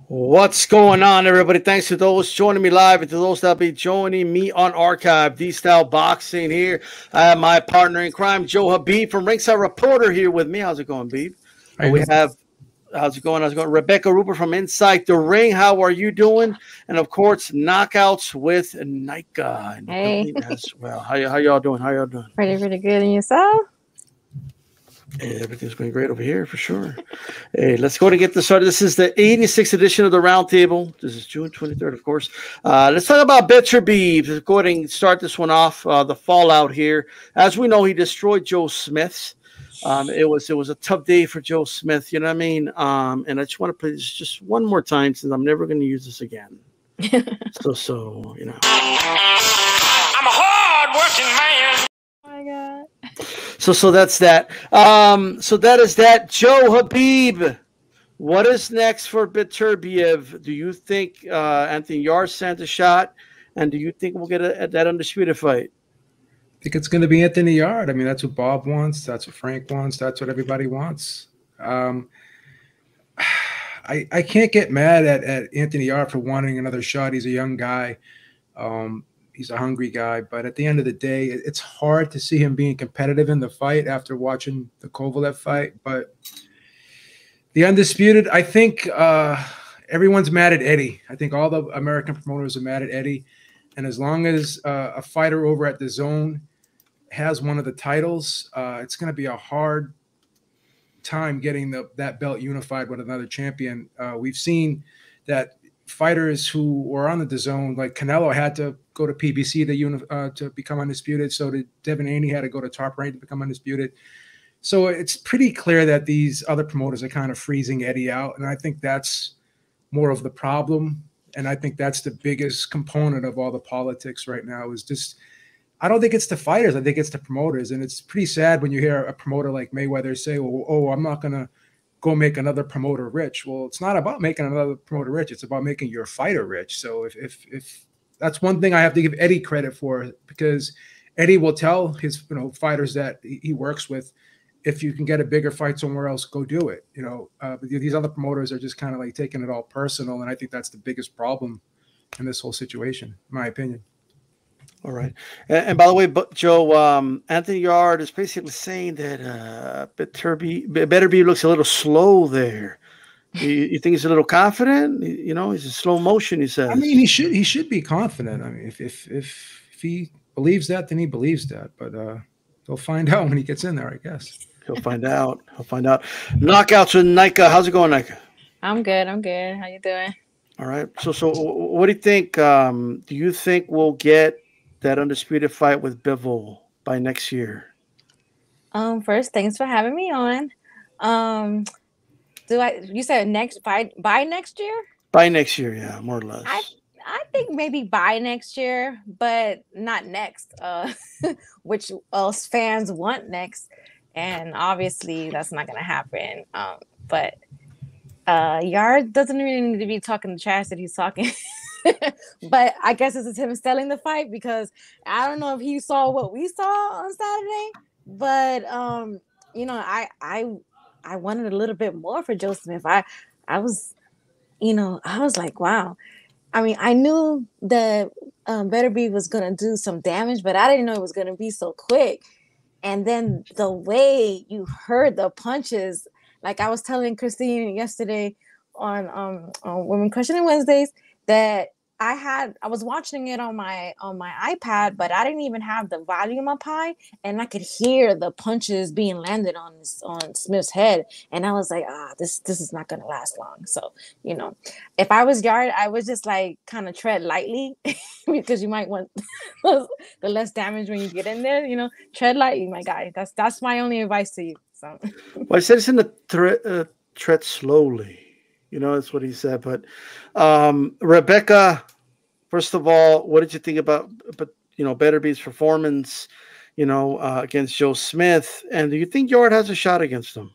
What's going on, everybody? Thanks to those joining me live and to those that'll be joining me on archive. D-Style Boxing here. I have my partner in crime, Joe Habib from Ringside Reporter here with me. How's it going, Beeb? We have, how's it going? Rebecca Rupert from Inside the Ring. How are you doing? And of course, Knockouts with Nika. Hey. As well. How y'all doing? Pretty good. And yourself? Hey, everything's going great over here for sure. Hey, let's go and get this started. This is the 86th edition of the Roundtable. This is June 23rd, of course. Let's talk about Beterbiev. Let's go ahead and start this one off. The fallout here. As we know, he destroyed Joe Smith. It was a tough day for Joe Smith. You know what I mean? And I just want to play this just one more time since I'm never going to use this again. so you know. I'm a hard-working man. Oh my God. So that's that. So that is that. Joe Habib, what is next for Beterbiev? Do you think Anthony Yarde sent a shot? And do you think we'll get that undisputed fight? I think it's going to be Anthony Yarde. I mean, that's what Bob wants. That's what Frank wants. That's what everybody wants. I can't get mad at Anthony Yarde for wanting another shot. He's a young guy. He's a hungry guy, but at the end of the day, it's hard to see him being competitive in the fight after watching the Kovalev fight. But the Undisputed, I think everyone's mad at Eddie. I think all the American promoters are mad at Eddie. And as long as a fighter over at the Zone has one of the titles, it's going to be a hard time getting that belt unified with another champion. We've seen that fighters who were on the Zone, like Canelo, had to go to PBC to become undisputed. So did Devin Haney, had to go to Top Rank to become undisputed. So it's pretty clear that these other promoters are kind of freezing Eddie out, and I think that's more of the problem. And I think that's the biggest component of all the politics right now is just, I don't think it's the fighters. I think it's the promoters. And it's pretty sad when you hear a promoter like Mayweather say, oh, I'm not going to go make another promoter rich. Well, it's not about making another promoter rich. It's about making your fighter rich. So if that's one thing I have to give Eddie credit for, because Eddie will tell his fighters that he works with, if you can get a bigger fight somewhere else, go do it. But these other promoters are just kind of like taking it all personal, and I think that's the biggest problem in this whole situation, in my opinion. All right. And by the way, Joe, Anthony Yarde is basically saying that Beterbiev looks a little slow there. You think he's a little confident? He's in slow motion, he says. I mean, he should be confident. I mean, if he believes that, then he believes that. But he'll find out when he gets in there, I guess. He'll find out. Knockouts with Nika. How's it going, Nika? I'm good. How you doing? All right. So what do you think? Do you think we'll get that undisputed fight with Bivol by next year? First, thanks for having me on. You said next by next year? By next year, yeah, more or less. I think maybe by next year, but not next. Which else fans want next, and obviously that's not gonna happen. But Yarde doesn't really need to be talking the trash that he's talking. But I guess this is him selling the fight, because I don't know if he saw what we saw on Saturday, but I wanted a little bit more for Joe Smith. I was like, wow. I mean, I knew that Beterbiev was gonna do some damage, but I didn't know it was gonna be so quick. And then the way you heard the punches, like I was telling Christine yesterday on Women Questioning Wednesdays, that I was watching it on my iPad, but I didn't even have the volume up high, and I could hear the punches being landed on Smith's head, and I was like, this is not gonna last long. So if I was Yarde, I would just like kind of tread lightly, because you might want the less damage when you get in there. Tread lightly, my guy. That's my only advice to you. So, well, I said it's in the tread slowly. That's what he said. But Rebecca, first of all, what did you think about Beterbiev's performance, against Joe Smith? And do you think Yarde has a shot against him?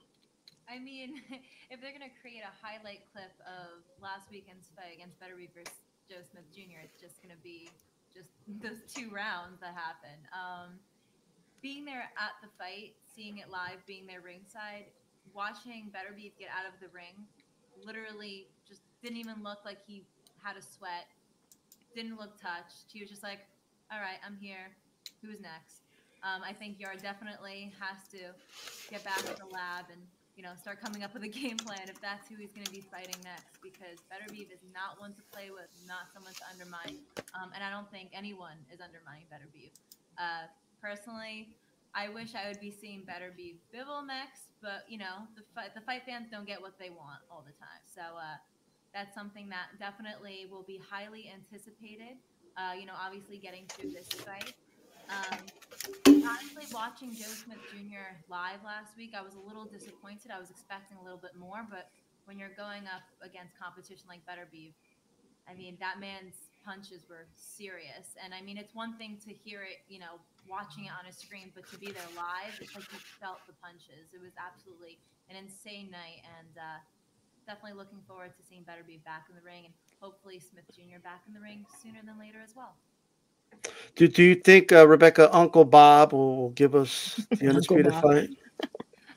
I mean, if they're going to create a highlight clip of last weekend's fight against Beterbiev versus Joe Smith Jr., it's just going to be just those 2 rounds that happen. Being there at the fight, seeing it live, being there ringside, watching Beterbiev get out of the ring literally just didn't even look like he had a sweat, didn't look touched. He was just like, all right, I'm here. Who's next? I think Yard definitely has to get back to the lab and, you know, start coming up with a game plan if that's who he's going to be fighting next, because Beterbiev is not one to play with, not someone to undermine. And I don't think anyone is undermining Beterbiev. Personally, I wish I would be seeing Beterbiev Bivol next, but, you know, the fight fans don't get what they want all the time. So that's something that definitely will be highly anticipated. You know, obviously getting through this fight. Honestly, watching Joe Smith Jr. live last week, I was a little disappointed. I was expecting a little bit more, but when you're going up against competition like Beterbiev, I mean, that man's punches were serious. And I mean, it's one thing to hear it, you know, watching it on a screen, but to be there live, it's like you felt the punches. It was absolutely an insane night, and definitely looking forward to seeing Beterbiev back in the ring, and hopefully Smith Jr. back in the ring sooner than later as well. Do you think Rebecca, Uncle Bob will give us the undisputed fight?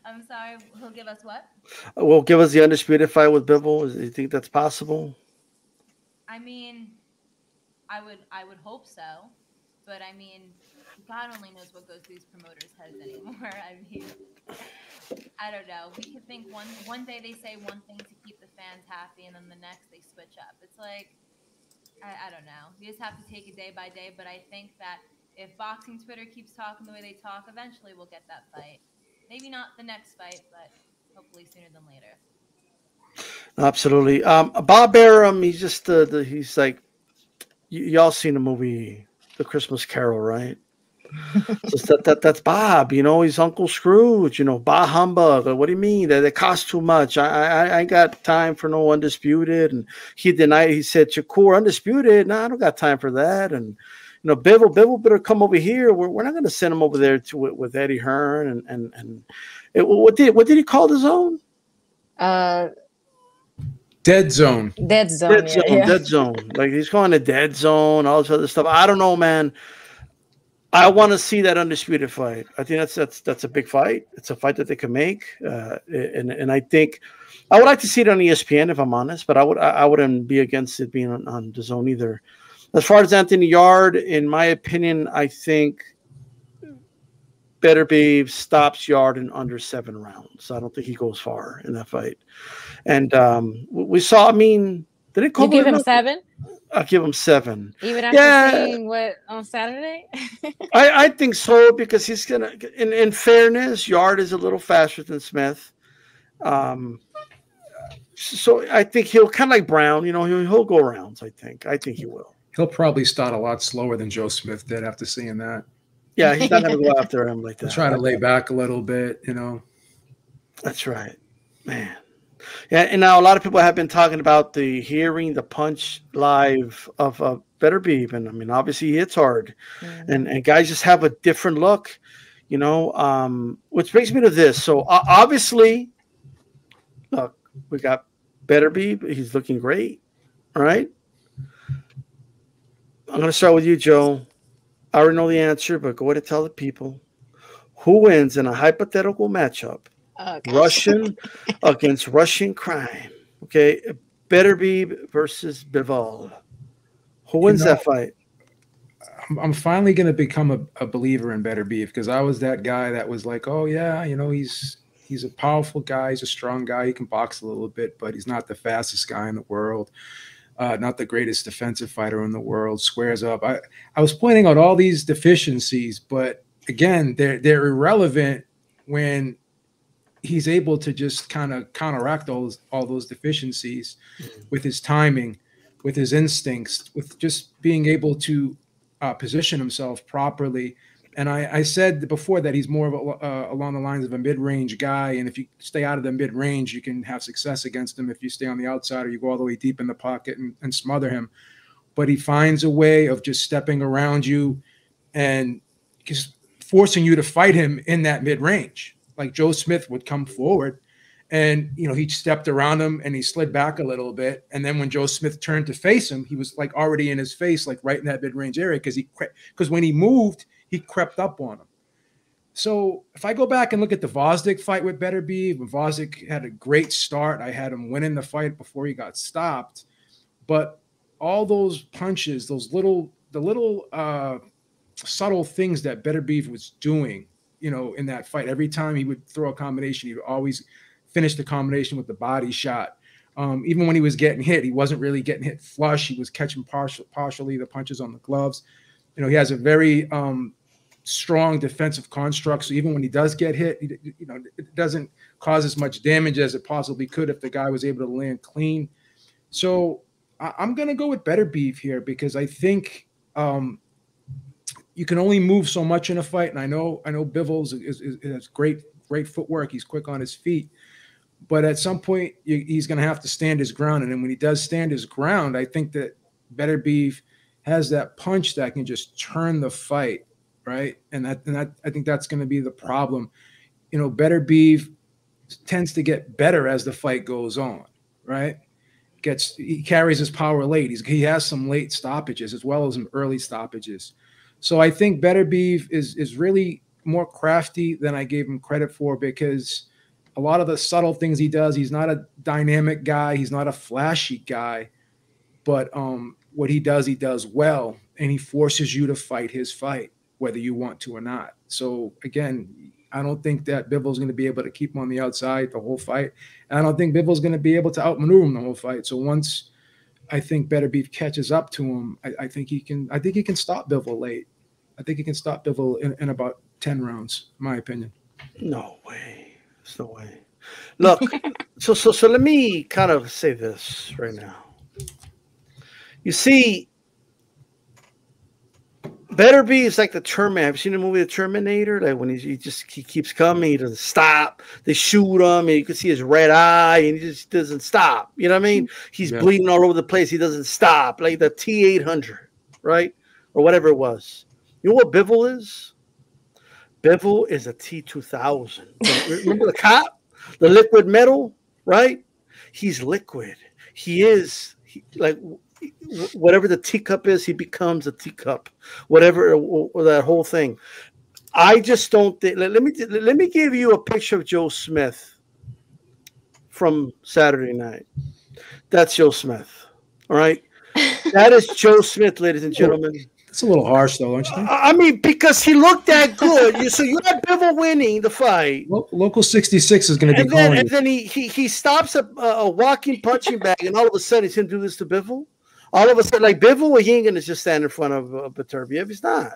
I'm sorry, he'll give us what? Will give us the undisputed fight with Bivol? Do you think that's possible? I mean, I would hope so, but I mean, God only knows what goes through these promoters' heads anymore. I mean, I don't know. We could think one day they say one thing to keep the fans happy, and then the next they switch up. It's like, I don't know. You just have to take it day by day. But I think that if boxing Twitter keeps talking the way they talk, eventually we'll get that fight. Maybe not the next fight, but hopefully sooner than later. Absolutely. Bob Arum, he's just he's like, y'all seen the movie The Christmas Carol, right? Just that's Bob, you know, he's Uncle Scrooge, you know, bah humbug. What do you mean? They cost too much. I ain't got time for no Undisputed. And he denied, he said, Shakur, Undisputed? No, I don't got time for that. And, you know, Bivol better come over here. We're not going to send him over there with Eddie Hearn. And what did he call the zone? Dead zone. Dead zone. Dead zone. Like he's calling it dead zone, all this other stuff. I don't know, man. I want to see that undisputed fight. I think that's a big fight. It's a fight that they can make, and I think I would like to see it on ESPN if I'm honest. But I wouldn't be against it being on the zone either. As far as Anthony Yard, in my opinion, I think Beterbiev stops Yard in under 7 rounds. I don't think he goes far in that fight. And we saw. I mean, did it you give him 7? I'll give him 7. Even after seeing what on Saturday? I think so, because he's gonna. In fairness, Yard is a little faster than Smith. So I think he'll kind of like Brown. You know, he'll go rounds. I think he will. He'll probably start a lot slower than Joe Smith did after seeing that. Yeah, he's not going to go after him like that. He'll try to lay back a little bit, you know. That's right, man. Yeah, and now a lot of people have been talking about hearing the punch live of Beterbiev, and I mean, obviously he hits hard, and guys just have a different look, you know. Which brings me to this. So obviously, look, we got Beterbiev. He's looking great. All right. I'm going to start with you, Joe. I already know the answer, but go ahead and tell the people who wins in a hypothetical matchup. Russian against Russian crime. Okay. Beterbiev versus Bivol. Who wins that fight? I'm finally going to become a believer in Beterbiev, because I was that guy that was like, oh, yeah, you know, he's a powerful guy. He's a strong guy. He can box a little bit, but he's not the fastest guy in the world. Not the greatest defensive fighter in the world. Squares up. I was pointing out all these deficiencies, but again, they're irrelevant when he's able to just kind of counteract all those deficiencies with his timing, with his instincts, with just being able to position himself properly. And I said before that he's more of along the lines of a mid-range guy. And if you stay out of the mid-range, you can have success against him. If you stay on the outside or you go all the way deep in the pocket and smother him. But he finds a way of just stepping around you and just forcing you to fight him in that mid-range. Like Joe Smith would come forward and, you know, he stepped around him and he slid back a little bit. And then when Joe Smith turned to face him, he was like already in his face, like right in that mid-range area. Because when he moved, he crept up on him. So if I go back and look at the Vosdik fight with Beterbiev, when Vosdik had a great start, I had him winning the fight before he got stopped. But all those punches, the little subtle things that Beterbiev was doing, in that fight, every time he would throw a combination, he would always finish the combination with the body shot. Even when he was getting hit, he wasn't really getting hit flush. He was catching partially the punches on the gloves. He has a very strong defensive construct. So even when he does get hit, it doesn't cause as much damage as it possibly could if the guy was able to land clean. So I'm going to go with Beterbiev here because I think you can only move so much in a fight. And I know Bivol has great footwork. He's quick on his feet. But at some point, he's going to have to stand his ground. And then when he does stand his ground, I think that Beterbiev has that punch that can just turn the fight, right? And I think that's going to be the problem. Beterbiev tends to get better as the fight goes on, right? He carries his power late. He has some late stoppages as well as some early stoppages. So I think Beterbiev is really more crafty than I gave him credit for because a lot of the subtle things he does, he's not a dynamic guy. He's not a flashy guy. But what he does well, and he forces you to fight his fight, whether you want to or not. So, again, I don't think that Bivol's going to be able to keep him on the outside the whole fight. And I don't think Bivol's going to be able to outmaneuver him the whole fight. So once I think Beterbiev catches up to him, I think he can stop Bivol late. I think he can stop Bivol in about 10 rounds, in my opinion. No way. There's no way. Look, so let me kind of say this right now. You see, Beterbiev is like the Terminator. Have you seen the movie The Terminator? Like when he keeps coming, he doesn't stop. They shoot him, and you can see his red eye, and he just doesn't stop. You know what I mean? He's bleeding all over the place. He doesn't stop. Like the T-800, right? Or whatever it was. You know what Bivol is? Bivol is a T-2000. Remember the cop? The liquid metal, right? He's liquid. He is like whatever the teacup is, he becomes a teacup. Whatever or that whole thing. I just don't think. Let me give you a picture of Joe Smith from Saturday night. That's Joe Smith. All right, that is Joe Smith, ladies and gentlemen. It's a little harsh, though, don't you think? I mean, because he looked that good. So you had Bivol winning the fight. Local 66 is going to be calling. And then he stops a walking punching bag, and all of a sudden he's going to do this to Bivol. All of a sudden, like Bivol, he ain't going to just stand in front of Beterbiev. He's not.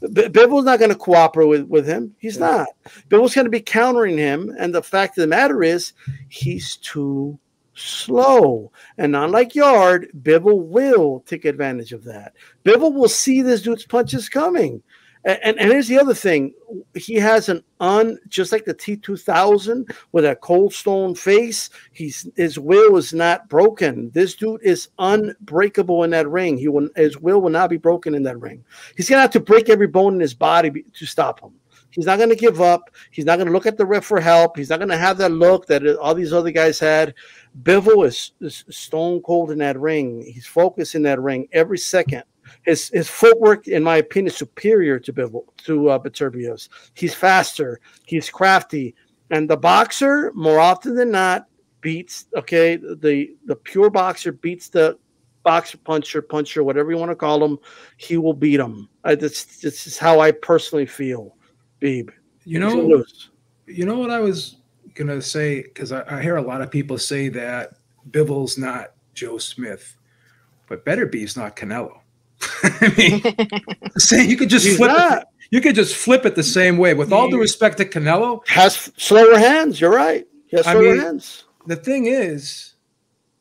Bivol's not going to cooperate with him. He's not. Bivol's going to be countering him, and the fact of the matter is he's too slow. And unlike Yard, Bivol will take advantage of that. Bivol will see this dude's punches coming. And here's the other thing. He has just like the T-2000 with a cold stone face, his will is not broken. This dude is unbreakable in that ring. His will will not be broken in that ring. He's going to have to break every bone in his body to stop him. He's not going to give up. He's not going to look at the ref for help. He's not going to have that look that all these other guys had. Bivol is stone cold in that ring. He's focused in that ring every second. His footwork, in my opinion, is superior to Beterbiev's. He's faster. He's crafty. And the boxer, more often than not, beats, the pure boxer beats the boxer, puncher, whatever you want to call him. He will beat him. This is how I personally feel, Beeb. You know what I was going to say, because I hear a lot of people say that Bivol's not Joe Smith, but Beterbiev's not Canelo. I mean, you could just flip it. You could just flip it the same way. With all due respect to Canelo, has slower hands. You're right. He has slower hands. The thing is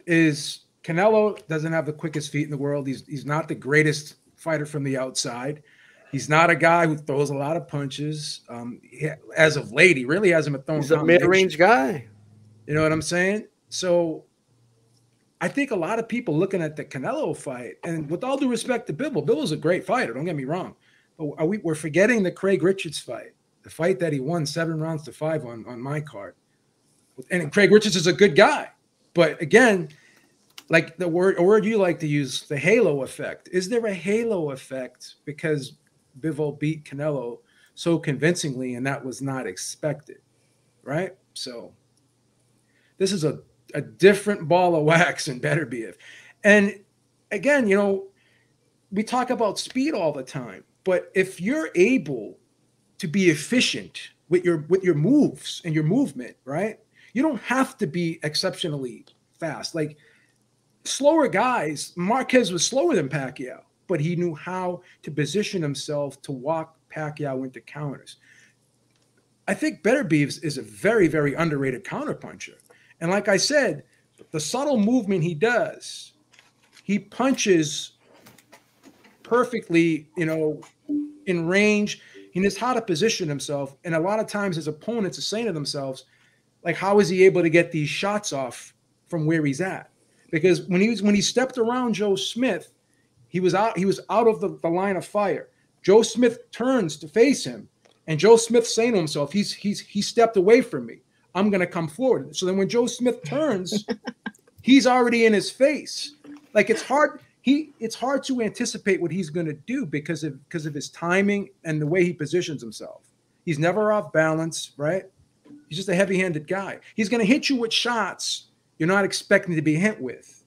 Canelo doesn't have the quickest feet in the world. He's not the greatest fighter from the outside. He's not a guy who throws a lot of punches. As of late, he really hasn't been throwing. He's a mid-range guy. You know what I'm saying? So I think a lot of people looking at the Canelo fight, and with all due respect to Bivol's a great fighter, don't get me wrong, but we're forgetting the Craig Richards fight, the fight that he won 7-5 on my card. And Craig Richards is a good guy, but again, like a word you like to use, the halo effect. Is there a halo effect because Bivol beat Canelo so convincingly, and that was not expected, right? So this is a different ball of wax in Beterbiev. And again, you know, we talk about speed all the time, but if you're able to be efficient with your moves and your movement, right? You don't have to be exceptionally fast. Like slower guys, Marquez was slower than Pacquiao, but he knew how to position himself to walk Pacquiao into counters. I think Beterbiev is a very, very underrated counterpuncher. And like I said, the subtle movement he does, he punches perfectly, you know, in range. He knows how to position himself. And a lot of times his opponents are saying to themselves, like, how is he able to get these shots off from where he's at? Because when he stepped around Joe Smith, he was out of the line of fire. Joe Smith turns to face him, and Joe Smith's saying to himself, he stepped away from me. I'm going to come forward. So then when Joe Smith turns, he's already in his face. Like it's hard to anticipate what he's going to do because of his timing and the way he positions himself. He's never off balance, right? He's just a heavy-handed guy. He's going to hit you with shots you're not expecting to be hit with.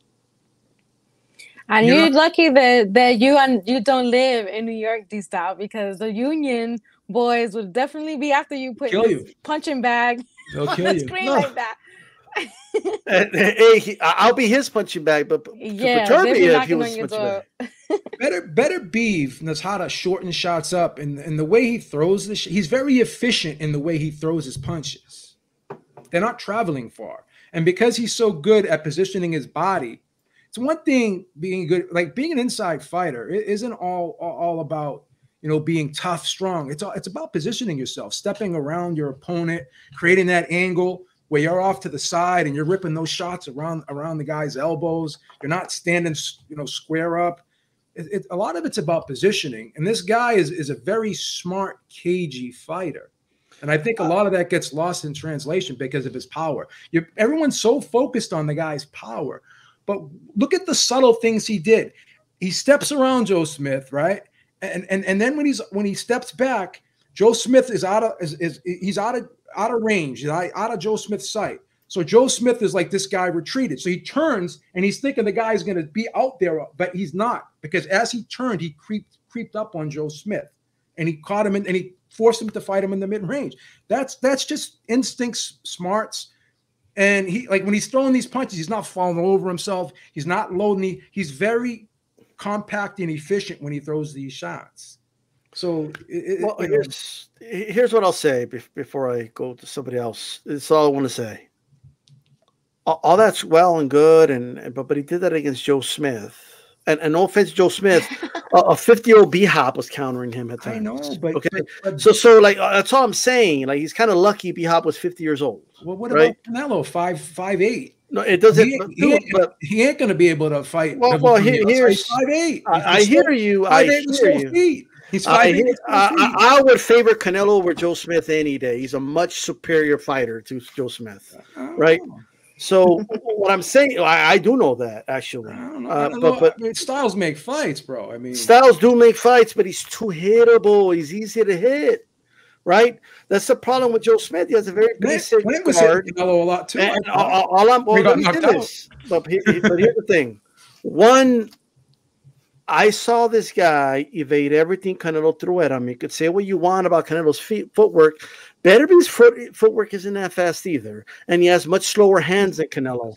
And you're lucky that you don't live in New York, D-Style, because the Union boys would definitely be after you putting this punching bag on the screen like that. Hey, I'll be his punching bag, but yeah, Beterbiev, he was punching bag. Beterbiev knows how to shorten shots up, and the way he throws he's very efficient in the way he throws his punches. They're not traveling far, and because he's so good at positioning his body, it's one thing being good, like being an inside fighter. It isn't all about, you know, being tough, strong. It's about positioning yourself, stepping around your opponent, creating that angle where you're off to the side and you're ripping those shots around the guy's elbows. You're not standing, you know, square up. A lot of it's about positioning. And this guy is a very smart, cagey fighter. And I think a lot of that gets lost in translation because of his power. Everyone's so focused on the guy's power. But look at the subtle things he did. He steps around Joe Smith, right? And then when he steps back, Joe Smith is out of range, out of Joe Smith's sight. So Joe Smith is like, this guy retreated. So he turns and he's thinking the guy's going to be out there, but he's not, because as he turned, he creeped up on Joe Smith and he caught him and he forced him to fight him in the mid-range. That's just instincts, smarts. And he, like when he's throwing these punches, he's not falling over himself. He's not loading. He's very compact and efficient when he throws these shots. So here's what I'll say before I go to somebody else. It's all I want to say. All that's well and good, but he did that against Joe Smith. And no offense to Joe Smith, a 50-year-old B-Hop was countering him at times. I know, but okay. So like that's all I'm saying. Like he's kind of lucky B-Hop was 50 years old. Well, what about Canelo, 5'8"? No, it doesn't. He ain't going to be able to fight. Well, here's 5'8". I hear you. I hear you. He's 5'8". I would favor Canelo over Joe Smith any day. He's a much superior fighter to Joe Smith, right? So what I'm saying, I do know that actually. But styles make fights, bro. I mean, styles do make fights, but he's too hittable. He's easy to hit, right? That's the problem with Joe Smith. He has a very basic guard. Canelo a lot too. But here's the thing. One, I saw this guy evade everything Canelo threw at him. You could say what you want about Canelo's footwork. Beterbiev's footwork isn't that fast either, and he has much slower hands than Canelo.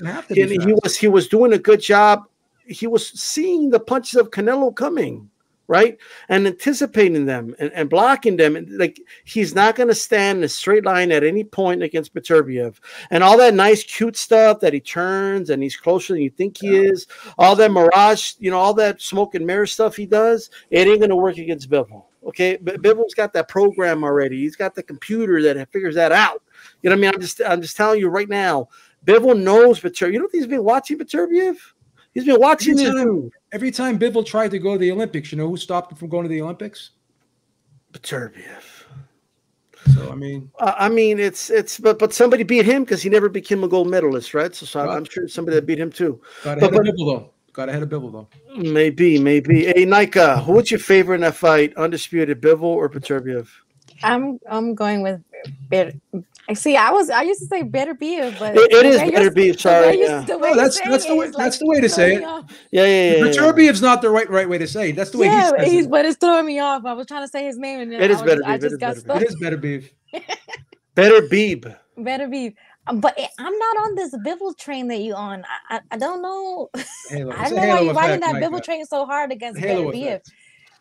He was doing a good job. He was seeing the punches of Canelo coming, right, and anticipating them and blocking them. And like he's not going to stand in a straight line at any point against Beterbiev. And all that nice, cute stuff that he turns and he's closer than you think he is. All that mirage, you know, all that smoke and mirror stuff he does. It ain't going to work against Bivol. Okay, Bivol's got that program already. He's got the computer that figures that out. You know what I mean? I'm just telling you right now. Bivol knows Beterbiev. You know what he's been watching Beterbiev? He's been watching every time Bivol tried to go to the Olympics. You know who stopped him from going to the Olympics? Beterbiev. So I mean, but somebody beat him because he never became a gold medalist, right? So I'm sure somebody that beat him too. Got ahead of Bivol though. Maybe. Hey, Nika, who would you favor in that fight? Undisputed, Bivol or Beterbiev? I'm going with better. See, I used to say Beterbiev, but It is Beterbiev. Sorry, yeah. That's the way to say it. Yeah. Beterbiev's not the right way to say it. That's the way he says it. But it's throwing me off. I was trying to say his name, and it is Beterbiev. I just got stuck. It is Beterbiev. Beterbiev. Beterbiev. But I'm not on this Bivol train that you on. I don't know. Halo. I don't know why you're riding that Bivol train so hard against Beterbiev.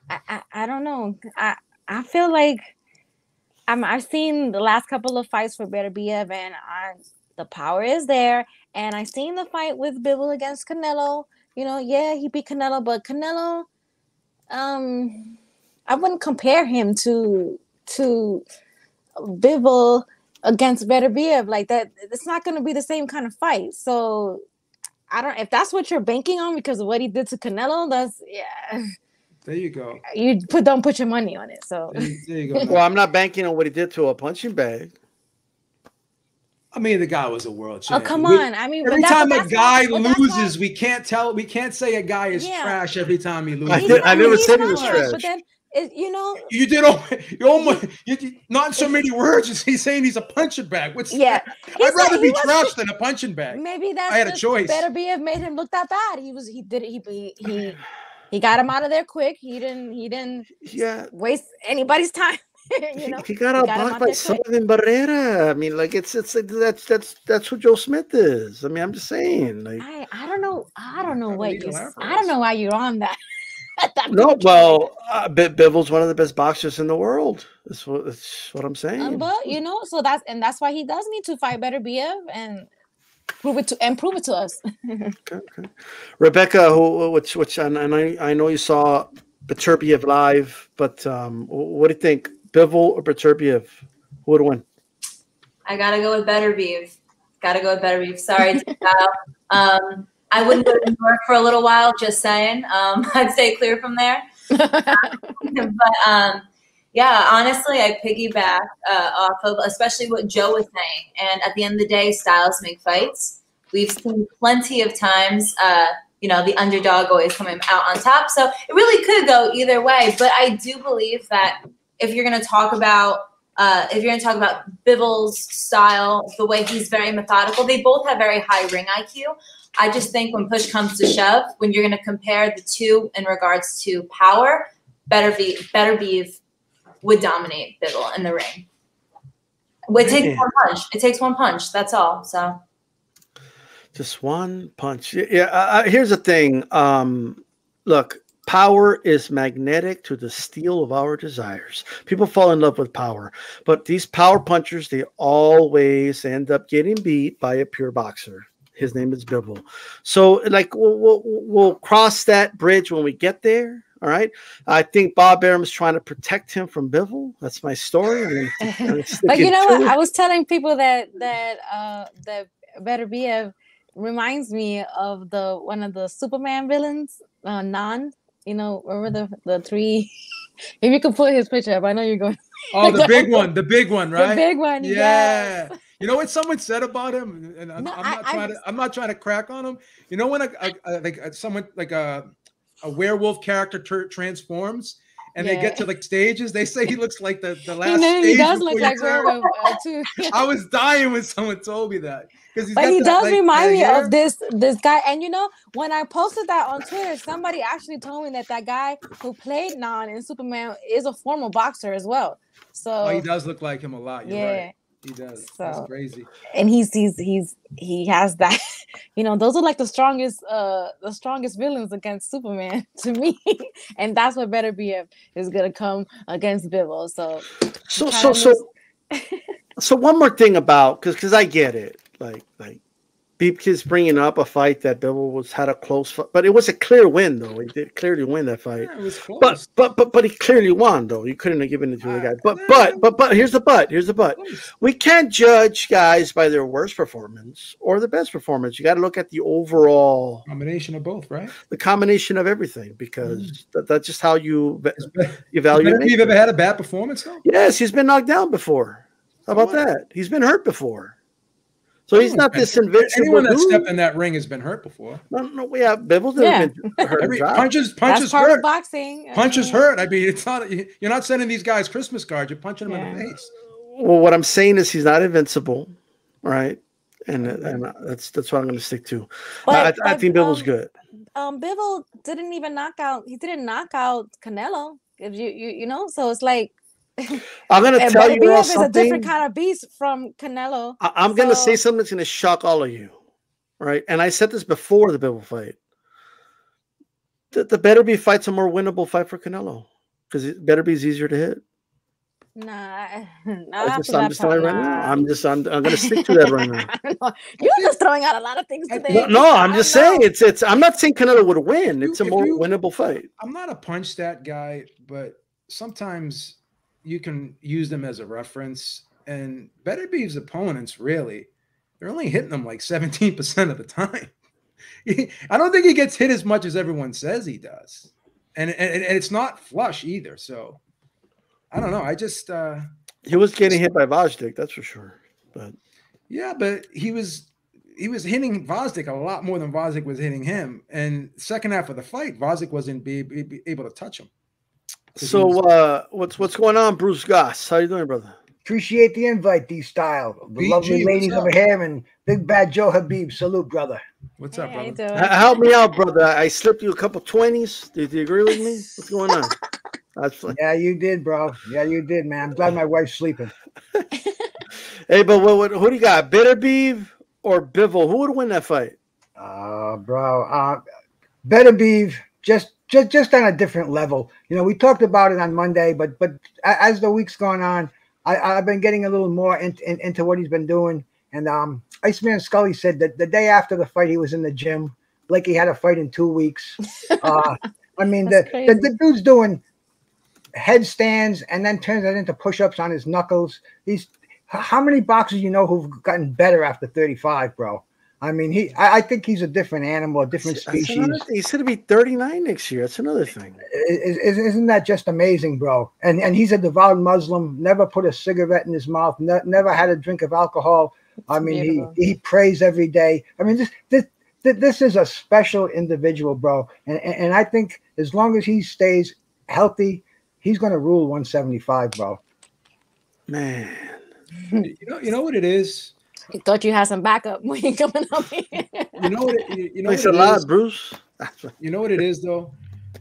I don't know. I feel like I've seen the last couple of fights for Beterbiev, and the power is there. And I seen the fight with Bivol against Canelo. You know, yeah, he beat Canelo, but Canelo, I wouldn't compare him to Bivol against Beterbiev like that. It's not going to be the same kind of fight. So I don't. If that's what you're banking on because of what he did to Canelo, There you go. Don't put your money on it. So there you go. Well, I'm not banking on what he did to a punching bag. I mean, the guy was a world champion. Oh, come on. I mean, every time a guy loses, we can't say a guy is trash every time he loses. I never said he was trash. But then, you did not in so many words. He's saying he's a punching bag. I'd rather be trash than a punching bag. Maybe that's I had a choice. Beterbiev made him look that bad. He got him out of there quick. He didn't waste anybody's time. He got outboxed by Sullivan Barrera. I mean, like it's like that's who Joe Smith is. I mean, I'm just saying. Like I don't know why you're on that. No, well, Bivol's one of the best boxers in the world. That's what I'm saying. But so that's why he does need to fight Beterbiev and prove it to us. Okay. Rebecca, which and I know you saw Beterbiev live, but what do you think? Bivol or Beterbiev? Who would win? I gotta go with Beterbiev. Sorry, Kyle. I wouldn't go to New York for a little while. Just saying. I'd stay clear from there. But yeah, honestly, I piggyback off of especially what Joe was saying. And at the end of the day, styles make fights. We've seen plenty of times, the underdog always coming out on top. So it really could go either way. But I do believe that if you're going to talk about Bivol's style, the way he's very methodical, they both have very high ring IQ. I just think when push comes to shove, when you're going to compare the two in regards to power, Beterbiev would dominate Bivol in the ring. It takes one punch. That's all. So, just one punch. Yeah. Here's the thing. Look, power is magnetic to the steel of our desires. People fall in love with power, but these power punchers, they always end up getting beat by a pure boxer. His name is Bivol. So, like, we'll cross that bridge when we get there. All right. I think Bob Arum is trying to protect him from Bivol. That's my story. But you know what? I was telling people that Beterbiev reminds me of one of the Superman villains, Nan. Remember the three? If you could put his picture up, I know you're going. Oh, the big one, right? The big one, yeah. You know what someone said about him, and I'm not trying to crack on him. You know when a werewolf character transforms and they get to like stages, they say he looks like the last stage. He does look like werewolf too. I was dying when someone told me that. But he does remind me of this guy. And when I posted that on Twitter, somebody actually told me that guy who played Nan in Superman is a former boxer as well. So he does look like him a lot. You're right. He does. So, that's crazy. And he has that. Those are like the strongest villains against Superman to me. And that's what Beterbiev is gonna come against Bivol. So one more thing about because I get it. Like Beepkid's bringing up a fight that Bivol had a close fight, but it was a clear win though. He did clearly win that fight. Yeah, it was close. But he clearly won though. You couldn't have given it to the guy. But here's the but. We can't judge guys by their worst performance or the best performance. You got to look at the overall combination of both, right? The combination of everything, because that's just how you evaluate. Have you ever had a bad performance though? Yes, he's been knocked down before. How about that? He's been hurt before. So he's not this invincible Anyone that dude. stepped in that ring has been hurt before. No, yeah, Bivol's never been hurt. Every and dropped. punches That's part hurt. of boxing. Punches hurt. I mean, it's not. You're not sending these guys Christmas cards. You're punching them in the face. Well, what I'm saying is he's not invincible, right? And that's what I'm going to stick to. But, I think Bivol's good. Bivol didn't even knock out. He didn't knock out Canelo. If you know, so it's like I'm going to tell you all something. Is a different kind of beast from Canelo. I'm going to say something that's going to shock all of you, right? And I said this before the Bivol fight. The Beterbiev fight's a more winnable fight for Canelo because Beterbiev's easier to hit. Nah, I'm just telling you right now. I'm going to stick to that right now. You're just throwing out a lot of things today. No, I'm just saying it's. I'm not saying Canelo would win. It's a more winnable fight. I'm not a punch stat guy, but sometimes you can use them as a reference. And Beterbiev's opponents, really, they're only hitting them like 17% of the time. I don't think he gets hit as much as everyone says he does, and it's not flush either. So. I don't know. I just he was getting hit by Vazdik, that's for sure. But yeah, but he was hitting Vazdik a lot more than Vazdik was hitting him. And second half of the fight, Vazdik wasn't be able to touch him. So what's going on, Bruce Goss? How you doing, brother? Appreciate the invite, D-Style. The BG, lovely ladies what's up? over here and Big Bad Joe Habib. Salute, brother. What's up, Hey, brother? Help me out, brother. I slipped you a couple 20s. Do you agree with me? What's going on? Yeah, you did, bro. Yeah, you did, man. I'm glad my wife's sleeping. Hey, but who do you got? Beterbiev or Bivol? Who would win that fight? Bro. Beterbiev, just on a different level. You know, we talked about it on Monday, but as the week's gone on, I've been getting a little more into what he's been doing. And Iceman Scully said that the day after the fight, he was in the gym, like he had a fight in 2 weeks. I mean, the dude's doing headstands and then turns it into push-ups on his knuckles. How many boxers you know who've gotten better after 35, bro? I mean, I think he's a different animal, a different species. He's going to be 39 next year. That's another thing. Isn't that just amazing, bro? And he's a devout Muslim, never put a cigarette in his mouth, never had a drink of alcohol. I mean, he prays every day. I mean, this is a special individual, bro. And I think as long as he stays healthy, he's going to rule 175, bro. Man. You know what it is? You thought you had some backup when you coming up here. You know what Thanks a lot, Bruce. You know what it is, though?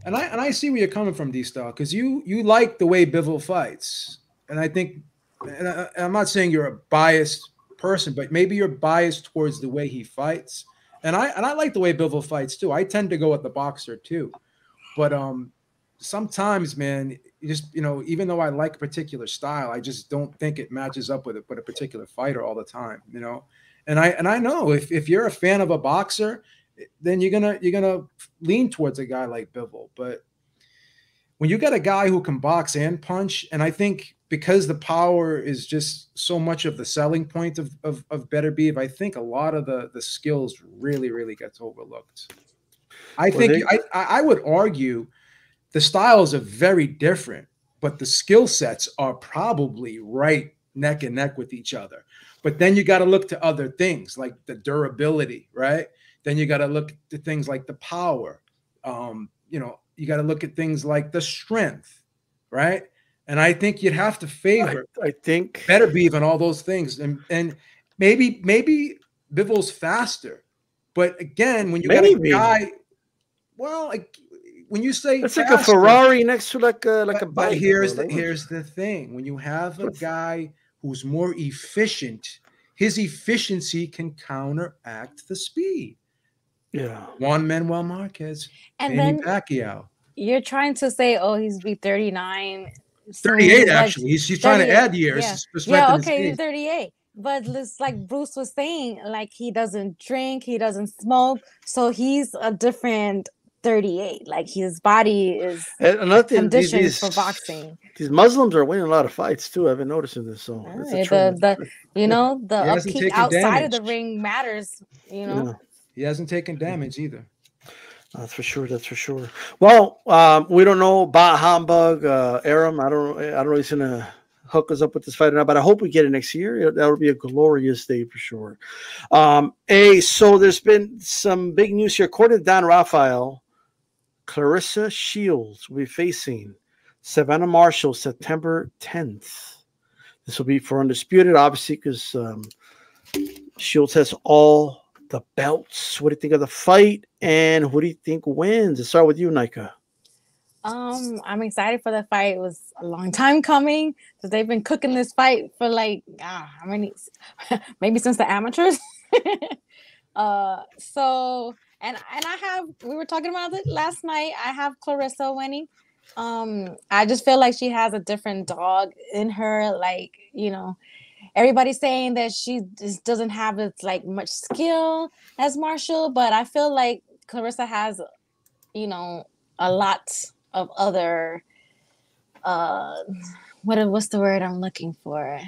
And I see where you're coming from, D-Star, because you like the way Bivol fights. And I think, and I'm not saying you're a biased person, but maybe you're biased towards the way he fights. And I like the way Bivol fights, too. I tend to go with the boxer, too. But sometimes, man, even though I like a particular style, I just don't think it matches up with a particular fighter all the time, you know. And I know if you're a fan of a boxer, then you're gonna lean towards a guy like Bivol. But when you got a guy who can box and punch, and I think because the power is just so much of the selling point of Beterbiev, I think a lot of the skills really gets overlooked. I would argue the styles are very different, but the skill sets are probably right neck and neck with each other. But then you got to look to other things like the durability, right? Then you got to look to things like the power. You got to look at things like the strength, right? And I think you'd have to favor, I think, Beterbiev and all those things. And maybe Bivol's faster. But again, when you got a guy, well, when you say it's like a Ferrari next to like a bike. But here's the thing: when you have a guy who's more efficient, his efficiency can counteract the speed. Yeah, Juan Manuel Marquez and Manny then Pacquiao. You're trying to say, oh, he's be 39. 38 actually. He's trying to add years. Yeah, okay, he's 38. But it's like Bruce was saying, like he doesn't drink, he doesn't smoke, so he's a different 38. Like his body is conditioned for boxing. These Muslims are winning a lot of fights too. I've been noticing this. So the upkeep outside of the ring matters. You know, he hasn't taken damage either. That's for sure. That's for sure. Well, we don't know about Hamburg, Arum. I don't know. He's gonna hook us up with this fight or not, but I hope we get it next year. That would be a glorious day for sure. So there's been some big news here. According to Dan Rafael, Clarrissa Shields will be facing Savanah Marhsall September 10th. This will be for Undisputed, obviously, because Shields has all the belts. What do you think of the fight, and who do you think wins? Let's start with you, Nika. I'm excited for the fight. It was a long time coming because they've been cooking this fight for like how many? Maybe since the amateurs. We were talking about it last night. I have Clarrissa winning. I just feel like she has a different dog in her. Like, everybody's saying that she just doesn't have as like much skill as Marhsall, but I feel like Clarrissa has, a lot of other what's the word I'm looking for?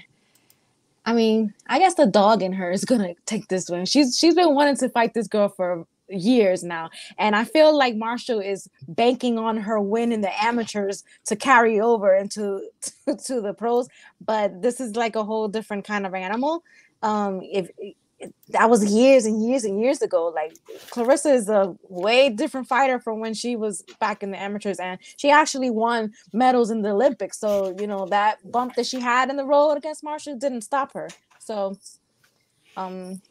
I mean, I guess the dog in her is gonna take this win. She's been wanting to fight this girl for years now, and I feel like Marhsall is banking on her win in the amateurs to carry over into to the pros. But this is like a whole different kind of animal. That was years and years and years ago. Like, Clarrissa is a way different fighter from when she was back in the amateurs, and she actually won medals in the Olympics. So, that bump that she had in the road against Marhsall didn't stop her. So, I'm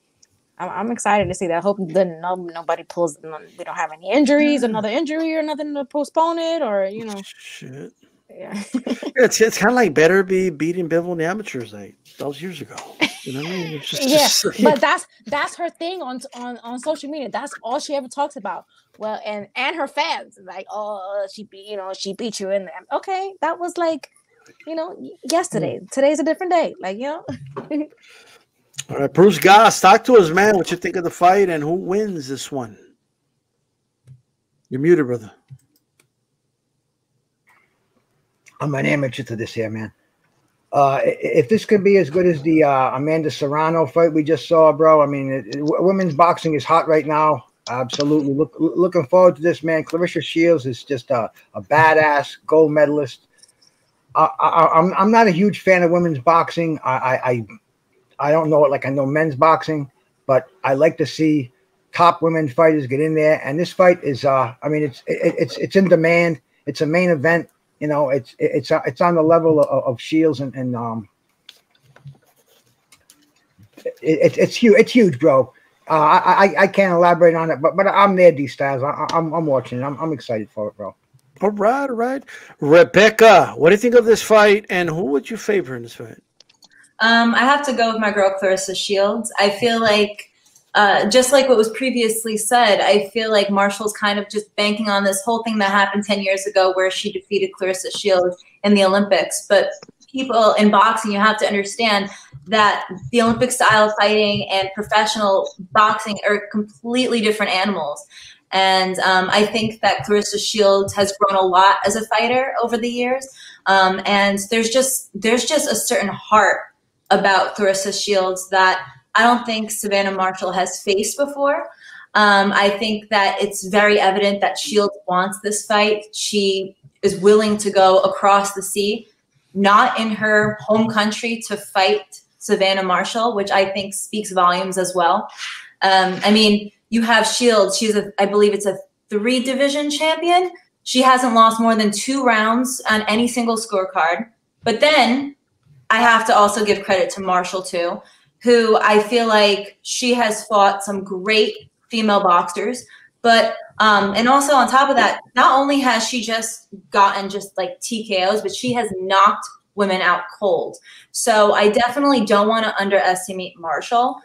excited to see that. I hope that nobody pulls. We don't have any injuries, another injury or nothing to postpone it, or Shit. Yeah. It's kind of like Beterbiev beating Bivol in the amateurs. Like, that was years ago. You know what I mean? It's just, but that's her thing on social media. That's all she ever talks about. Well, and her fans like, she beat you in there. Okay, that was like, yesterday. Today's a different day. Like, All right, Bruce Goss, talk to us, man. What you think of the fight and who wins this one? You're muted, brother. I'm an amateur to this here, man. If this could be as good as the Amanda Serrano fight we just saw, bro, I mean, women's boxing is hot right now. Absolutely. Looking forward to this, man. Clarrissa Shields is just a badass gold medalist. I'm not a huge fan of women's boxing. I don't know it like I know men's boxing, but I like to see top women fighters get in there. And this fight is, it's in demand. It's a main event. It's on the level of Shields and it's huge. It's huge, bro. I can't elaborate on it, but I'm there, D Styles. I'm watching it. I'm excited for it, bro. All right. Rebecca, what do you think of this fight, and who would you favor in this fight? I have to go with my girl Clarrissa Shields. I feel like, just like what was previously said, I feel like Marhsall's kind of just banking on this whole thing that happened 10 years ago where she defeated Clarrissa Shields in the Olympics. But people in boxing, you have to understand that the Olympic style of fighting and professional boxing are completely different animals. And I think that Clarrissa Shields has grown a lot as a fighter over the years. And there's just a certain heart about Clarrissa Shields that I don't think Savanah Marhsall has faced before. I think that it's very evident that Shields wants this fight. She is willing to go across the sea, not in her home country, to fight Savanah Marhsall, which I think speaks volumes as well. I mean, you have Shields. I believe it's a 3-division champion. She hasn't lost more than 2 rounds on any single scorecard. But then I have to also give credit to Marhsall too, who I feel like she has fought some great female boxers, but and also on top of that, not only has she just gotten just like TKOs, but she has knocked women out cold. So I definitely don't want to underestimate Marhsall,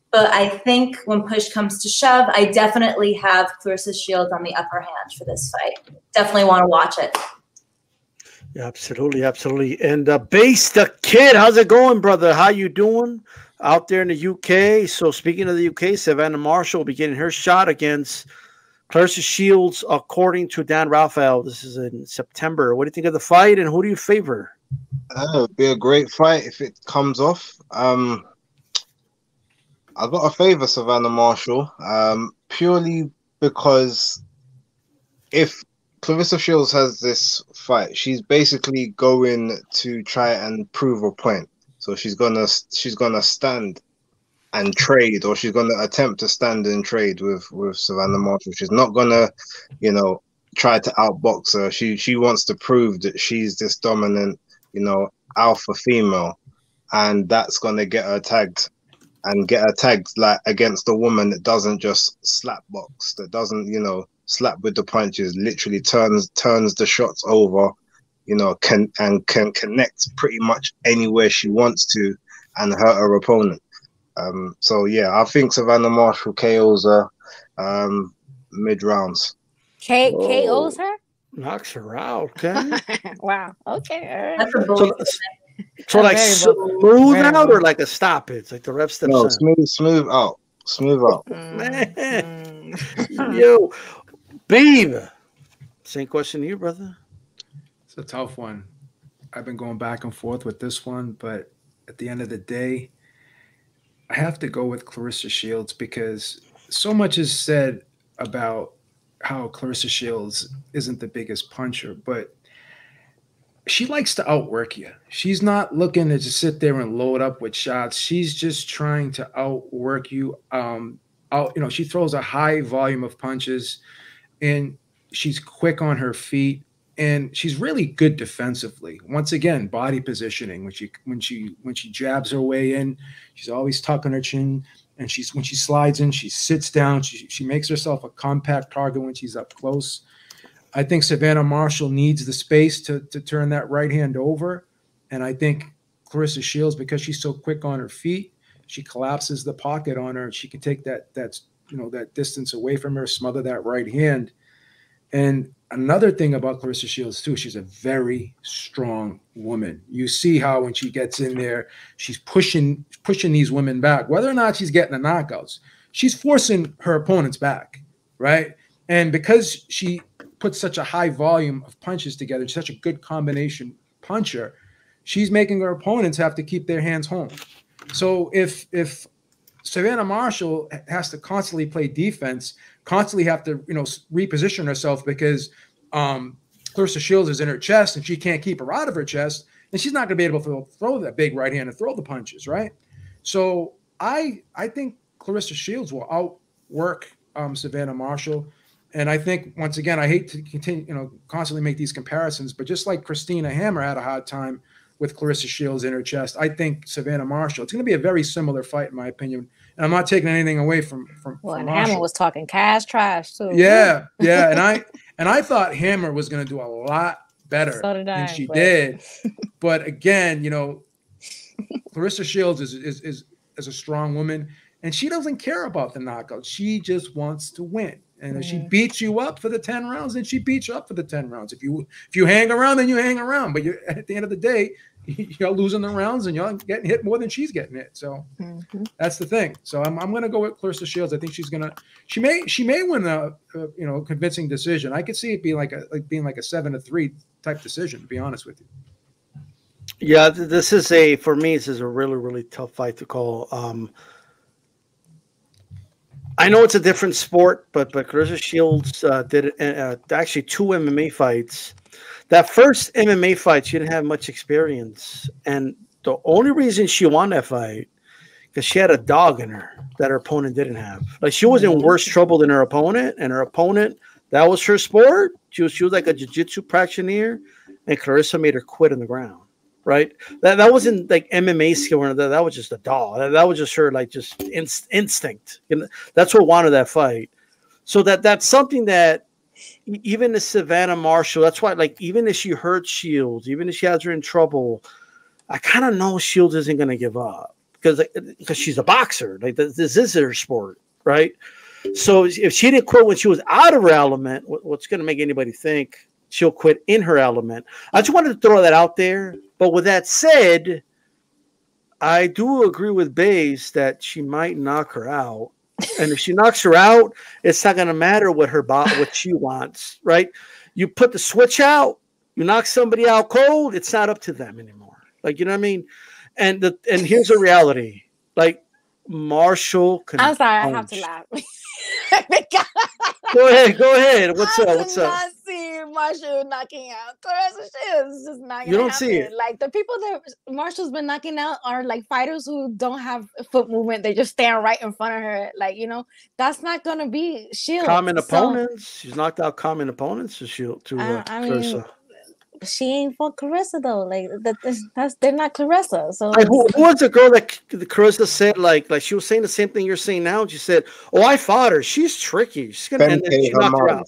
but I think when push comes to shove, I definitely have Clarrissa Shields on the upper hand for this fight. Definitely want to watch it. Yeah, absolutely. And Base the Kid, how's it going, brother? How you doing out there in the UK? So speaking of the UK, Savanah Marhsall will be getting her shot against Clarrissa Shields, according to Dan Rafael. This is in September. What do you think of the fight, and who do you favor? It would be a great fight if it comes off. I've got to favor Savanah Marhsall, purely because if Clarissa Shields has this fight. She's basically going to try and prove a point. So she's gonna stand and trade, or she's gonna attempt to stand and trade with Savanah Marshall. She's not gonna, you know, try to outbox her. She wants to prove that she's this dominant, you know, alpha female, and that's gonna get her tagged. And get her tagged like against a woman that doesn't just slap box, that doesn't, you know, slap with the punches, literally turns the shots over, you know, can connect pretty much anywhere she wants to and hurt her opponent. So yeah, I think Savanah Marshall KOs her mid rounds. KOs her? Knocks her out. Okay. Wow. Okay. All right. That's a bold. So like Very smooth very out bold. or like a stop it? It's like the ref steps No, in. smooth out. Man. Yo, babe. Same question to you, brother. It's a tough one. I've been going back and forth with this one, but at the end of the day, I have to go with Clarissa Shields because so much is said about how Clarissa Shields isn't the biggest puncher, but she likes to outwork you. She's not looking to just sit there and load up with shots. She's just trying to outwork you. She throws a high volume of punches, and she's quick on her feet, and she's really good defensively. Once again, body positioning. When she jabs her way in, she's always tucking her chin, and when she slides in, she sits down. She makes herself a compact target when she's up close. I think Savanah Marshall needs the space to turn that right hand over. And I think Clarissa Shields, because she's so quick on her feet, she collapses the pocket on her. She can take that distance away from her, smother that right hand. And another thing about Clarissa Shields, too, she's a very strong woman. You see how when she gets in there, she's pushing these women back. Whether or not she's getting the knockouts, she's forcing her opponents back, right? And because she puts such a high volume of punches together, such a good combination puncher, she's making her opponents have to keep their hands home. So if Savanah Marshall has to constantly play defense, constantly have to reposition herself because Clarissa Shields is in her chest and she can't keep her out of her chest, and she's not going to be able to throw that big right hand and throw the punches, right? So I think Clarissa Shields will outwork Savanah Marshall. And I think, once again, I hate to continue, constantly make these comparisons, but just like Christina Hammer had a hard time with Clarissa Shields in her chest, I think Savanah Marshall, it's going to be a very similar fight, in my opinion. And I'm not taking anything away from and Marshall. Hammer was talking cash trash too. Yeah. And I thought Hammer was going to do a lot better than she did. But again, Clarissa Shields is a strong woman, and she doesn't care about the knockout. She just wants to win. And if she beats you up for the 10 rounds, then she beats you up for the 10 rounds. If you hang around, then you hang around. But at the end of the day, you're losing the rounds and you're getting hit more than she's getting hit. So that's the thing. So I'm going to go with Clarissa Shields. I think she may win a convincing decision. I could see it being like a 7-3 type decision, to be honest with you. Yeah, this is for me, this is a really, really tough fight to call. I know it's a different sport, but Clarissa Shields did actually 2 MMA fights. That first MMA fight, she didn't have much experience. And the only reason she won that fight, because she had a dog in her that her opponent didn't have. Like, she was in worse trouble than her opponent, and her opponent, that was her sport. She was like a jiu-jitsu practitioner, and Clarissa made her quit on the ground. Right, that wasn't like MMA skill or that was just a dog. That was just her like just instinct. That's what wanted that fight. So that's something that even the Savanah Marshall. That's why, like, even if she hurts Shields, even if she has her in trouble, I kind of know Shields isn't going to give up because she's a boxer. Like, this is her sport, right? So if she didn't quit when she was out of her element, what's going to make anybody think she'll quit in her element? I just wanted to throw that out there. But with that said, I do agree with Baze that she might knock her out. And if she knocks her out, it's not going to matter what she wants, right? You put the switch out, you knock somebody out cold, it's not up to them anymore. Like, you know what I mean? And here's the reality. Like, Marshall can I'm sorry, punch. I have to laugh. Go ahead. What's up? I not seeing Marshall knocking out Clarrissa Shields. It's just not gonna You don't happen. see it. Like the people that Marshall's been knocking out are like fighters who don't have foot movement. They just stand right in front of her. Like, you know, that's not gonna be Shields. Common So, opponents. She's knocked out common opponents to Shield to I mean, Clarrissa. she ain't for Clarrissa though. Like that's they're not Clarrissa. So Like, who was the girl that Clarrissa said like she was saying the same thing you're saying now? And she said, "Oh, I fought her. She's tricky. She's gonna." And then she knocked her out.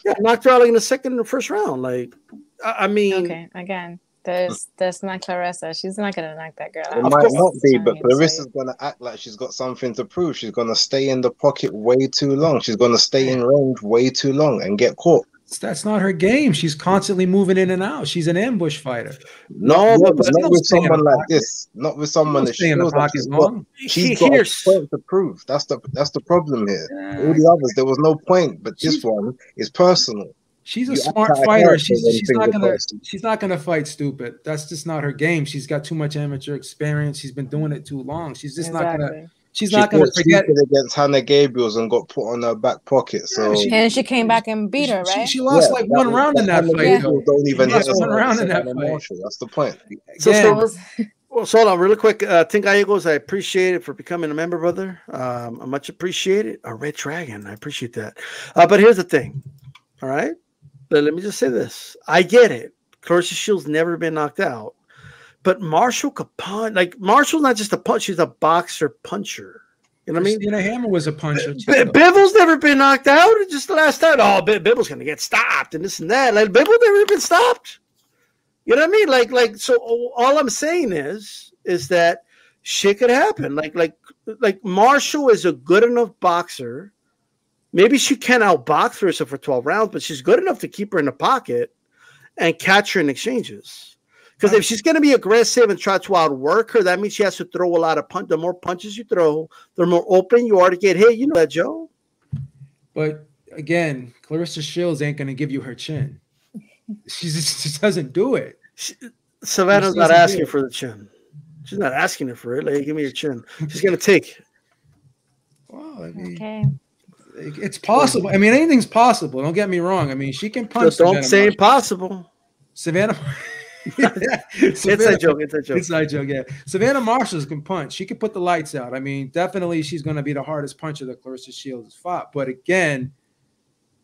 Yeah, knocked her out like in the second and first round. Like, I mean, okay, again, that's not Clarrissa. She's not gonna knock that girl out. It might not be, but Clarissa's gonna act like she's got something to prove. She's gonna stay in the pocket way too long. She's gonna stay in range way too long and get caught. That's not her game. She's constantly moving in and out. She's an ambush fighter. No, but not with someone like this. Not with someone that in the pocket long. She's got a point to prove. That's the problem here. All the others, there was no point, but this one is personal. She's a smart fighter. She's not gonna fight stupid. That's just not her game. She's got too much amateur experience. She's been doing it too long. She's just not gonna. She's not going to forget against Hannah Gabriels and got put on her back pocket. So and she came back and beat her, right? She lost like one round in that fight. Don't even hit one round in that fight. That's the point. So hold on, really quick. Think Gallegos, I appreciate it for becoming a member, brother. I much appreciate it. A Red Dragon, I appreciate that. But here's the thing, all right? Let me just say this. I get it. Clarrissa Shields never been knocked out. But Marshall could punch. Like, Marshall's not just a punch; she's a boxer puncher. You know what I mean? Christina Hammer was a puncher. Bivol's never been knocked out. Just the last time. Oh, Bivol's gonna get stopped and this and that. Like, Bivol never been stopped. You know what I mean? Like. So all I'm saying is that shit could happen. Like Marshall is a good enough boxer. Maybe she can't outbox Clarrissa for 12 rounds, but she's good enough to keep her in the pocket and catch her in exchanges. Because if she's going to be aggressive and try to outwork her, that means she has to throw a lot of punches. The more punches you throw, the more open you are to get hit. You know that, Joe. But again, Clarrissa Shields ain't going to give you her chin. She just doesn't do it. Savanah's not asking for the chin. She's not asking her for it. Like, give me your chin. She's going to take it. Well, I mean, okay. It's possible. I mean, anything's possible. Don't get me wrong. I mean, she can punch. So don't say impossible. Savanah. Inside joke. Yeah. Savanah Marshall can punch. She can put the lights out. I mean, definitely she's going to be the hardest puncher that Clarrissa Shields has fought. But again,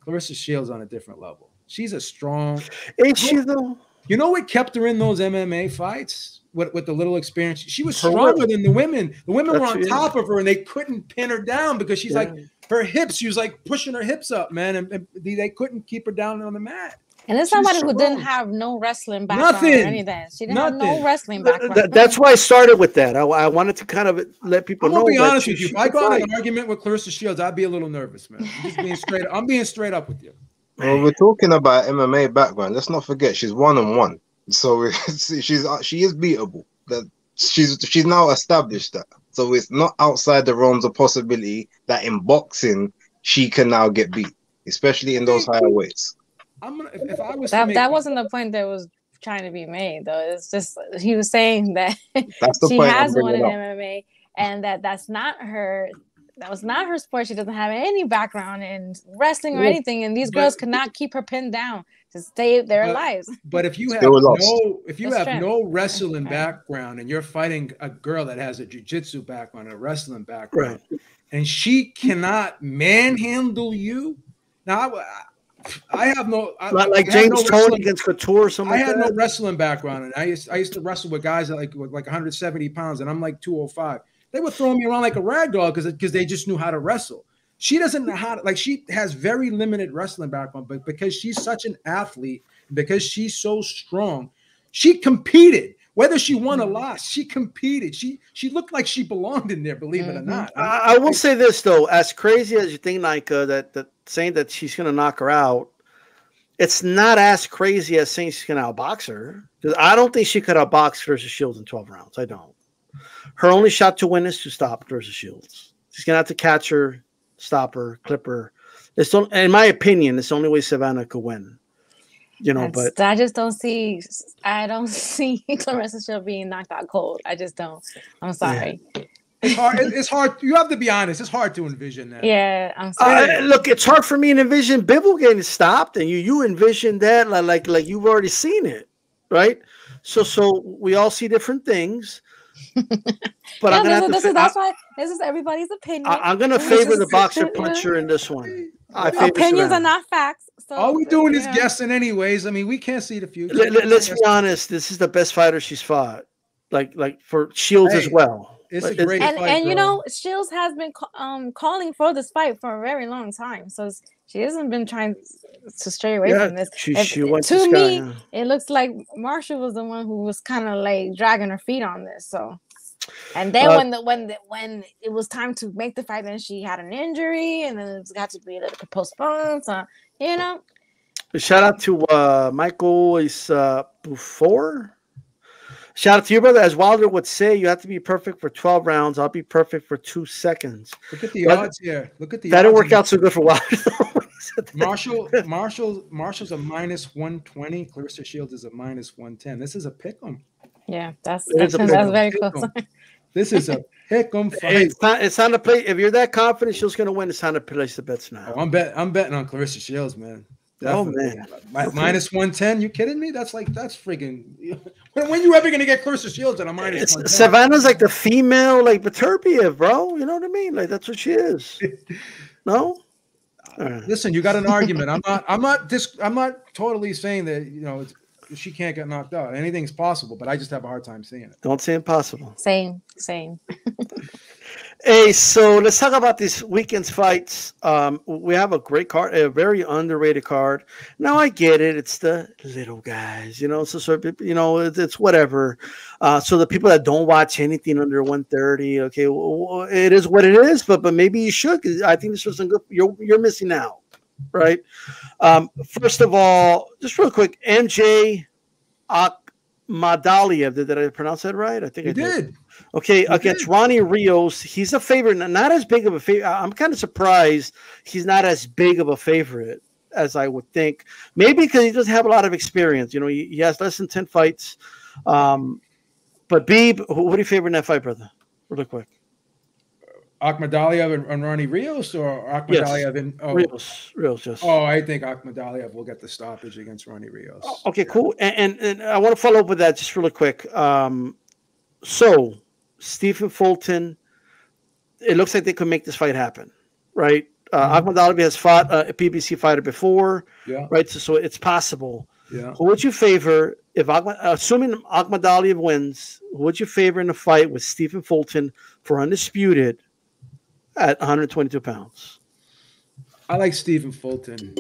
Clarrissa Shields on a different level. She's a strong. Ain't she though? You know what kept her in those MMA fights with the little experience? She was stronger than the women. The women were on top of her and they couldn't pin her down because she's like her hips. She was like pushing her hips up, man, and they couldn't keep her down on the mat. And it's somebody who didn't have no wrestling background or anything. She didn't have no wrestling background. That's why I started with that. I wanted to kind of let people know. I'm gonna be honest with you. If I got in an argument with Clarrissa Shields, I'd be a little nervous, man. I'm being straight up with you. Well, we're talking about MMA background. Let's not forget she's 1-1, so she is beatable. That she's now established that. So it's not outside the realms of possibility that in boxing she can now get beat, especially in those higher weights. If I was that wasn't the point that was trying to be made, though. It's just he was saying that she point has won in MMA and that's not her. That was not her sport. She doesn't have any background in wrestling or anything, and these girls could not keep her pinned down to save their lives. But if you have no wrestling background and you're fighting a girl that has a jiu-jitsu background, a wrestling background, and she cannot manhandle you, now I have no like James Toney against Couture or something. I had no wrestling background, and I used to wrestle with guys that like 170 pounds, and I'm like 205. They were throwing me around like a rag doll because they just knew how to wrestle. She doesn't know how to, like, she has very limited wrestling background, but because she's such an athlete, because she's so strong, she competed. Whether she won or lost, she competed. She looked like she belonged in there, believe it or not. I will say this, though. As crazy as you think, Nika, that saying that she's going to knock her out, it's not as crazy as saying she's going to outbox her. Because I don't think she could outbox Clarrissa Shields in 12 rounds. I don't. Her only shot to win is to stop Clarrissa Shields. She's going to have to catch her, stop her, clip her. In my opinion, it's the only way Savanah could win. You know, but I just don't see. I don't see Clarrissa Shields being knocked out cold. I just don't. I'm sorry. It's hard. It's hard. You have to be honest. It's hard to envision that. Yeah, I'm sorry. Look, it's hard for me to envision Bivol getting stopped, and you envision that like you've already seen it, right? So we all see different things. But Yeah, I'm gonna that's why this is everybody's opinion. I'm gonna favor the boxer puncher in this one. Opinions are not facts. So all we're doing is guessing, anyways. I mean, we can't see the future. Let's be honest. This is the best fighter she's fought. Like for Shields as well. It's a great fight, and you know, Shields has been calling for this fight for a very long time. So she hasn't been trying to stray away from this. To me, it looks like Marhsall was the one who was kind of like dragging her feet on this. So, and then when it was time to make the fight, then she had an injury, and then it got to be a little bit postponed. So you know. Shout out to Michael before. Shout out to you, brother. As Wilder would say, you have to be perfect for 12 rounds. I'll be perfect for 2 seconds. Look at the odds here. Look at the that didn't work out so good for Wilder. Marshall's a -120. Clarrissa Shields is a -110. This is a pick'em. Yeah, that's very close. This is a pick'em fight. It's time to play. If you're that confident Shields going to win, it's time to place the bets now. I'm betting on Clarrissa Shields, man. Definitely. Oh man, -110. You kidding me? That's freaking. When you ever gonna get Clarrissa Shields at a -110? Savanah's like the female, like Beterbiev, bro. You know what I mean? Like that's what she is. No. Listen, you got an argument. I'm not totally saying that she can't get knocked out. Anything's possible, but I just have a hard time seeing it. Don't say impossible. Same. Hey, so let's talk about this weekend's fights. We have a great card, a very underrated card. Now I get it; it's the little guys, So it's whatever. So the people that don't watch anything under 130, okay, well, it is what it is. But maybe you should. 'Cause I think this was some good. You're missing out, right? First of all, just real quick, MJ Akhmadaliev. Did I pronounce that right? I think I did. Okay, against Ronny Rios, he's a favorite, not as big of a favorite. I'm kind of surprised he's not as big of a favorite as I would think. Maybe because he doesn't have a lot of experience. He has less than 10 fights. But Beeb, what do you favor in that fight, brother? Really quick. Akhmadaliev and Ronny Rios, or Akhmadaliev and Rios, yes. Oh, I think Akhmadaliev will get the stoppage against Ronny Rios. Okay, cool. And I want to follow up with that just really quick. So Stephen Fulton, it looks like they could make this fight happen, right? Akhmadaliev has fought a PBC fighter before, right? So it's possible. Yeah. Who would you favor if assuming Akhmadaliev wins? Who would you favor in a fight with Stephen Fulton for Undisputed at 122 pounds? I like Stephen Fulton,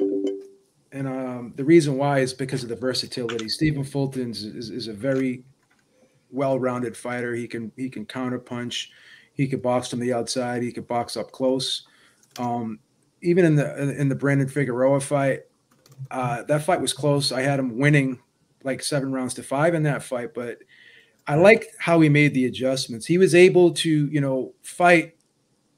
and the reason why is because of the versatility. Stephen Fulton is a very well-rounded fighter. He can counterpunch. He could box from the outside. He could box up close. Even in the Brandon Figueroa fight, that fight was close. I had him winning like 7-5 in that fight, but I liked how he made the adjustments. He was able to fight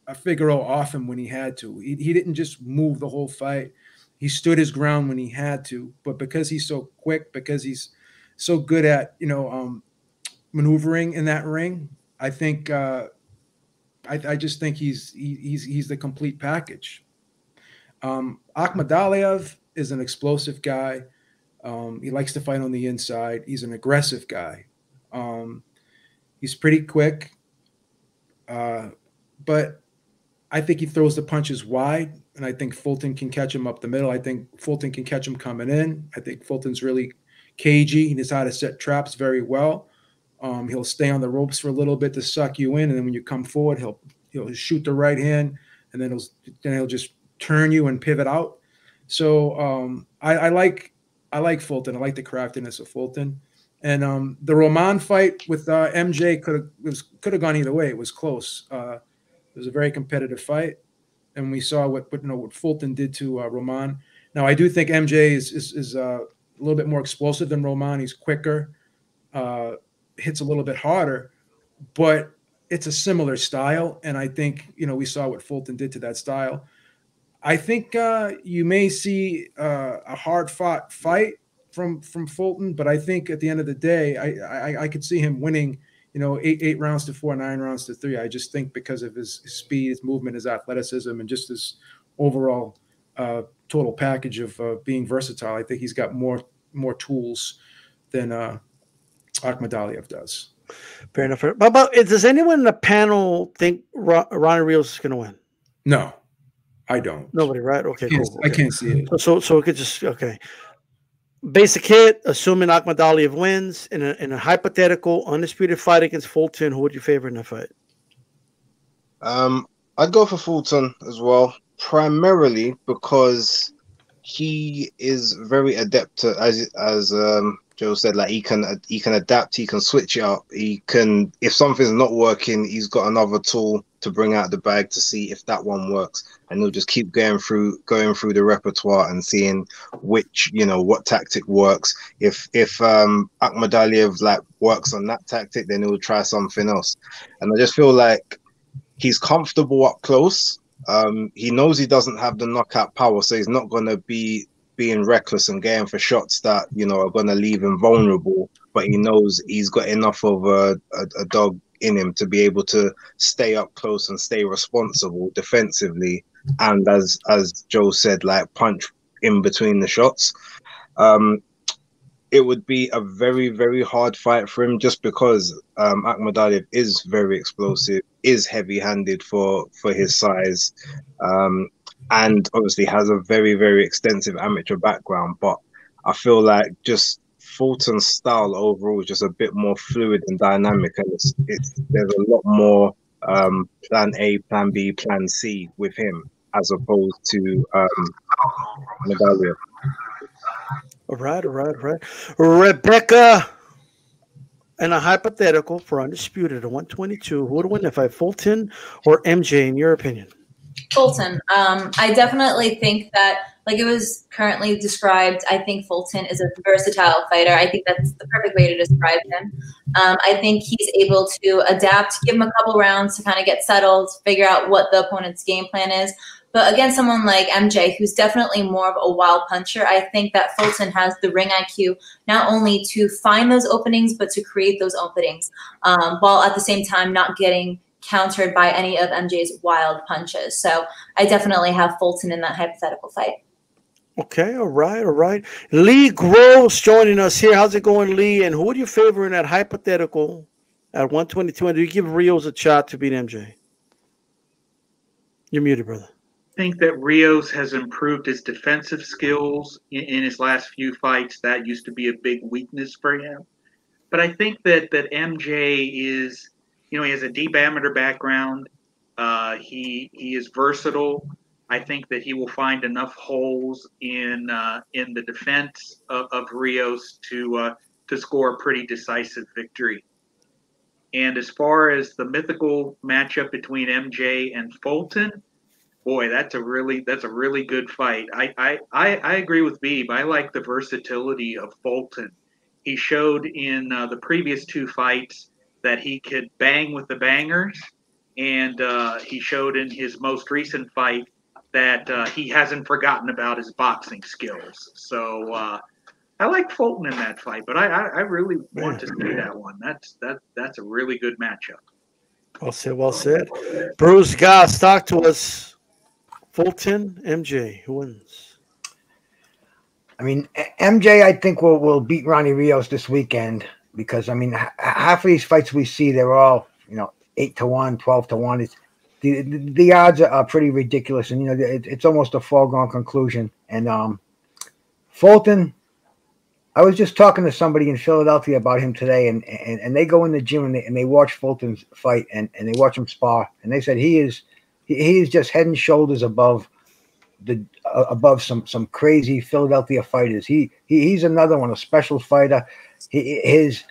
a Figueroa off him when he had to. He didn't just move the whole fight. He stood his ground when he had to. But because he's so quick, because he's so good at maneuvering in that ring, I think I just think he's the complete package. Akhmadaliev is an explosive guy. He likes to fight on the inside. He's an aggressive guy. He's pretty quick, but I think he throws the punches wide, and I think Fulton can catch him up the middle. I think Fulton can catch him coming in. I think Fulton's really cagey. He knows how to set traps very well. He'll stay on the ropes for a little bit to suck you in, and then when you come forward, he'll shoot the right hand, and then he'll just turn you and pivot out. So I like Fulton. I like the craftiness of Fulton, and the Roman fight with MJ could have gone either way. It was close. It was a very competitive fight, and we saw what Fulton did to Roman. Now I do think MJ is a little bit more explosive than Roman. He's quicker. Hits a little bit harder, but it's a similar style. And I think, we saw what Fulton did to that style. I think you may see a hard fought fight from Fulton, but I think at the end of the day, I could see him winning eight rounds to 4, 9 rounds to 3. I just think because of his speed, his movement, his athleticism, and just his overall total package of being versatile, I think he's got more tools than Akhmadaliev does. Fair enough. But does anyone in the panel think Ronny Rios is going to win? No, I don't. Nobody, right? Okay, cool. I can't see it. So it could just Basic hit, assuming Akhmadaliev wins in a hypothetical undisputed fight against Fulton. Who would you favor in that fight? I'd go for Fulton as well, primarily because he is very adept to, as Joe said, like he can adapt, he can switch it up, he can, if something's not working, he's got another tool to bring out the bag to see if that one works, and he'll just keep going through the repertoire and seeing which, what tactic works. If Akhmadaliev like works on that tactic, then he'll try something else. And I just feel like he's comfortable up close. He knows he doesn't have the knockout power, so he's not going to be being reckless and going for shots that are going to leave him vulnerable. But he knows he's got enough of a dog in him to be able to stay up close and stay responsible defensively, and as Joe said, like punch in between the shots. It would be a very, very hard fight for him just because Akhmadaliev is very explosive, is heavy-handed for his size, and obviously has a very, very extensive amateur background. But I feel like just Fulton's style overall is just a bit more fluid and dynamic, and there's a lot more plan A, plan B, plan C with him as opposed to Akhmadaliev. All right. Rebecca, and a hypothetical for Undisputed at 122. Who would win if Fulton or MJ, in your opinion? Fulton. I definitely think that, like it was currently described, I think Fulton is a versatile fighter. I think that's the perfect way to describe him. I think he's able to adapt, give him a couple rounds to kind of get settled, figure out what the opponent's game plan is. But against someone like MJ, who's definitely more of a wild puncher, I think that Fulton has the ring IQ not only to find those openings, but to create those openings, while at the same time not getting countered by any of MJ's wild punches. So I definitely have Fulton in that hypothetical fight. Okay, all right. Lee Gross joining us here. How's it going, Lee? And who would you favor in that hypothetical at 122? And do you give Rios a shot to beat MJ? You're muted, brother. I think that Rios has improved his defensive skills in his last few fights. That used to be a big weakness for him. But I think that MJ is, he has a deep amateur background. He is versatile. I think that he will find enough holes in the defense of Rios to score a pretty decisive victory. And as far as the mythical matchup between MJ and Fulton, boy, that's a really good fight. I agree with Beeb. I like the versatility of Fulton. He showed in the previous two fights that he could bang with the bangers, and he showed in his most recent fight that he hasn't forgotten about his boxing skills. So I like Fulton in that fight, but I really want to see that one. That's a really good matchup. Well said. Bruce Goss, talk to us. Fulton, MJ, who wins? I mean, MJ, I think will beat Ronny Rios this weekend because, I mean, half of these fights we see, they're all, 8-1, 12-1. The odds are pretty ridiculous, and, it's almost a foregone conclusion. And Fulton, I was just talking to somebody in Philadelphia about him today, and they go in the gym and they watch Fulton's fight and they watch him spar, and they said he is just head and shoulders above some crazy Philadelphia fighters. He's another one, a special fighter. His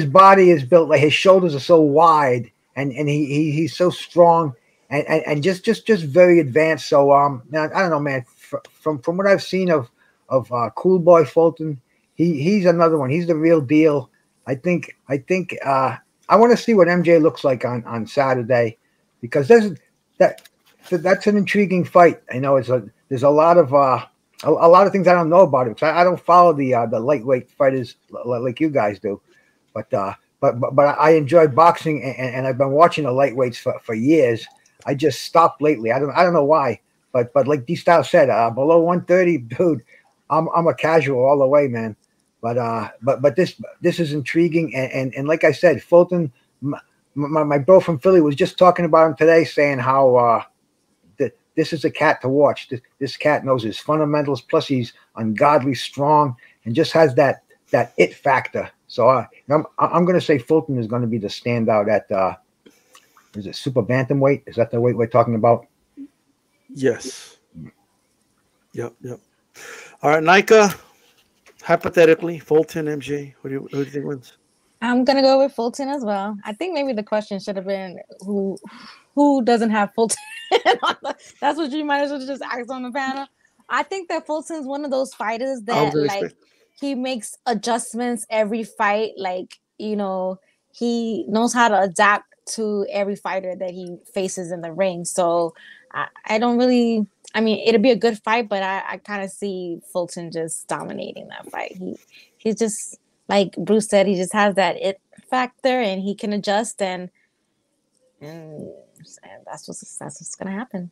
body is built like his shoulders are so wide, and he's so strong and just very advanced. So now, I don't know, man. From what I've seen of Cool Boy Fulton, he's another one. He's the real deal. I think I want to see what MJ looks like on Saturday, because that's an intriguing fight. I know there's a lot of things I don't know about it, because I don't follow the lightweight fighters like you guys do. But but I enjoy boxing, and I've been watching the lightweights for years. I just stopped lately. I don't know why, but like D-Style said, below 130, dude, I'm a casual all the way, man. But this is intriguing, and like I said, Fulton, my bro from Philly was just talking about him today, saying how this is a cat to watch. This cat knows his fundamentals, plus he's ungodly strong and just has that it factor. So I'm going to say Fulton is going to be the standout at is it super bantamweight? Is that the weight we're talking about? Yes. Yep. All right, Nika. Hypothetically, Fulton, MJ. Who do you think wins? I'm gonna go with Fulton as well. I think maybe the question should have been who doesn't have Fulton. That's what you might as well just ask on the panel. I think that Fulton's one of those fighters that like he makes adjustments every fight. Like, you know, he knows how to adapt to every fighter that he faces in the ring. So I don't really. I mean, it'll be a good fight, but I kind of see Fulton just dominating that fight. He's just, like Bruce said, he just has that it factor, and he can adjust, and that's what's gonna happen.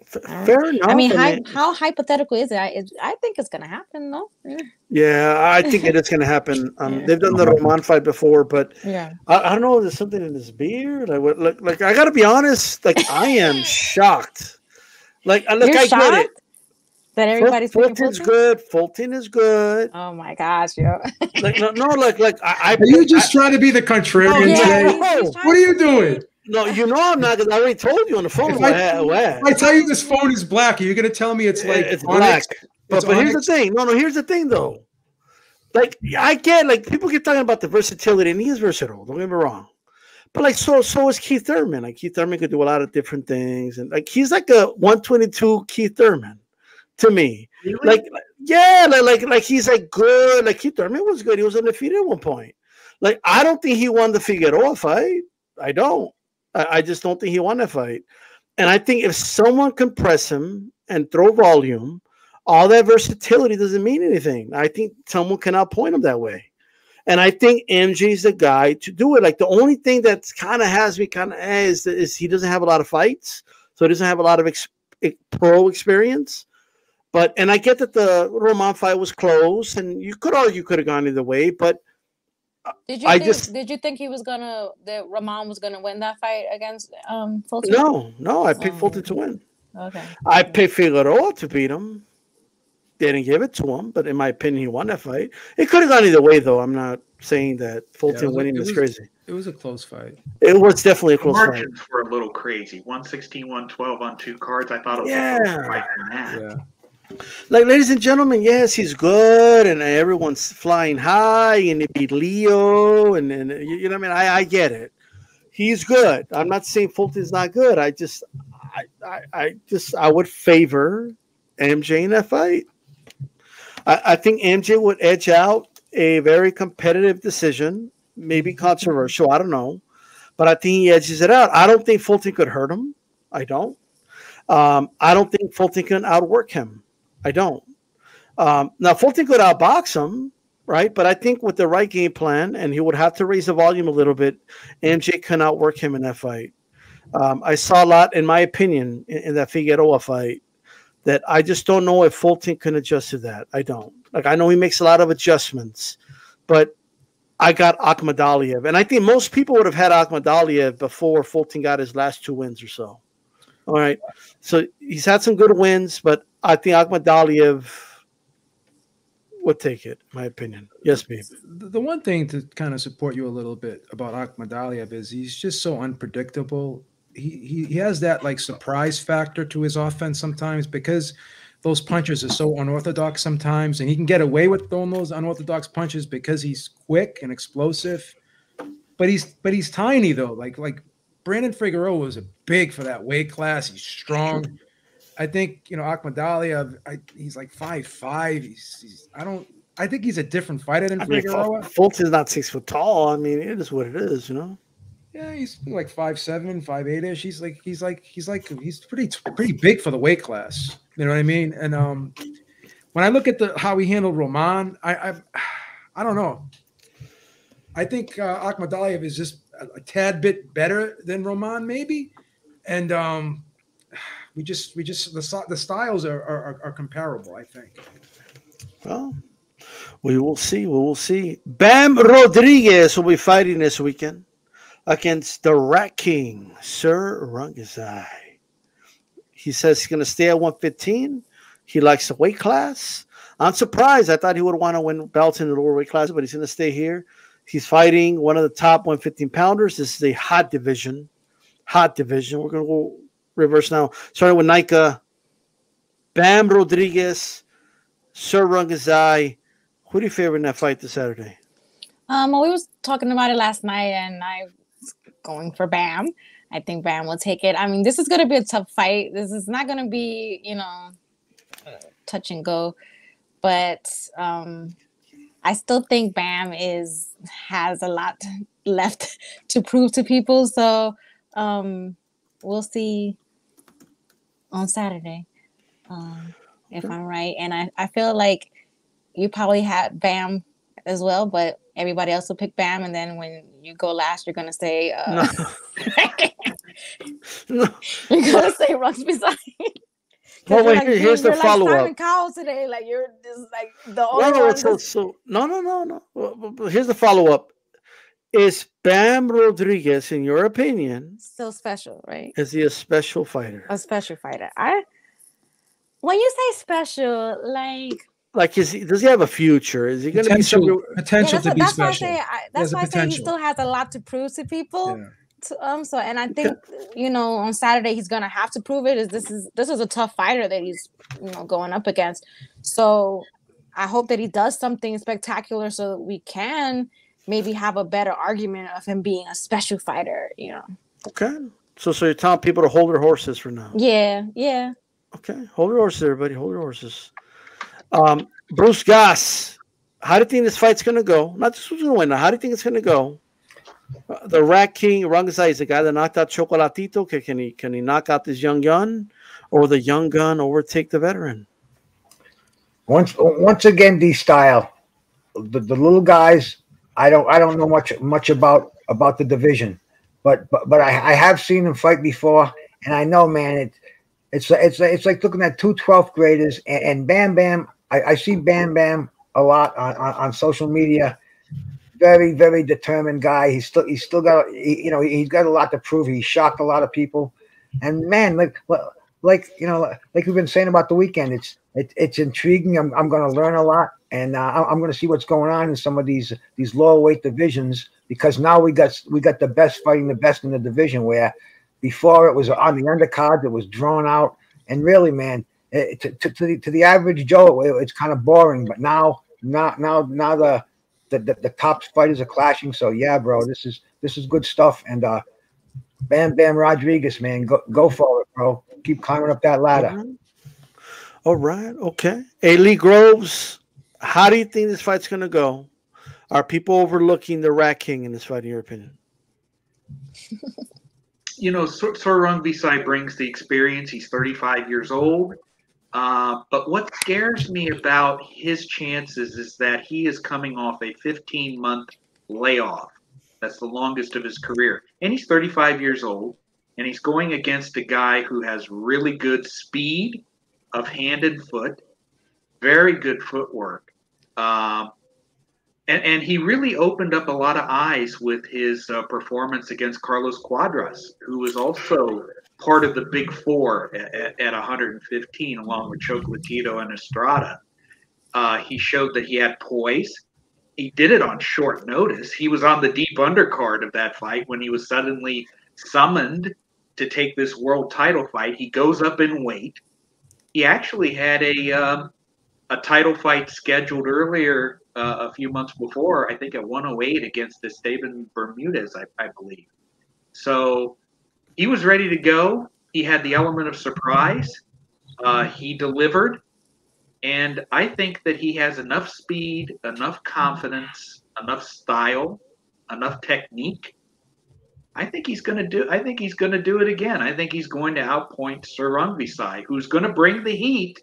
Fair enough. I mean, how hypothetical is it? I think it's gonna happen, though. Yeah, I think it is gonna happen. They've done the Roman fight before, but yeah, I don't know. There's something in his beard. Like I gotta be honest. Like I am shocked. Like, look, you're I shocked get it. That everybody's Fulton's good. Fulton is good. Oh my gosh, yo! Like no, like I. Are you just trying to be the contrarian today? What are you doing? No, you know I'm not, because I already told you on the phone. If I tell you this phone is black, are you going to tell me it's like it's black? But here's the thing. No, here's the thing though. Like I get, like, people keep talking about the versatility, and he is versatile. Don't get me wrong. But like so is Keith Thurman. Like Keith Thurman could do a lot of different things, and like he's like a 122 Keith Thurman to me. Really? Like yeah, like he's like good. Like Keith Thurman was good. He was undefeated at one point. Like I don't think he won the Figueroa fight. I don't. I just don't think he won that fight. And I think if someone can press him and throw volume, all that versatility doesn't mean anything. I think someone can outpoint him that way. And I think MJ's the guy to do it. Like the only thing that kind of has me kind of is he doesn't have a lot of fights, so he doesn't have a lot of pro experience. And I get that the Roman fight was close, and you could argue could have gone either way. But did you think he was that Roman was gonna win that fight against Fulton? No, I picked Fulton to win. Okay, I picked Figueroa to beat him. They didn't give it to him, but in my opinion, he won that fight. It could have gone either way, though. I'm not saying that Fulton winning is crazy. It was a close fight. It was definitely a close fight. Margins were a little crazy. 116, 112 on 2 cards. I thought it was a close fight than that. Yeah. Like, ladies and gentlemen, yes, he's good, and everyone's flying high, and it beat Leo, and you know what I mean? I get it. He's good. I'm not saying Fulton's not good. I would favor MJ in that fight. I think MJ would edge out a very competitive decision, maybe controversial. I don't know. But I think he edges it out. I don't think Fulton could hurt him. I don't. I don't think Fulton can outwork him. I don't. Now, Fulton could outbox him, right? But I think with the right game plan, and he would have to raise the volume a little bit, MJ can outwork him in that fight. I saw a lot, in my opinion, in that Figueroa fight, that I just don't know if Fulton can adjust to that. I don't. Like, I know he makes a lot of adjustments, but I got Akhmadaliev. And I think most people would have had Akhmadaliev before Fulton got his last 2 wins or so. All right. So he's had some good wins, but I think Akhmadaliev would take it, in my opinion. Yes, babe. The one thing to kind of support you a little bit about Akhmadaliev is he's just so unpredictable. He has that like surprise factor to his offense sometimes, because those punches are so unorthodox sometimes, and he can get away with throwing those unorthodox punches because he's quick and explosive. But he's tiny though. Like Brandon Figueroa was big for that weight class. He's strong. I think Akhmadaliev. He's like 5'5". I think he's a different fighter than Figueroa. Fulton's not 6 foot tall. I mean, it is what it is, Yeah, he's like 5'7", 5'8"-ish. He's pretty big for the weight class. You know what I mean? And when I look at how he handled Roman, I don't know. I think Akhmadaliev is just a tad bit better than Roman, maybe, and the styles are comparable. I think. Well, we will see. We will see. Bam Rogriuez will be fighting this weekend against the Rat King, Sor Rungvisai. He says he's going to stay at 115. He likes the weight class. I'm surprised. I thought he would want to win belts in the lower weight class, but he's going to stay here. He's fighting one of the top 115 pounders. This is a hot division. Hot division. We're going to go reverse now. Starting with Nika. Bam Rogriuez, Sor Rungvisai. Who do you favor in that fight this Saturday? Well, we was talking about it last night, and I was going for Bam. I think Bam will take it. I mean, this is going to be a tough fight. This is not going to be, touch and go. But I still think Bam has a lot left to prove to people. So we'll see on Saturday if I'm right. And I feel like you probably had Bam as well, but everybody else will pick Bam. And then when you go last, you're going to say, No. you're going to say Rungvisai. Well, wait, here's the follow-up. Simon Cowell today, like you're just like the only No. Well, here's the follow-up. Is Bam Rogriuez, in your opinion, still special, right? Is he a special fighter? A special fighter. When you say special, like does he have a future? Is he going to be potential to be special? That's why I say he still has a lot to prove to people. Yeah. And I think on Saturday he's gonna have to prove it. This is a tough fighter that he's going up against. So I hope that he does something spectacular so that we can maybe have a better argument of him being a special fighter. Okay. So you're telling people to hold their horses for now. Yeah. Okay. Hold your horses, everybody. Hold your horses. Bruce Goss, how do you think this fight's gonna go? Not just who's gonna win. How do you think it's gonna go? The Rat King Rungvisai is the guy that knocked out Chocolatito. Can he knock out this young gun, or the young gun overtake the veteran? Once again, the style, the little guys. I don't know much about the division, but I have seen them fight before, and I know, man, it's like looking at two 12th graders and Bam Bam. I see Bam Bam a lot on social media. Very, very determined guy. He's still got he's got a lot to prove. He shocked a lot of people, and man, like we've been saying about the weekend, it's intriguing. I'm going to learn a lot, and I'm going to see what's going on in some of these lower weight divisions, because now we got the best fighting the best in the division, where before it was on the undercard, it was drawn out, and really, man, to the average Joe, it's kind of boring. But now the top fighters are clashing. So yeah, bro, this is good stuff. And Bam Rogriuez, man, go for it, bro. Keep climbing up that ladder. All right. Okay. Lee Groves, how do you think this fight's gonna go? Are people overlooking the Rat King in this fight, in your opinion? Sor Rungvisai brings the experience. He's 35 years old. But what scares me about his chances is that he is coming off a 15-month layoff. That's the longest of his career. And he's 35 years old, and he's going against a guy who has really good speed of hand and foot, very good footwork. And he really opened up a lot of eyes with his performance against Carlos Cuadras, who was also part of the big four at 115, along with Chocolatito and Estrada. He showed that he had poise. He did it on short notice. He was on the deep undercard of that fight when he was suddenly summoned to take this world title fight. He goes up in weight. He actually had a title fight scheduled earlier a few months before, I think at 108 against Stephen Bermudez, I believe. So he was ready to go. He had the element of surprise. He delivered. And I think that he has enough speed, enough confidence, enough style, enough technique. I think he's going to do it again. I think he's going to outpoint Sor Rungvisai, who's going to bring the heat.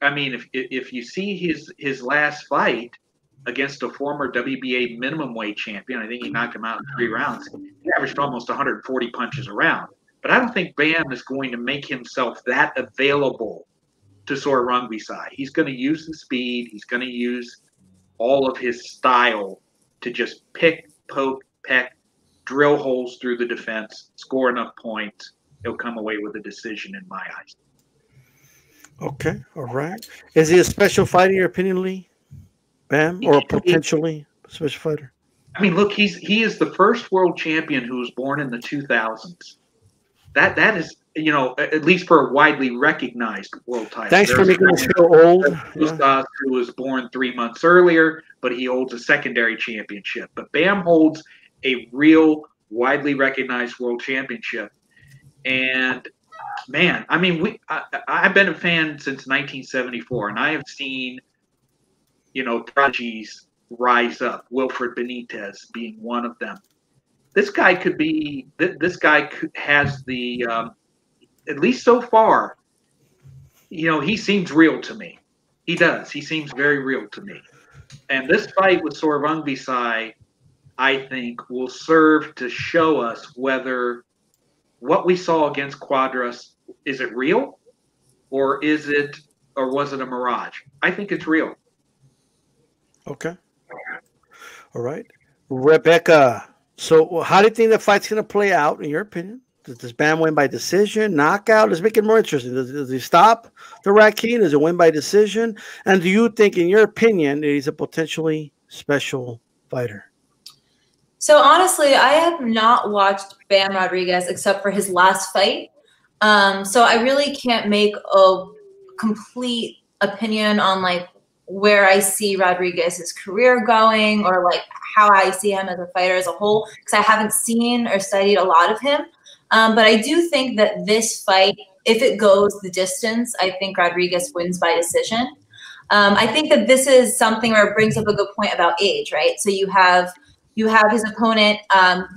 I mean, if you see his last fight, against a former WBA minimum weight champion. I think he knocked him out in 3 rounds. He averaged almost 140 punches a round. But I don't think Bam is going to make himself that available to Sor Rungvisai. He's going to use the speed. He's going to use all of his style to just pick, poke, peck, drill holes through the defense, score enough points. He'll come away with a decision in my eyes. Okay, all right. Is he a special fighter in your opinion, Lee? Bam, or potentially a special fighter? I mean, look, he is the first world champion who was born in the 2000s. That is, you know, at least for a widely recognized world title. Thanks for making us feel old. Usyk, who was born 3 months earlier, but he holds a secondary championship. But Bam holds a real, widely recognized world championship. And man, I mean, I've been a fan since 1974, and I have seen, you know, prodigies rise up. Wilfred Benitez being one of them. This guy could be. This guy has the, at least so far, you know, he seems real to me. He does. He seems very real to me. And this fight with Sor Rungvisai, I think, will serve to show us whether what we saw against Quadras, is it real, or was it a mirage? I think it's real. Okay. All right, Rebecca. So, how do you think the fight's going to play out, in your opinion? Does Bam win by decision, knockout? Let's make it more interesting. Does he stop the Rakhine? Does it win by decision? And do you think, in your opinion, that he's a potentially special fighter? So, honestly, I have not watched Bam Rodriguez except for his last fight. So, I really can't make a complete opinion on, like, where I see Rodriguez's career going, or like how I see him as a fighter as a whole, because I haven't seen or studied a lot of him. But I do think that this fight, if it goes the distance, I think Rodriguez wins by decision. I think that this is something where it brings up a good point about age, right? So you have his opponent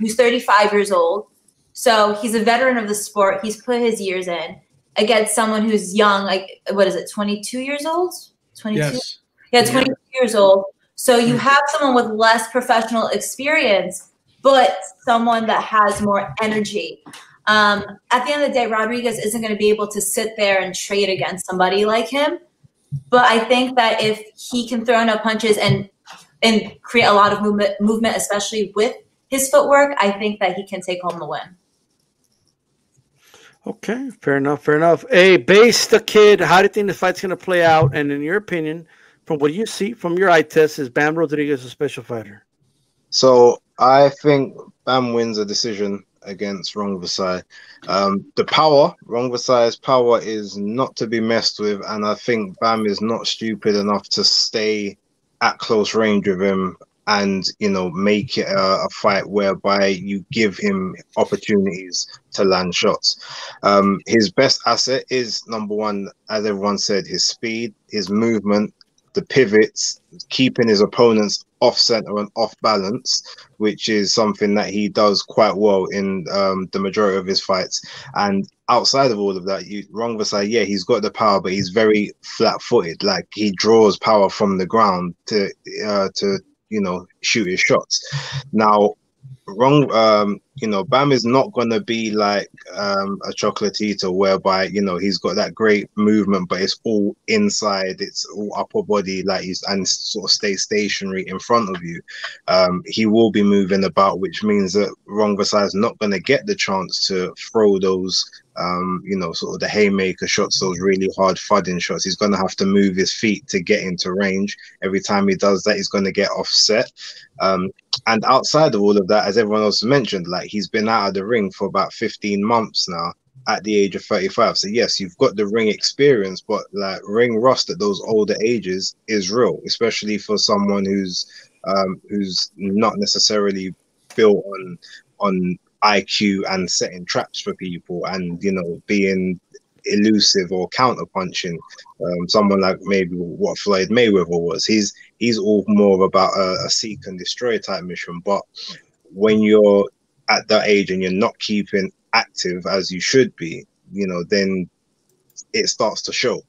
who's 35 years old. So he's a veteran of the sport. He's put his years in against someone who's young, like, what is it, 22 years old? 22? Yes. Yeah, 22 years old. So you have someone with less professional experience, but someone that has more energy. At the end of the day, Rodriguez isn't going to be able to sit there and trade against somebody like him. But I think that if he can throw enough punches and create a lot of movement, especially with his footwork, I think that he can take home the win. Okay, fair enough, fair enough. Hey, Base the Kid, how do you think the fight's going to play out? And in your opinion, from what you see from your eye test, is Bam Rodriguez a special fighter? So I think Bam wins a decision against Rungvisai. The power, Rungvisai's power is not to be messed with, and I think Bam is not stupid enough to stay at close range with him and, you know, make it a fight whereby you give him opportunities to land shots. His best asset is, number one, as everyone said, his speed, his movement, the pivots, keeping his opponents off center and off balance, which is something that he does quite well in the majority of his fights. And outside of all of that, Rungvisai, yeah, he's got the power, but he's very flat-footed. Like, he draws power from the ground to you know, shoot his shots. Now, you know, Bam is not going to be like a Chocolatito, whereby, you know, he's got that great movement, but it's all inside, it's all upper body, like and sort of stay stationary in front of you. He will be moving about, which means that Rungvisai is not going to get the chance to throw those, you know, sort of the haymaker shots, those really hard thudding shots. He's going to have to move his feet to get into range. Every time he does that, he's going to get offset. And outside of all of that, as everyone else mentioned, like, he's been out of the ring for about 15 months now at the age of 35. So yes, you've got the ring experience, but like, ring rust at those older ages is real, especially for someone who's not necessarily built on IQ and setting traps for people and, you know, being elusive or counter-punching. Someone like maybe what Floyd Mayweather was. He's all more about a seek and destroy type mission. But when you're at that age and you're not keeping active as you should be, you know, then it starts to show.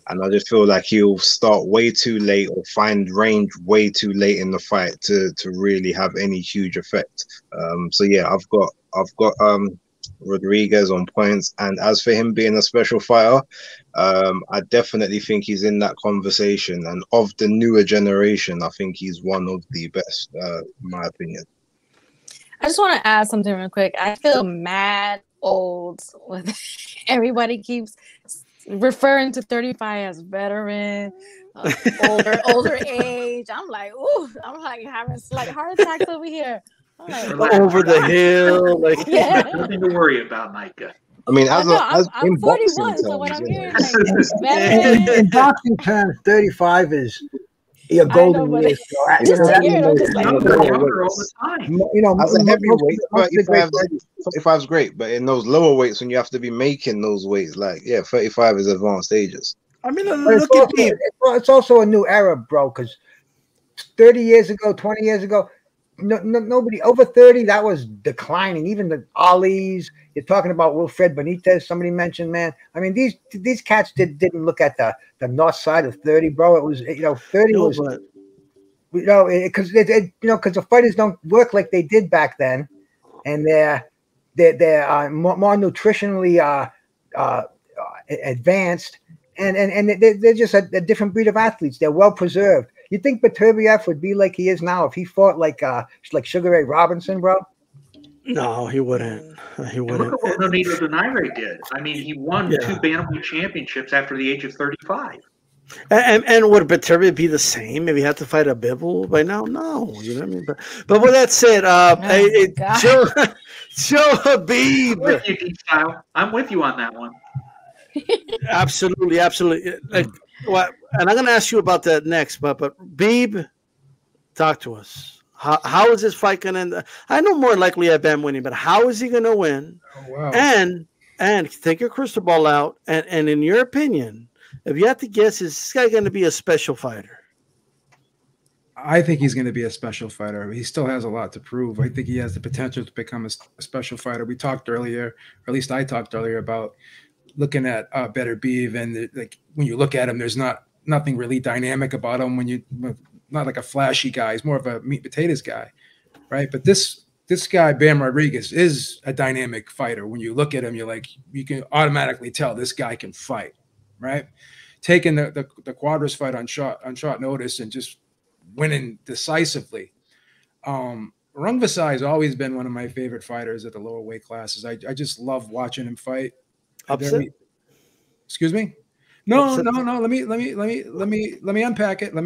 And I just feel like he'll start way too late or find range way too late in the fight to really have any huge effect. So yeah, I've got Rodriguez on points. And as for him being a special fighter, I definitely think he's in that conversation. And of the newer generation, I think he's one of the best, in my opinion. I just want to add something real quick. I feel mad old with everybody keeps referring to 35 as veteran, older age. I'm like, ooh, I'm like having like heart attacks over here. I'm like, over the hill, like yeah. Nothing to worry about, Micah. I mean, I'm 41, so when I'm hearing like veteran, In boxing terms, 35 is your golden but years. just to hear it, I'm just like, All the time. You know, as a heavyweight, most of the great 35 is great, but in those lower weights, when you have to be making those weights, like 35 is advanced ages. I mean, But look at me. it's also a new era, bro, because 30 years ago, 20 years ago, nobody over 30, that was declining. Even the Ollie's, you're talking about Wilfred Benitez, somebody mentioned, man. I mean, these cats didn't look at the north side of 30, bro. It was, 30 was, because because the fighters don't work like they did back then, and they're more nutritionally advanced, and they're just a different breed of athletes. They're well preserved. You think Beterbiev would be like he is now if he fought like Sugar Ray Robinson, bro? No, he wouldn't. He wouldn't. Look at what Nonito Donaire did. I mean, he won 2 bantamweight championships after the age of 35. And would Beterbiev be the same if he had to fight a Bivol by now? No, you know what I mean. But with that said, Joe Habib. I'm with you on that one. Absolutely. Like, what? And I'm going to ask you about that next. But Beeb, talk to us. How is this fight going to end? I know more likely at Bam winning, but how is he going to win? Oh, wow. And take your crystal ball out. And in your opinion, if you have to guess, is this guy going to be a special fighter? I think he's going to be a special fighter. He still has a lot to prove. I think he has the potential to become a special fighter. We talked earlier, or at least I talked earlier, about looking at Beterbiev, and like when you look at him, there's nothing really dynamic about him. Not like a flashy guy. He's more of a meat and potatoes guy, right? But this guy, Bam Rodriguez, is a dynamic fighter. When you look at him, you can automatically tell this guy can fight, right? Taking the Quadras fight on short notice and just winning decisively. Rungvisai has always been one of my favorite fighters at the lower weight classes. I just love watching him fight. Upset? Excuse me? No. Let me unpack it. Be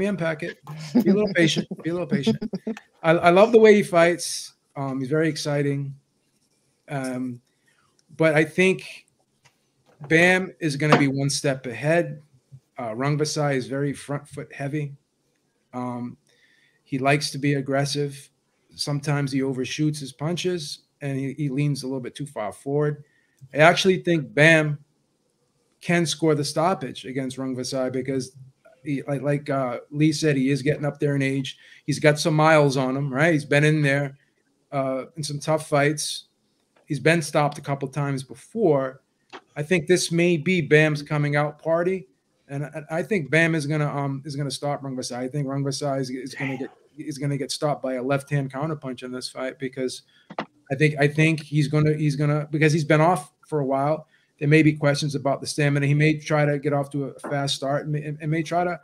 a little patient. I love the way he fights. He's very exciting. But I think Bam is going to be one step ahead. Rungvisai is very front foot heavy. He likes to be aggressive. Sometimes he overshoots his punches and he leans a little bit too far forward. I actually think Bam can score the stoppage against Rungvisai because, like Lee said, he is getting up there in age. He's got some miles on him, right? He's been in there in some tough fights. He's been stopped a couple times before. I think this may be Bam's coming out party, and I think Bam is gonna stop Rungvisai. I think Rungvisai is gonna get stopped by a left-hand counterpunch in this fight because I think he's gonna because he's been off for a while. There may be questions about the stamina. He may try to get off to a fast start and may try to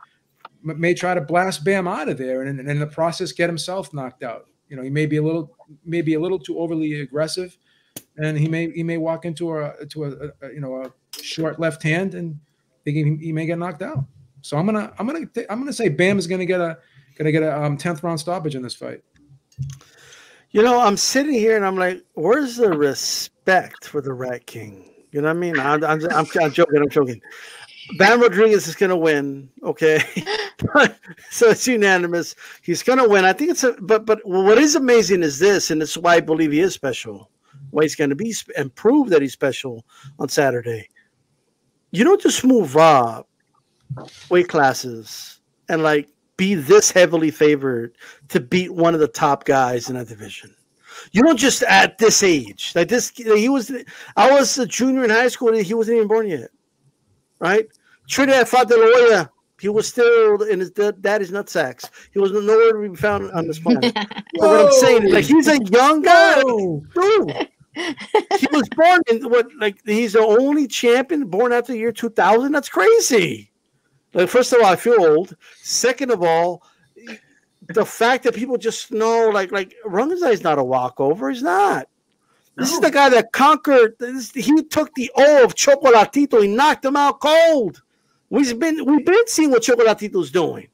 blast Bam out of there and in the process get himself knocked out. He may be a little too overly aggressive, and he may walk into a short left hand and he may get knocked out. So I'm gonna say Bam is gonna get a 10th round stoppage in this fight. I'm sitting here and I'm like, where's the respect for the Rat King? You know what I mean? I'm joking. Bam Rodriguez is going to win, okay? So it's unanimous. He's going to win. I think but what is amazing is this, and it's why I believe he is special, why he's going to be and prove that he's special on Saturday. You don't just move up weight classes and be this heavily favored to beat one of the top guys in that division. You don't just at this age like this. I was a junior in high school. And he wasn't even born yet. right? Trinidad fought De La Hoya. He was still in his daddy's nutsacks. He was nowhere to be found on this planet. But what I'm saying is, like, he's a young guy, dude. He was born in he's the only champion born after the year 2000. That's crazy. Like, first of all, I feel old. Second of all, the fact that people just know, like Rungvisai is not a walkover. He's not. This is the guy that conquered. He took the O of Chocolatito. He knocked him out cold. We've been seeing what Chocolatito's doing.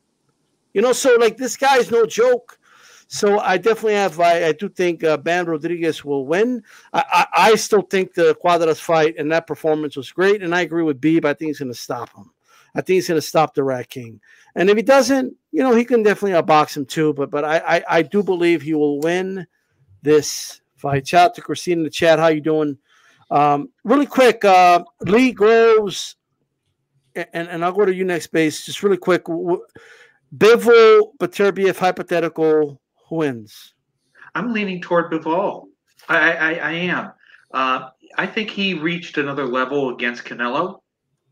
You know, so like this guy's no joke. So I definitely I do think Bam Rogriuez will win. I still think the Cuadras fight and that performance was great. And I agree with Beeb. I think he's going to stop him. I think he's going to stop the Rat King. And if he doesn't, you know, he can definitely outbox him too. But I do believe he will win this fight. Shout out to Christine in the chat. How you doing? Really quick, Lee Groves. And I'll go to you next, base. Just really quick. Bivol, Beterbiev, hypothetical, who wins? I'm leaning toward Bivol. I am. I think he reached another level against Canelo.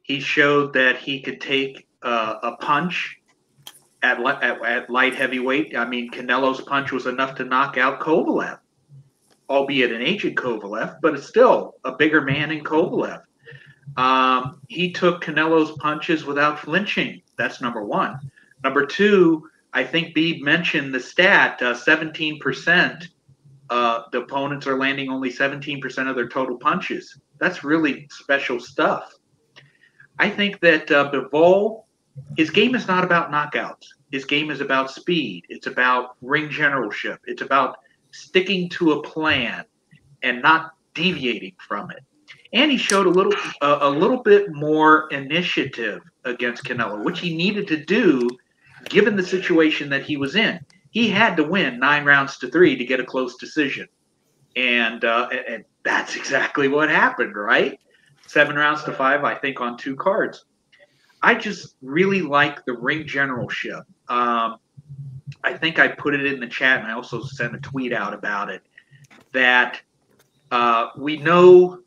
He showed that he could take a punch at light heavyweight. I mean, Canelo's punch was enough to knock out Kovalev, albeit an aged Kovalev, but it's still a bigger man in Kovalev. He took Canelo's punches without flinching. That's number one. Number two, I think Beeb mentioned the stat, 17%. The opponents are landing only 17% of their total punches. That's really special stuff. I think that Bivol, his game is not about knockouts. His game is about speed. It's about ring generalship. It's about sticking to a plan and not deviating from it. And he showed a little bit more initiative against Canelo, which he needed to do given the situation that he was in. He had to win 9-3 to get a close decision. And that's exactly what happened, right? 7-5, I think, on 2 cards. I just really like the ring generalship. I think I put it in the chat, and I also sent a tweet out about it, that we know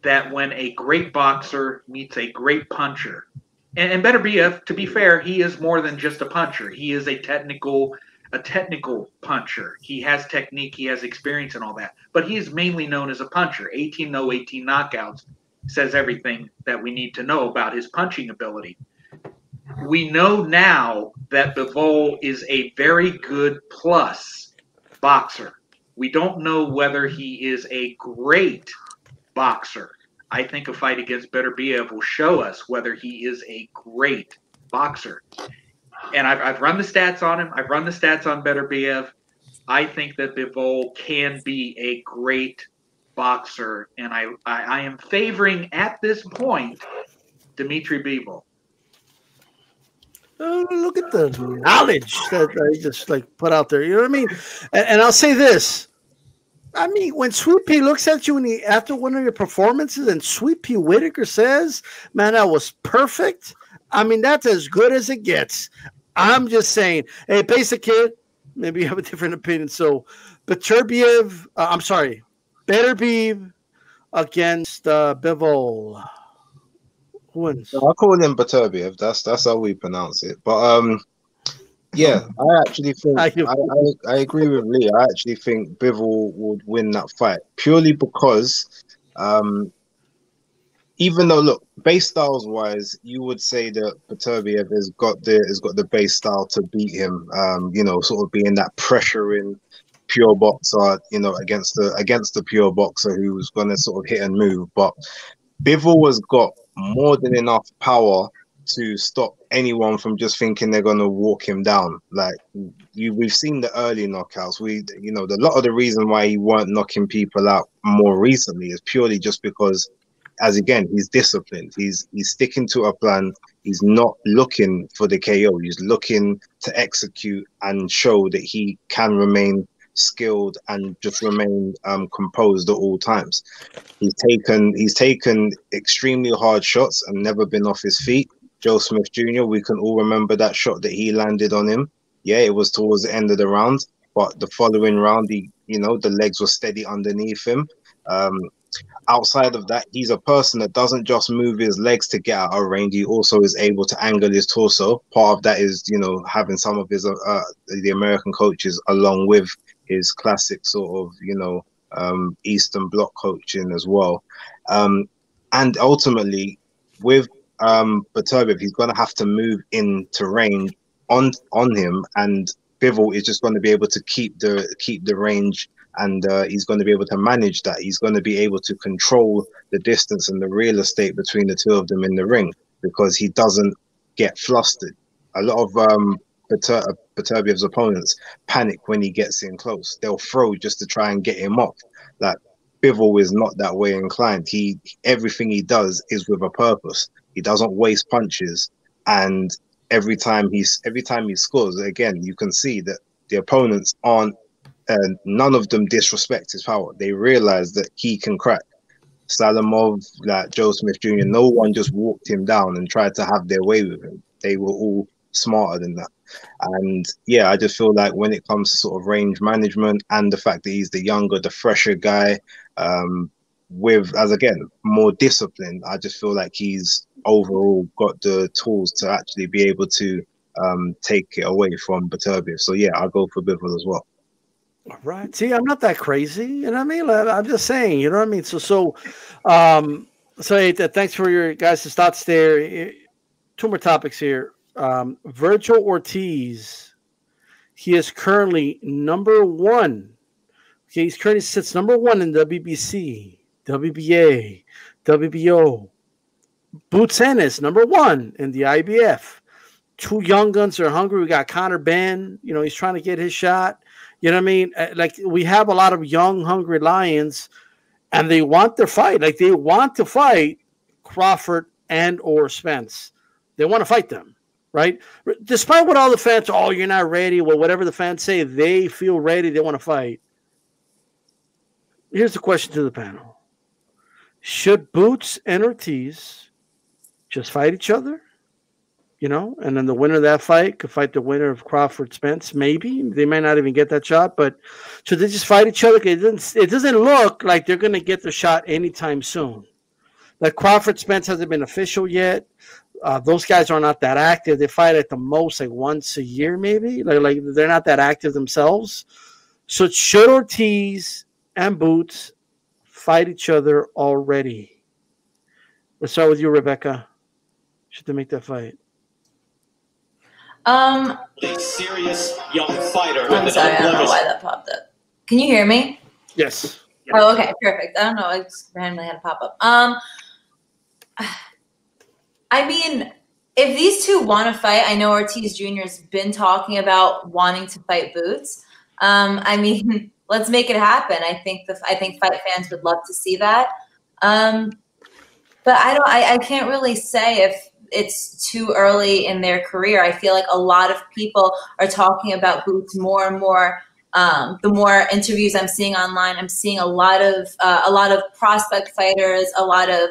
that when a great boxer meets a great puncher, and Beterbiev, to be fair, he is more than just a puncher. He is a technical puncher. He has technique, he has experience and all that. But he is mainly known as a puncher. 18-0, 18 knockouts says everything that we need to know about his punching ability. We know now that Bivol is a very good plus boxer. We don't know whether he is a great boxer. I think a fight against Beterbiev will show us whether he is a great boxer. And I've run the stats on him. I've run the stats on Beterbiev. I think that Bivol can be a great boxer. And I am favoring, at this point, Dimitri Bivol. Look at the knowledge that I just put out there. You know what I mean? And I'll say this. I mean, when Sweet Pea looks at you after one of your performances and Sweet Pea Whitaker says, man, that was perfect. I mean, that's as good as it gets. I'm just saying, hey, Basic Kid, maybe you have a different opinion. So, Beterbiev against Bivol. Who wins? I call him Beterbiev. That's how we pronounce it. But yeah, I actually think I agree with Lee. I actually think Bivol would win that fight purely because even though, look, base styles wise, you would say that Beterbiev has got the base style to beat him. You know, sort of being that pressuring pure boxer, you know, against the pure boxer who's going to sort of hit and move. But Bivol has got more than enough power to stop anyone from just thinking they're going to walk him down. Like we've seen the early knockouts. A lot of the reason why he weren't knocking people out more recently is purely just because, as again, he's disciplined. He's sticking to a plan. He's not looking for the KO. He's looking to execute and show that he can remain skilled and just remain composed at all times. He's taken extremely hard shots and never been off his feet. Joe Smith Jr., we can all remember that shot that he landed on him. Yeah, it was towards the end of the round, but the following round, the legs were steady underneath him. outside of that, he's a person that doesn't just move his legs to get out of range. He also is able to angle his torso. Part of that is, you know, having some of his the American coaches along with his classic sort of, you know, Eastern Bloc coaching as well. And ultimately, with Beterbiev, he's going to have to move into range on him, and Bivol is just going to be able to keep the range, and he's going to be able to manage that. He's going to be able to control the distance and the real estate between the two of them in the ring, because he doesn't get flustered. A lot of Beterbiev's opponents panic when he gets in close. They'll throw just to try and get him off. Like, Bivol is not that way inclined. Everything he does is with a purpose. He doesn't waste punches, and every time he scores, again, you can see that the opponents aren't, none of them disrespect his power. They realize that he can crack. Salamov, like Joe Smith Jr., no one just walked him down and tried to have their way with him. They were all smarter than that. And yeah, I just feel like when it comes to sort of range management and the fact that he's the younger, the fresher guy, with, as again, more discipline, I just feel like he's overall got the tools to actually be able to take it away from Beterbiev. So yeah, I'll go for Bivol as well. All right. See, I'm not that crazy. You know what I mean? I'm just saying, you know what I mean? So hey, thanks for your guys' thoughts there. Two more topics here. Virgil Ortiz, he is currently number one. Okay, he's currently sits number one in WBC, WBA, WBO. Boots Ennis, number one in the IBF. Two young guns are hungry. We got Conor Benn. You know, he's trying to get his shot. You know what I mean? Like, we have a lot of young, hungry lions, and they want their fight. Like, they want to fight Crawford and or Spence. They want to fight them, right? Despite what all the fans, oh, you're not ready. Well, whatever the fans say, they feel ready. They want to fight. Here's the question to the panel. Should Boots and Ortiz just fight each other? You know, and then the winner of that fight could fight the winner of Crawford Spence. Maybe they may not even get that shot, but should they just fight each other? It doesn't look like they're going to get the shot anytime soon. Like, Crawford Spence hasn't been official yet. Those guys are not that active. They fight at the most like once a year, maybe. Like they're not that active themselves. So should Ortiz and Boots fight each other already? Let's start with you, Rebecca. Should they make that fight? A serious young fighter. I'm sorry, I don't know why that popped up. Can you hear me? Yes. Oh, okay, perfect. I don't know. I just randomly had a pop up. I mean, if these two want to fight, I know Ortiz Jr. has been talking about wanting to fight Boots. I mean, let's make it happen. I think fight fans would love to see that. But I can't really say if it's too early in their career. I feel like a lot of people are talking about Boots more and more. The more interviews I'm seeing online, I'm seeing a lot of prospect fighters, a lot of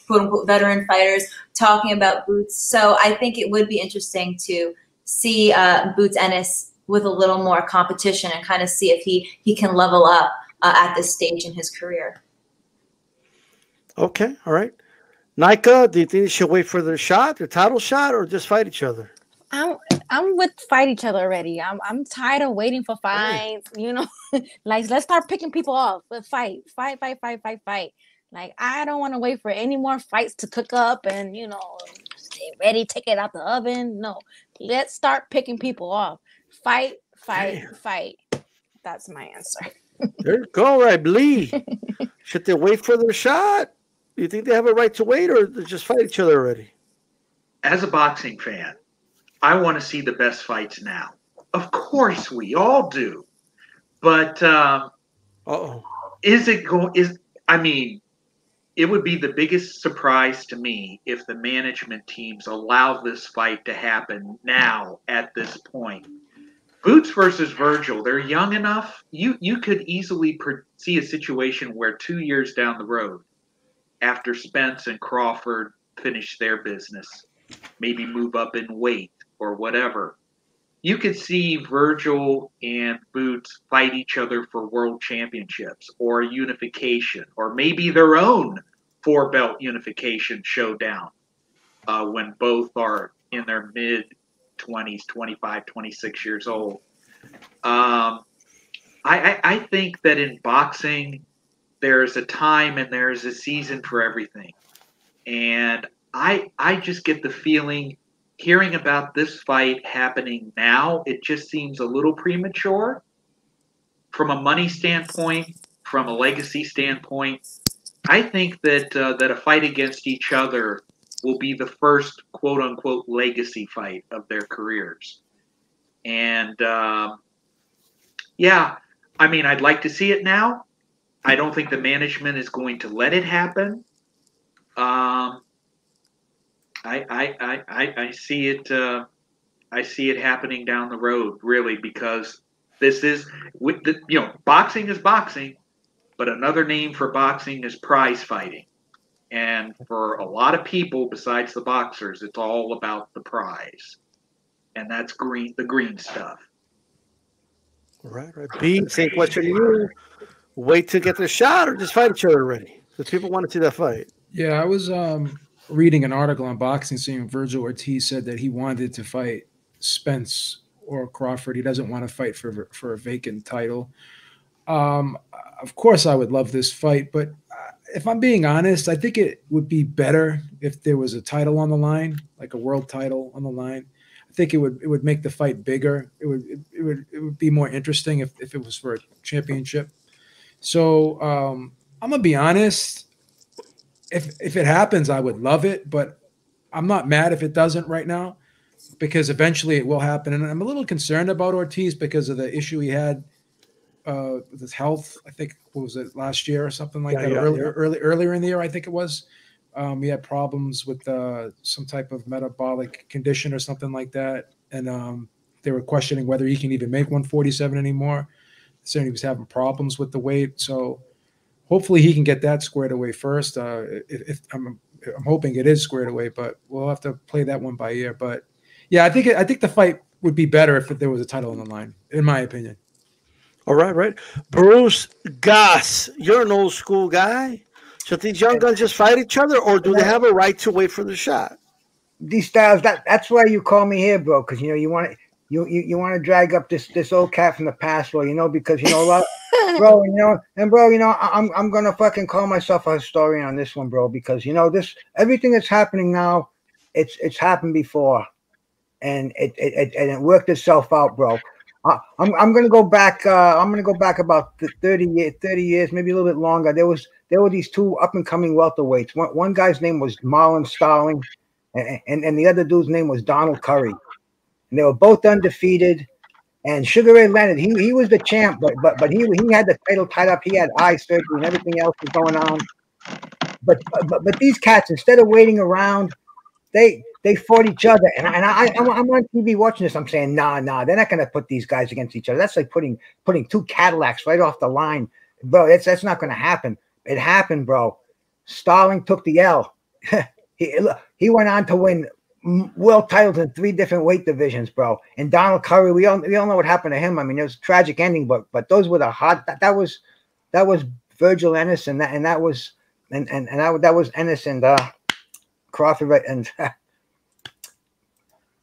quote unquote veteran fighters talking about Boots. So I think it would be interesting to see Boots Ennis with a little more competition and kind of see if he can level up at this stage in his career. Okay, all right. Nika, do you think they should wait for their shot, their title shot, or just fight each other? I'm with fight each other already. I'm tired of waiting for fights. You know, like, let's start picking people off. But fight. Like, I don't want to wait for any more fights to cook up and, you know, stay ready, take it out the oven. No, let's start picking people off. Fight. That's my answer. There you go, right, Lee. Should they wait for their shot? Do you think they have a right to wait, or just fight each other already? As a boxing fan, I want to see the best fights now. Of course, we all do. But it would be the biggest surprise to me if the management teams allow this fight to happen now at this point. Boots versus Virgil, they're young enough. You could easily see a situation where 2 years down the road, after Spence and Crawford finish their business, maybe move up in weight or whatever, you could see Virgil and Boots fight each other for world championships or unification or maybe their own 4-belt unification showdown when both are in their mid-20s, 25, 26 years old. I think that in boxing, there's a time and there's a season for everything. And I just get the feeling, hearing about this fight happening now, it just seems a little premature from a money standpoint, from a legacy standpoint. I think that that a fight against each other will be the first quote unquote legacy fight of their careers. And yeah, I mean, I'd like to see it now. I don't think the management is going to let it happen. I see it. I see it happening down the road, really, because this is, with the, boxing is boxing, but another name for boxing is prize fighting, and for a lot of people besides the boxers, it's all about the prize, and that's the green stuff. Right. B, same question to you. Wait to get the shot or just fight each other already? Because people want to see that fight. Yeah, I was reading an article on boxing saying Virgil Ortiz said that he wanted to fight Spence or Crawford. He doesn't want to fight for a vacant title. Of course, I would love this fight, but if I'm being honest, I think it would be better if there was a title on the line, like a world title on the line. I think it would make the fight bigger. It would be more interesting if it was for a championship. So I'm gonna be honest. If it happens, I would love it, but I'm not mad if it doesn't right now, because eventually it will happen. And I'm a little concerned about Ortiz because of the issue he had with his health. I think, what was it, last year or something like that? Earlier in the year, I think it was. He had problems with some type of metabolic condition or something like that, and they were questioning whether he can even make 147 anymore. Saying he was having problems with the weight, so hopefully he can get that squared away first. If I'm hoping it is squared away, but we'll have to play that one by ear. But yeah, I think the fight would be better if there was a title on the line, in my opinion. All right. Bruce Goss, you're an old school guy. Should these young guns just fight each other, or do they have a right to wait for the shot? These styles, that's why you call me here, bro, because you want to drag up this old cat from the past, bro, because a lot bro, I'm gonna fucking call myself a historian on this one, bro, because this, everything that's happening now, it's happened before, and it worked itself out, bro. I'm gonna go back. I'm gonna go back about 30 years, maybe a little bit longer. There were these two up and coming welterweights. One guy's name was Marlon Starling, and the other dude's name was Donald Curry, and they were both undefeated. And Sugar Ray Leonard, he was the champ, but he had the title tied up. He had eye surgery and everything else was going on. But these cats, instead of waiting around, they fought each other. And I'm on TV watching this. I'm saying, nah, they're not gonna put these guys against each other. That's like putting two Cadillacs right off the line, bro. That's not gonna happen. It happened, bro. Starling took the L. He went on to win world titles in 3 different weight divisions, bro. And Donald Curry, we all know what happened to him. I mean, it was a tragic ending, but those were the hot. That was Virgil Ennis, and that was Ennis and Crawford. And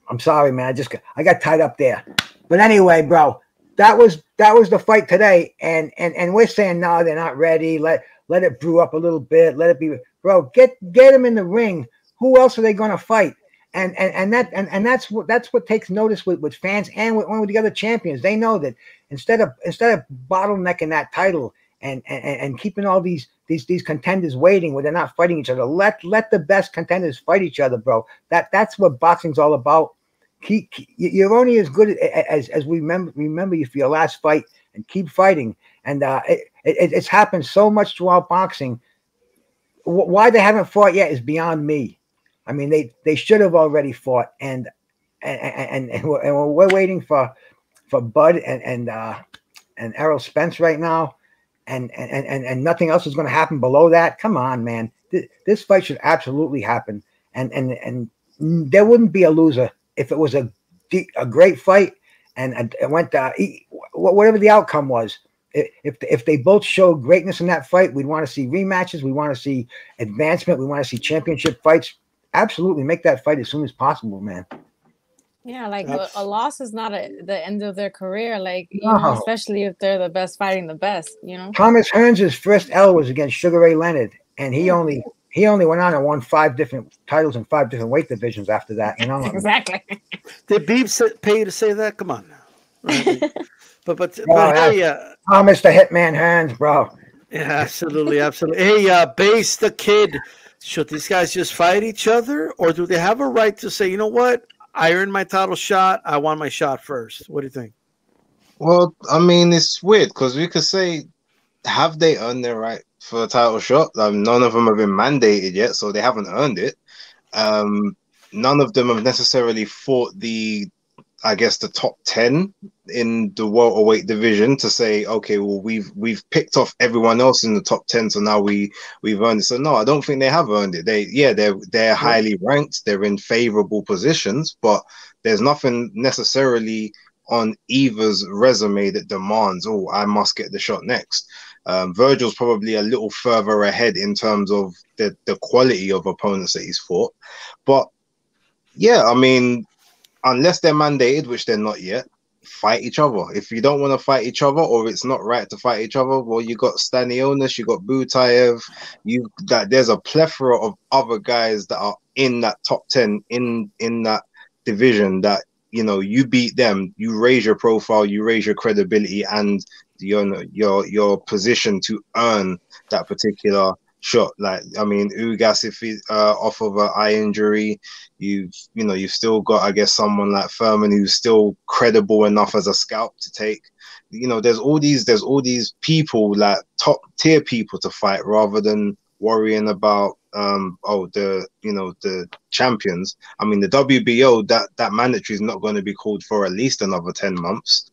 I'm sorry, man. I got tied up there. But anyway, bro, that was the fight today, and we're saying no, they're not ready. Let it brew up a little bit. Let it be, bro. Get them in the ring. Who else are they going to fight? And that's what takes notice with fans and with the other champions. They know that instead of bottlenecking that title and keeping all these contenders waiting where they're not fighting each other, let the best contenders fight each other, bro. That's what boxing's all about. You're only as good as we remember you for your last fight, and keep fighting. And it's happened so much throughout boxing. Why they haven't fought yet is beyond me. I mean, they should have already fought, and we're waiting for Bud and Errol Spence right now, and nothing else is going to happen below that. Come on, man, this fight should absolutely happen, and there wouldn't be a loser if it was a great fight and it went whatever the outcome was. If they both showed greatness in that fight, we'd want to see rematches. We want to see advancement. We want to see championship fights. Absolutely, make that fight as soon as possible, man. Yeah, like a loss is not the end of their career. Like, you know, especially if they're the best fighting the best, you know. Thomas Hearns' first L was against Sugar Ray Leonard, and he only went on and won 5 different titles in 5 different weight divisions after that. You know, exactly. Did Beebs pay you to say that? Come on now. Right? but hey, Thomas the Hitman Hearns, bro. Yeah, absolutely. Hey, Base the Kid. Should these guys just fight each other, or do they have a right to say, you know what? I earned my title shot. I want my shot first. What do you think? Well, I mean, it's weird because we could say, have they earned their right for a title shot? None of them have been mandated yet, so they haven't earned it. None of them have necessarily fought the top 10 in the welterweight division to say, okay, well, we've picked off everyone else in the top 10, so now we've earned it. So no, I don't think they have earned it. They're highly ranked, they're in favorable positions, but there's nothing necessarily on either's resume that demands, oh, I must get the shot next. Virgil's probably a little further ahead in terms of the quality of opponents that he's fought. But yeah, I mean, unless they're mandated, which they're not yet, fight each other. If you don't want to fight each other, or it's not right to fight each other, well, you got Stanionis, you got Butayev, there's a plethora of other guys that are in that top 10 in that division that, you know, you beat them, you raise your profile, you raise your credibility, and your position to earn that particular shot. Like, I mean, Ugas, if he's off of an eye injury, you've still got, I guess, someone like Furman who's still credible enough as a scout to take. You know, there's all these people, like top tier people, to fight rather than worrying about the champions. I mean, the WBO, that mandatory is not going to be called for at least another 10 months,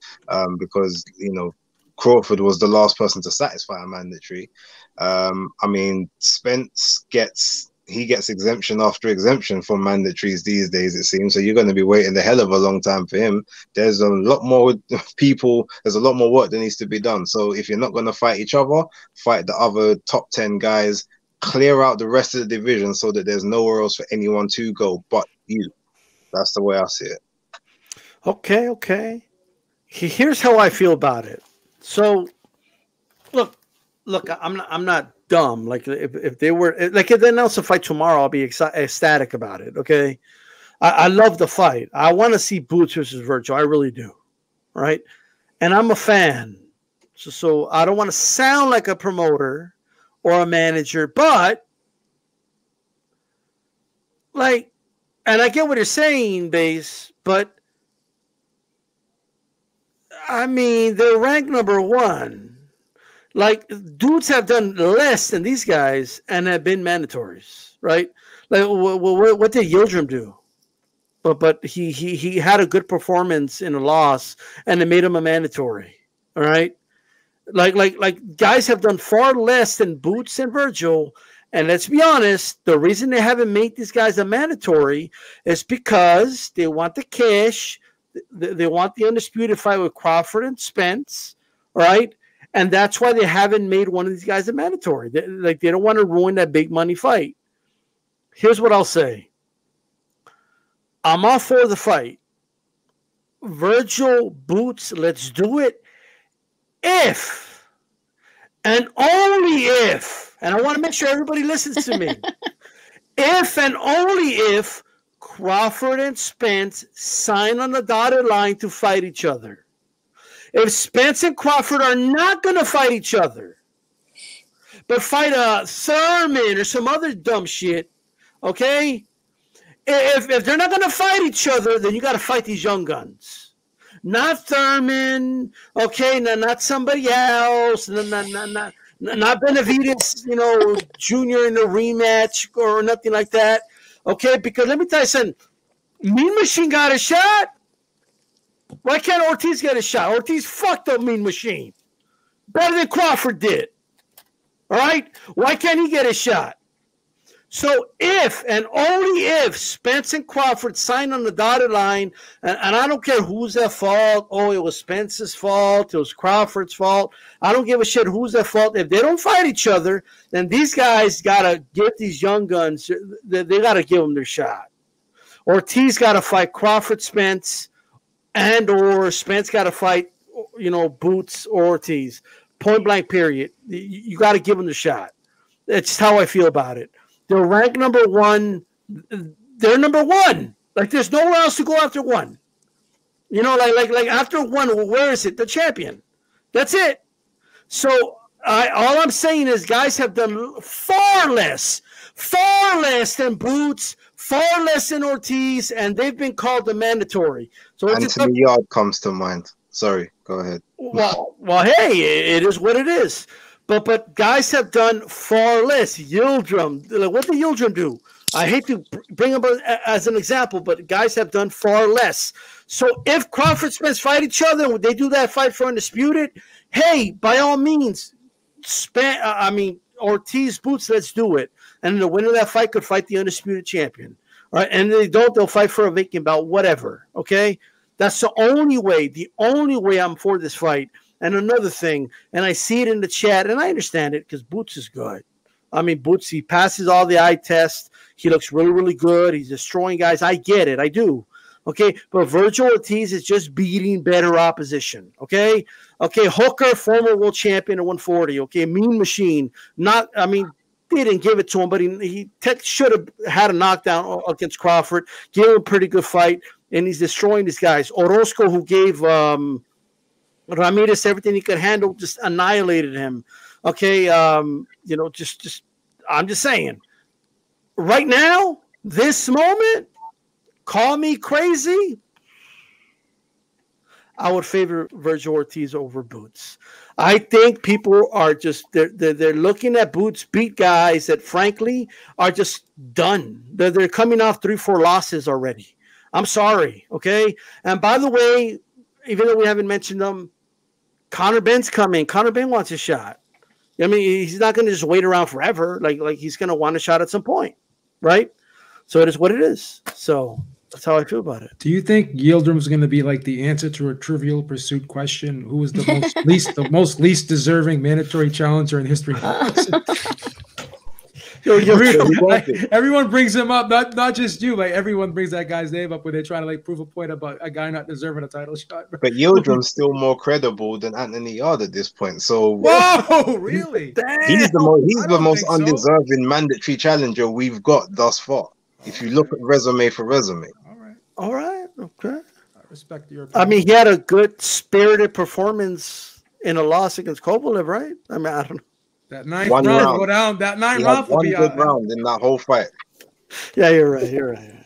because, you know, Crawford was the last person to satisfy a mandatory. I mean, Spence gets exemption after exemption from mandatories these days, it seems. So you're going to be waiting a hell of a long time for him. There's a lot more people. There's a lot more work that needs to be done. So if you're not going to fight each other, fight the other top 10 guys. Clear out the rest of the division so that there's nowhere else for anyone to go but you. That's the way I see it. Okay. Here's how I feel about it. So, look, I'm not dumb. Like, if they were, like, if they announce a fight tomorrow, I'll be ecstatic about it. Okay, I love the fight. I want to see Boots versus Virgil. I really do. Right, and I'm a fan. So I don't want to sound like a promoter or a manager, but like, and I get what you're saying, Base, but I mean, they're ranked number 1. Like, dudes have done less than these guys and have been mandatories, right? Like, what did Yildirim do? But he had a good performance in a loss, and it made him a mandatory. All right, like guys have done far less than Boots and Virgil. And let's be honest, the reason they haven't made these guys a mandatory is because they want the cash. They want the undisputed fight with Crawford and Spence, right? And that's why they haven't made one of these guys a mandatory. They don't want to ruin that big money fight. Here's what I'll say. I'm all for the fight. Virgil, Boots, let's do it. If, and only if, and I want to make sure everybody listens to me, if and only if Crawford and Spence sign on the dotted line to fight each other. If Spence and Crawford are not going to fight each other, but fight a Thurman or some other dumb shit, okay? If they're not going to fight each other, then you got to fight these young guns. Not Thurman, okay? Not somebody else. Not Benavidez, Jr. in a rematch or nothing like that. Okay, because let me tell you something. Mean Machine got a shot. Why can't Ortiz get a shot? Ortiz fucked up Mean Machine. Better than Crawford did. All right? Why can't he get a shot? So if and only if Spence and Crawford sign on the dotted line, and I don't care who's at fault. Oh, it was Spence's fault. It was Crawford's fault. I don't give a shit who's at fault. If they don't fight each other, then these guys got to give these young guns, they got to give them their shot. Ortiz got to fight Crawford, Spence, and or Spence got to fight, Boots or Ortiz. Point blank, period. You got to give them the shot. That's how I feel about it. They're ranked number one. They're number one. Like, there's nowhere else to go after one. Like after one, where is it? The champion. That's it. So all I'm saying is guys have done far less than Boots, far less than Ortiz, and they've been called the mandatory. So Anthony Yard comes to mind. Sorry, go ahead. Well, hey, it is what it is. But guys have done far less. Yildirim, what did Yildirim do? I hate to bring him as an example, but guys have done far less. So if Crawford Spence fight each other, and they do that fight for Undisputed, hey, by all means, Ortiz, Boots, let's do it. And the winner of that fight could fight the Undisputed champion. All right? And if they don't, they'll fight for a vacant belt, whatever. Okay? That's the only way I'm for this fight. And another thing, and I see it in the chat, and I understand it because Boots is good. I mean, Boots, he passes all the eye tests. He looks really, really good. He's destroying guys. I get it. I do. Okay, but Virgil Ortiz is just beating better opposition. Okay, Hooker, former world champion at 140. Okay, Mean Machine. Didn't give it to him, but he should have had a knockdown against Crawford. Gave him a pretty good fight, and he's destroying these guys. Orozco, who gave Ramirez everything he could handle, just annihilated him. Okay, I'm just saying. Right now, this moment, call me crazy, I would favor Virgil Ortiz over Boots. I think people are just they're looking at Boots beat guys that frankly are just done. They're coming off 3-4 losses already. I'm sorry, okay? And by the way, even though we haven't mentioned them, Conor Benn's coming. Conor Benn wants a shot. I mean, he's not going to just wait around forever. Like he's going to want a shot at some point, right? So it is what it is. So that's how I feel about it. Do you think Yildirim's going to be like the answer to a Trivial Pursuit question? Who is the most least deserving mandatory challenger in history? Everyone brings him up, not just you. Like everyone brings that guy's name up when they're trying to like prove a point about a guy not deserving a title shot. But Yildirim's still more credible than Anthony Yard at this point. So whoa, really? He's the most undeserving mandatory challenger we've got thus far. If you look at resume for resume. All right, okay. I respect your opinion. I mean, he had a good spirited performance in a loss against Kovalev, right? I mean, I don't know. That ninth round go down. That ninth round will one be good round in that whole fight. Yeah, you're right.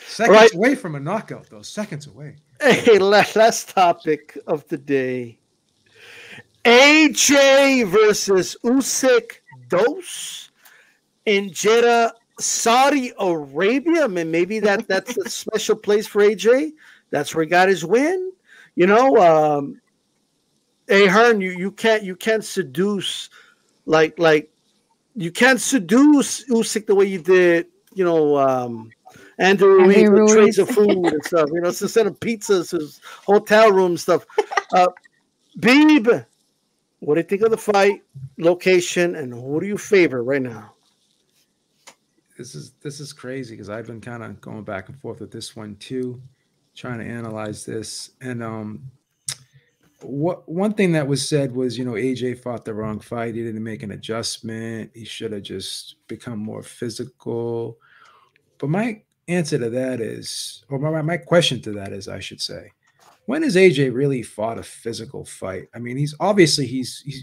Seconds away from a knockout, though. Seconds away. Hey, last topic of the day. AJ versus Usyk Dos in Jeddah, Saudi Arabia. I mean, maybe that's a special place for AJ. That's where he got his win. Hey, Hearn, you can't seduce. Like you can't seduce Usyk the way you did, Andrew Ruiz with trades of food and stuff. So send him pizzas, his hotel room stuff. Beeb, what do you think of the fight, location, and who do you favor right now? This is crazy because I've been kind of going back and forth with this one too, trying to analyze this. And one thing that was said was, AJ fought the wrong fight. He didn't make an adjustment. He should have just become more physical. But my answer to that is, or my question to that is, I should say, when has AJ really fought a physical fight? I mean, he's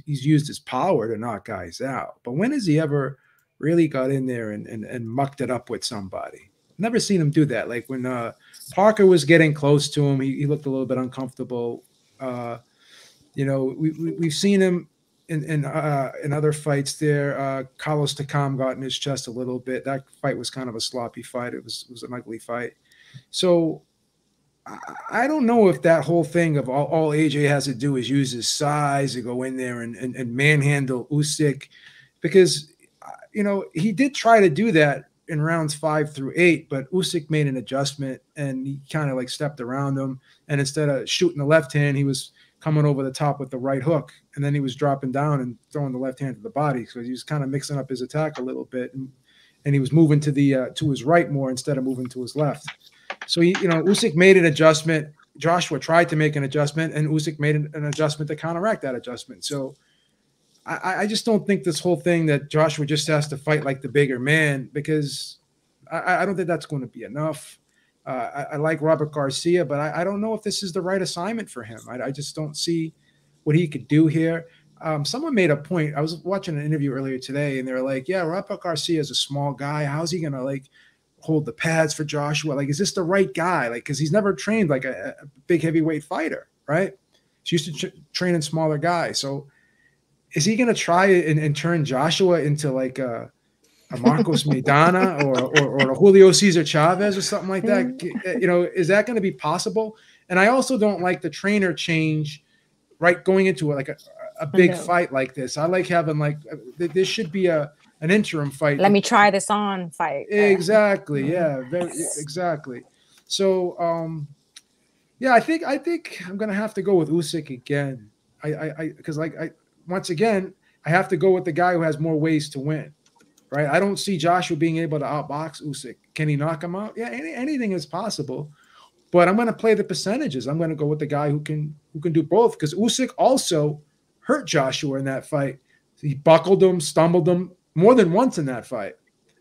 used his power to knock guys out. But when has he ever really got in there and mucked it up with somebody? Never seen him do that. Like when Parker was getting close to him, he looked a little bit uncomfortable. We've seen him in other fights there. Carlos Takam got in his chest a little bit. That fight was kind of a sloppy fight. It was an ugly fight. So I don't know if that whole thing of all AJ has to do is use his size to go in there and manhandle Usyk, because he did try to do that in rounds 5 through 8, but Usyk made an adjustment and he kind of like stepped around him. And instead of shooting the left hand, he was coming over the top with the right hook. And then he was dropping down and throwing the left hand to the body. So he was kind of mixing up his attack a little bit. And he was moving to his right more instead of moving to his left. So, Usyk made an adjustment. Joshua tried to make an adjustment, and Usyk made an adjustment to counteract that adjustment. So I just don't think this whole thing that Joshua just has to fight like the bigger man, because I don't think that's going to be enough. I like Robert Garcia, but I don't know if this is the right assignment for him. I just don't see what he could do here. Someone made a point. I was watching an interview earlier today, and they were like, yeah, Robert Garcia is a small guy. How's he going to like hold the pads for Joshua? Like, is this the right guy? Like, because he's never trained like a big heavyweight fighter, right? He's used to train in smaller guys. So is he going to try and turn Joshua into like a Marcos Maidana or a Julio Cesar Chavez or something like that? Is that going to be possible? And I also don't like the trainer change, right, going into a big fight like this. I like having there should be an interim fight. Let me try this on fight. Exactly. Yeah. Exactly. So, I think I'm gonna have to go with Usyk again. Because once again, I have to go with the guy who has more ways to win. Right? I don't see Joshua being able to outbox Usyk. Can he knock him out? Yeah, anything is possible. But I'm going to play the percentages. I'm going to go with the guy who can do both, because Usyk also hurt Joshua in that fight. He buckled him, stumbled him more than once in that fight.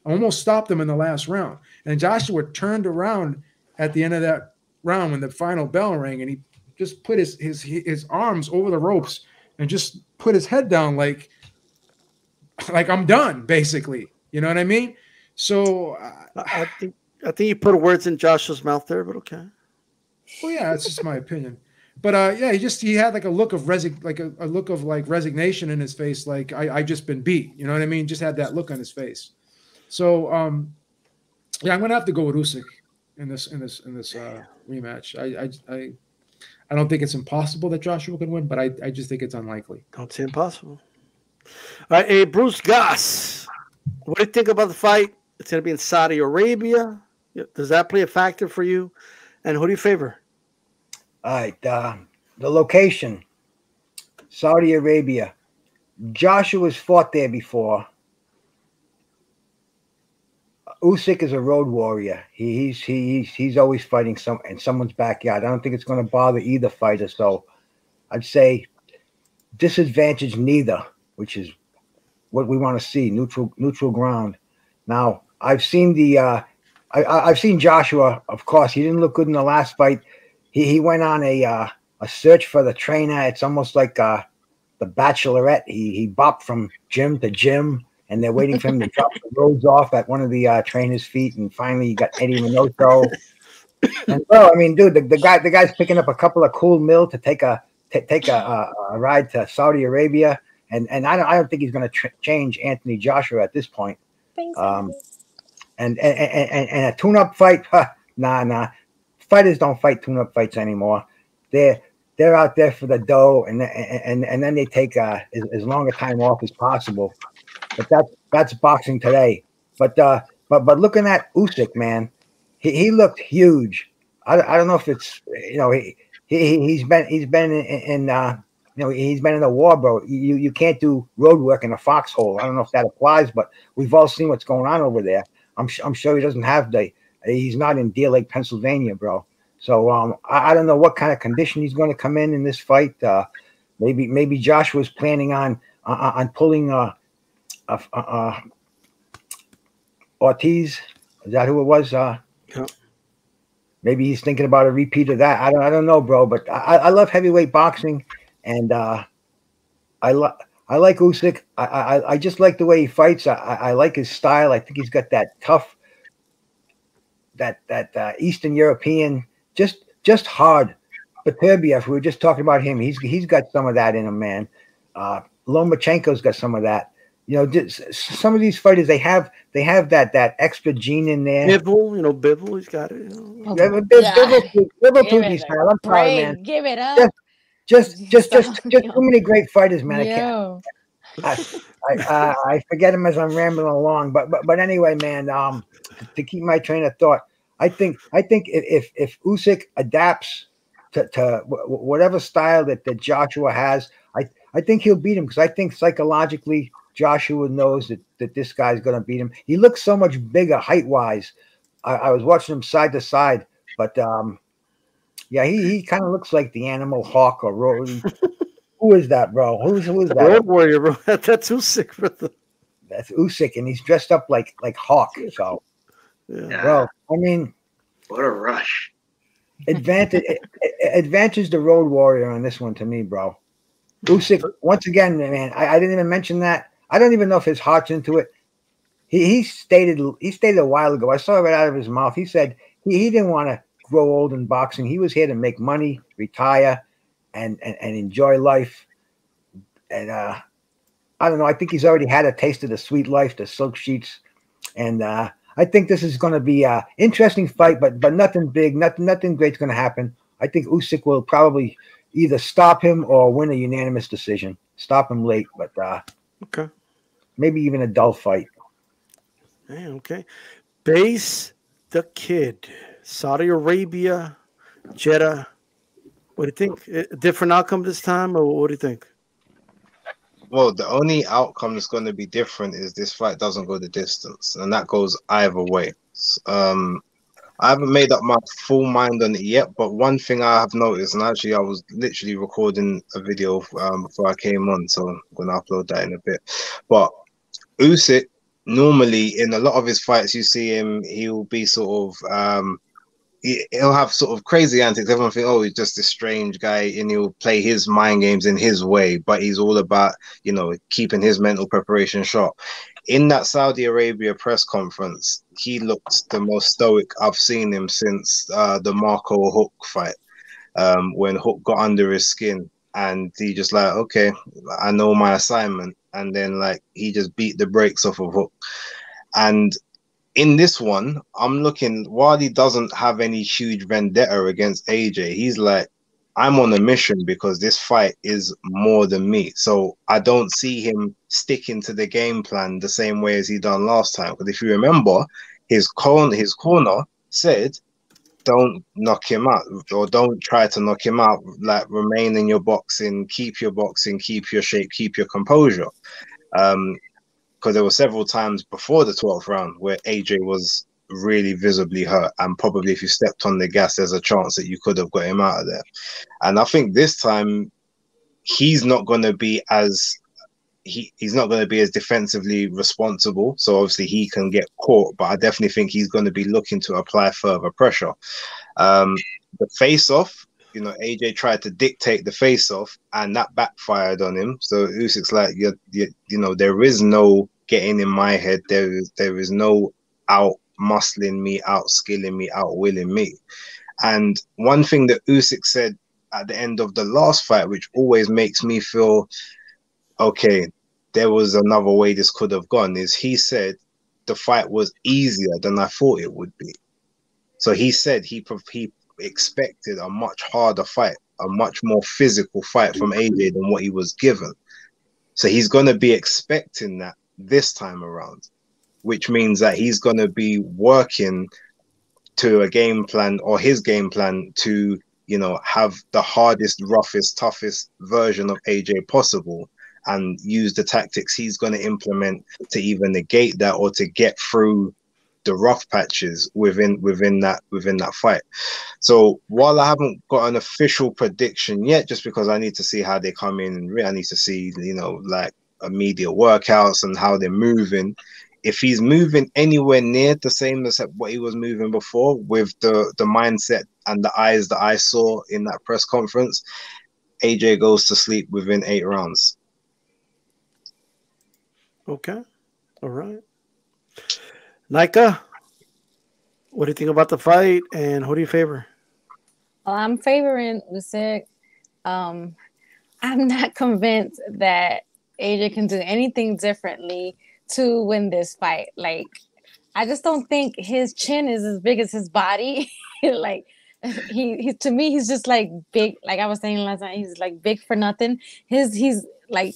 Almost stopped him in the last round. And Joshua turned around at the end of that round when the final bell rang, and he just put his arms over the ropes and just put his head down like I'm done, basically. You know what I mean? So I think you put words in Joshua's mouth there, but okay. Well, yeah, that's just my opinion. But he had like a look of resignation in his face, like I just been beat. You know what I mean? Just had that look on his face. So I'm gonna have to go with Usyk in this rematch. I don't think it's impossible that Joshua can win, but I just think it's unlikely. Don't say impossible. All right, hey, Bruce Goss, what do you think about the fight? It's going to be in Saudi Arabia. Does that play a factor for you? And who do you favor? All right, the location, Saudi Arabia. Joshua's fought there before. Usyk is a road warrior. He's always fighting in someone's backyard. I don't think it's going to bother either fighter. So I'd say disadvantage neither, which is what we want to see, neutral ground. Now, I've seen I've seen Joshua, of course. He didn't look good in the last fight. He went on a search for the trainer. It's almost like The Bachelorette. He bopped from gym to gym, and they're waiting for him to drop the roads off at one of the trainer's feet, and finally you got Eddie Minoto. And bro, I mean, dude, the guy's picking up a couple of cool mil to take a ride to Saudi Arabia. And I don't think he's going to change Anthony Joshua at this point. And a tune-up fight, nah. Fighters don't fight tune-up fights anymore. They're out there for the dough, and then they take as long a time off as possible. But that's boxing today. But looking at Usyk, man, he looked huge. I don't know if it's he's been in he's been in a war, bro. You can't do road work in a foxhole. I don't know if that applies, but we've all seen what's going on over there. I'm sure he doesn't have he's not in Deer Lake, Pennsylvania, bro. So I don't know what kind of condition he's going to come in this fight. Maybe Joshua's planning on pulling Ortiz. Is that who it was? Yeah. Maybe he's thinking about a repeat of that. I don't know, bro. But I love heavyweight boxing. And I like Usyk. I just like the way he fights. I like his style. I think he's got that tough, that Eastern European, just hard. Beterbiev, we were just talking about him. He's got some of that in him, man. Lomachenko's got some of that. Some of these fighters, they have that extra gene in there. Bivol, he's got it. Bivol too, he's style. I'm sorry, man. Give it up. Just too many great fighters, man. I forget him as I'm rambling along, but anyway, man. To keep my train of thought, I think if Usyk adapts to whatever style that Joshua has, I think he'll beat him, because I think psychologically Joshua knows that this guy's going to beat him. He looks so much bigger height wise. I was watching him side to side, but yeah, he kind of looks like the animal Hawk or Rory. Who is that, bro? Who's The that? Road Warrior, bro. That's Usyk, brother. That's Usyk, and he's dressed up like Hawk. So, Yeah. bro, I mean, What a rush. advantage the Road Warrior on this one to me, bro. Usyk, once again, man, I didn't even mention that. I don't even know if his heart's into it. He stated a while ago, I saw it right out of his mouth. He said he didn't want to grow old in boxing. He was here to make money, retire, and enjoy life. And I don't know. I think he's already had a taste of the sweet life, the silk sheets, and I think this is going to be an interesting fight, but nothing big, nothing great's going to happen. I think Usyk will probably either stop him or win a unanimous decision. Stop him late, but Okay. maybe even a dull fight. Hey, okay. Base the Kid. Saudi Arabia, Jeddah. What do you think? A different outcome this time, or what do you think? Well, the only outcome that's going to be different is this fight doesn't go the distance, and that goes either way. I haven't made up my full mind on it yet, but one thing I have noticed, and actually I was literally recording a video before I came on, so I'm going to upload that in a bit. But Usyk, normally in a lot of his fights, you see him, he'll be sort of, he'll have sort of crazy antics. Everyone think, oh, he's just this strange guy, and he'll play his mind games in his way, but he's all about, keeping his mental preparation sharp. In that Saudi Arabia press conference, he looked the most stoic I've seen him since the Marco Hook fight, when Hook got under his skin, and he just like, okay, I know my assignment, and then like he just beat the brakes off of Hook. And in this one, I'm looking, while he doesn't have any huge vendetta against AJ, he's like, I'm on a mission because this fight is more than me. So I don't see him sticking to the game plan the same way as he done last time. Because if you remember, his corner said, don't knock him out, or don't try to knock him out. Like, remain in your boxing, keep your shape, keep your composure. Because there were several times before the 12th round where AJ was really visibly hurt, and probably if you stepped on the gas, there's a chance that you could have got him out of there. And I think this time he's not going to be as defensively responsible. So obviously he can get caught, but I definitely think he's going to be looking to apply further pressure. The face-off, AJ tried to dictate the face-off, and that backfired on him. So Usyk's like, there is no getting in my head. There is no out muscling me, out skilling me, out willing me. And one thing that Usyk said at the end of the last fight, which always makes me feel, okay, there was another way this could have gone, is he said the fight was easier than I thought it would be. So he said he expected a much harder fight, a much more physical fight from AJ than what he was given. So he's going to be expecting that this time around, which means that he's going to be working to a game plan, or his game plan, to, have the hardest, roughest, toughest version of AJ possible, and use the tactics he's going to implement to either negate that or to get through the rough patches within that fight. So while I haven't got an official prediction yet, just because I need to see how they come in, and I need to see, like immediate workouts and how they're moving. If he's moving anywhere near the same as what he was moving before, with the mindset and the eyes that I saw in that press conference, AJ goes to sleep within 8 rounds. Okay. All right. Nika, what do you think about the fight, and who do you favor? Well, I'm favoring Usyk. I'm not convinced that AJ can do anything differently to win this fight. Like, I just don't think his chin is as big as his body. Like, he to me, he's just like big. Like I was saying last night, he's like big for nothing. He's like,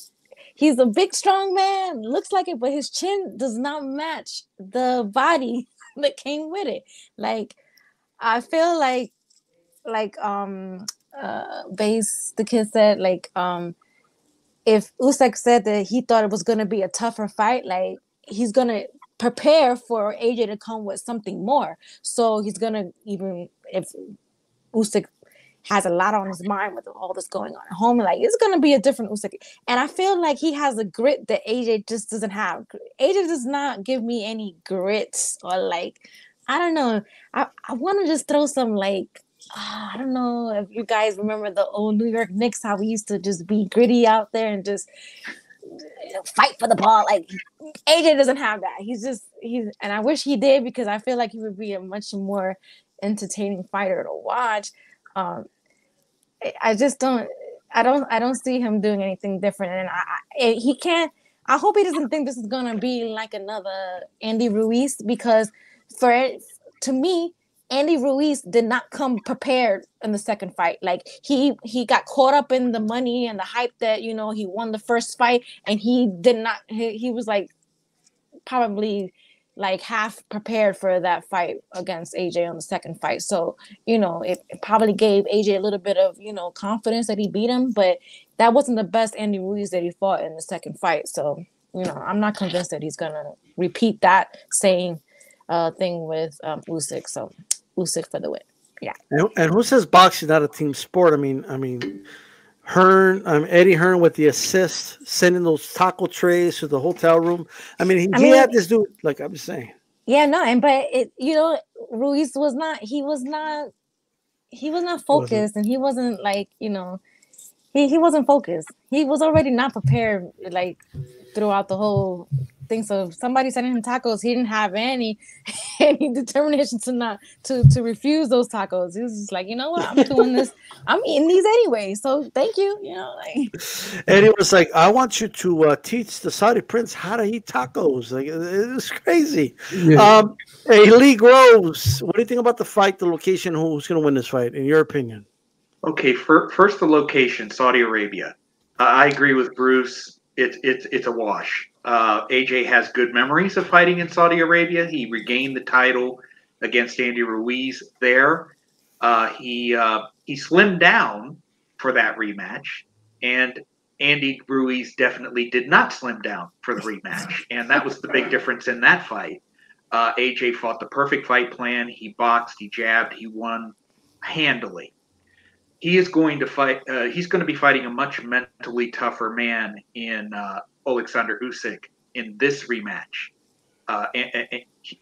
he's a big, strong man. Looks like it, but his chin does not match the body that came with it. Like, I feel like Base, the kid said, like, if Usyk said that he thought it was gonna be a tougher fight, like he's gonna prepare for AJ to come with something more. So he's gonna, even if Usyk has a lot on his mind with all this going on at home, like it's gonna be a different Usyk. And I feel like he has a grit that AJ just doesn't have. AJ does not give me any grit, or like, I don't know. I want to just throw some, like, I don't know if you guys remember the old New York Knicks, how we used to just be gritty out there and just fight for the ball. Like, AJ doesn't have that. He's and I wish he did, because I feel like he would be a much more entertaining fighter to watch. I just don't see him doing anything different, and he can't. I hope he doesn't think this is gonna be like another Andy Ruiz, because to me, Andy Ruiz did not come prepared in the second fight. Like, he got caught up in the money and the hype that, you know, he won the first fight, and he did not. He was like probably like half prepared for that fight against AJ on the second fight. So, you know, it probably gave AJ a little bit of, you know, confidence that he beat him, but that wasn't the best Andy Ruiz that he fought in the second fight. So, you know, I'm not convinced that he's gonna repeat that same thing with Usyk. So Usyk for the win. Yeah. And who says boxing not a team sport? I mean, Eddie Hearn with the assist, sending those taco trays to the hotel room. I mean, he had this dude, like I'm just saying. Yeah, no, but you know, Ruiz was not focused, and he wasn't like, you know, he wasn't focused. He was already not prepared, like, throughout the whole thing. So if somebody sending him tacos, he didn't have any determination to refuse those tacos. He was just like, you know what, I'm doing this. I'm eating these anyway, so thank you. You know, like. And he was like, I want you to teach the Saudi prince how to eat tacos. Like, it was crazy. Yeah. Hey, Lee Groves, what do you think about the fight, the location, who's going to win this fight, in your opinion? Okay, first the location, Saudi Arabia. I agree with Bruce. It's a wash. AJ has good memories of fighting in Saudi Arabia. He regained the title against Andy Ruiz there. He slimmed down for that rematch, and Andy Ruiz definitely did not slim down for the rematch, and that was the big difference in that fight. AJ fought the perfect fight plan. He boxed, he jabbed, he won handily. He is going to fight. He's going to be fighting a much mentally tougher man in Alexander Usyk in this rematch.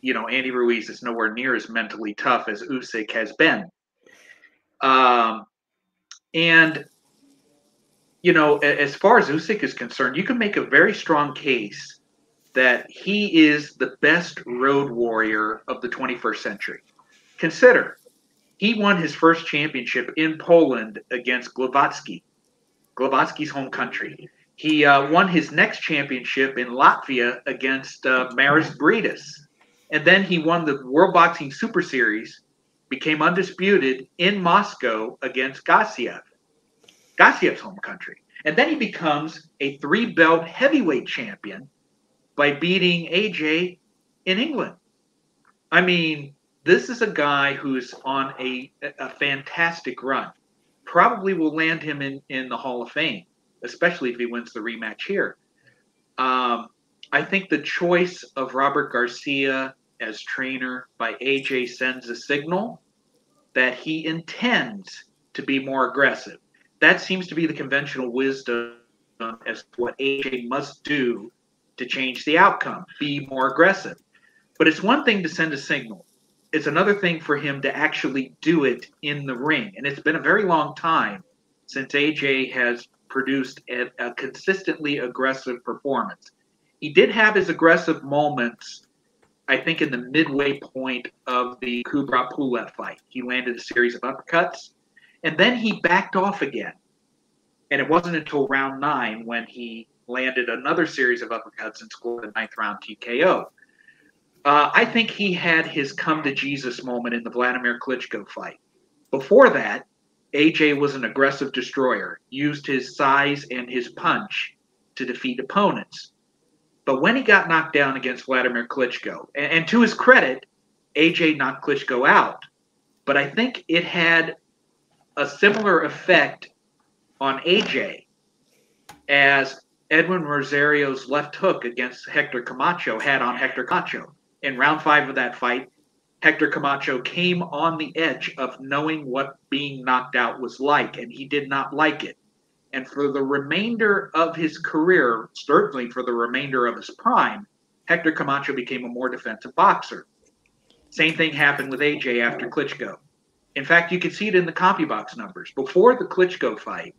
You know, Andy Ruiz is nowhere near as mentally tough as Usyk has been. And, you know, as far as Usyk is concerned, you can make a very strong case that he is the best road warrior of the 21st century. Consider, he won his first championship in Poland against Glowacki's home country. He won his next championship in Latvia against Marhsall. And then he won the World Boxing Super Series, became undisputed in Moscow against Gassiyev's home country. And then he becomes a 3-belt heavyweight champion by beating AJ in England. I mean, this is a guy who's on a fantastic run. Probably will land him in the Hall of Fame, especially if he wins the rematch here. I think the choice of Robert Garcia as trainer by AJ sends a signal that he intends to be more aggressive. That seems to be the conventional wisdom as to what AJ must do to change the outcome, be more aggressive. But it's one thing to send a signal. It's another thing for him to actually do it in the ring. And it's been a very long time since AJ has produced a consistently aggressive performance. He did have his aggressive moments, I think, in the midway point of the Kubrat Pulev fight. He landed a series of uppercuts, and then he backed off again. And it wasn't until round 9 when he landed another series of uppercuts and scored the 9th round TKO. I think he had his come-to-Jesus moment in the Vladimir Klitschko fight. Before that, AJ was an aggressive destroyer, used his size and his punch to defeat opponents. But when he got knocked down against Vladimir Klitschko, and to his credit, AJ knocked Klitschko out, but I think it had a similar effect on AJ as Edwin Rosario's left hook against Hector Camacho had on Hector Camacho. In round 5 of that fight, Hector Camacho came on the edge of knowing what being knocked out was like, and he did not like it. And for the remainder of his career, certainly for the remainder of his prime, Hector Camacho became a more defensive boxer. Same thing happened with AJ after Klitschko. In fact, you can see it in the CompuBox numbers. Before the Klitschko fight,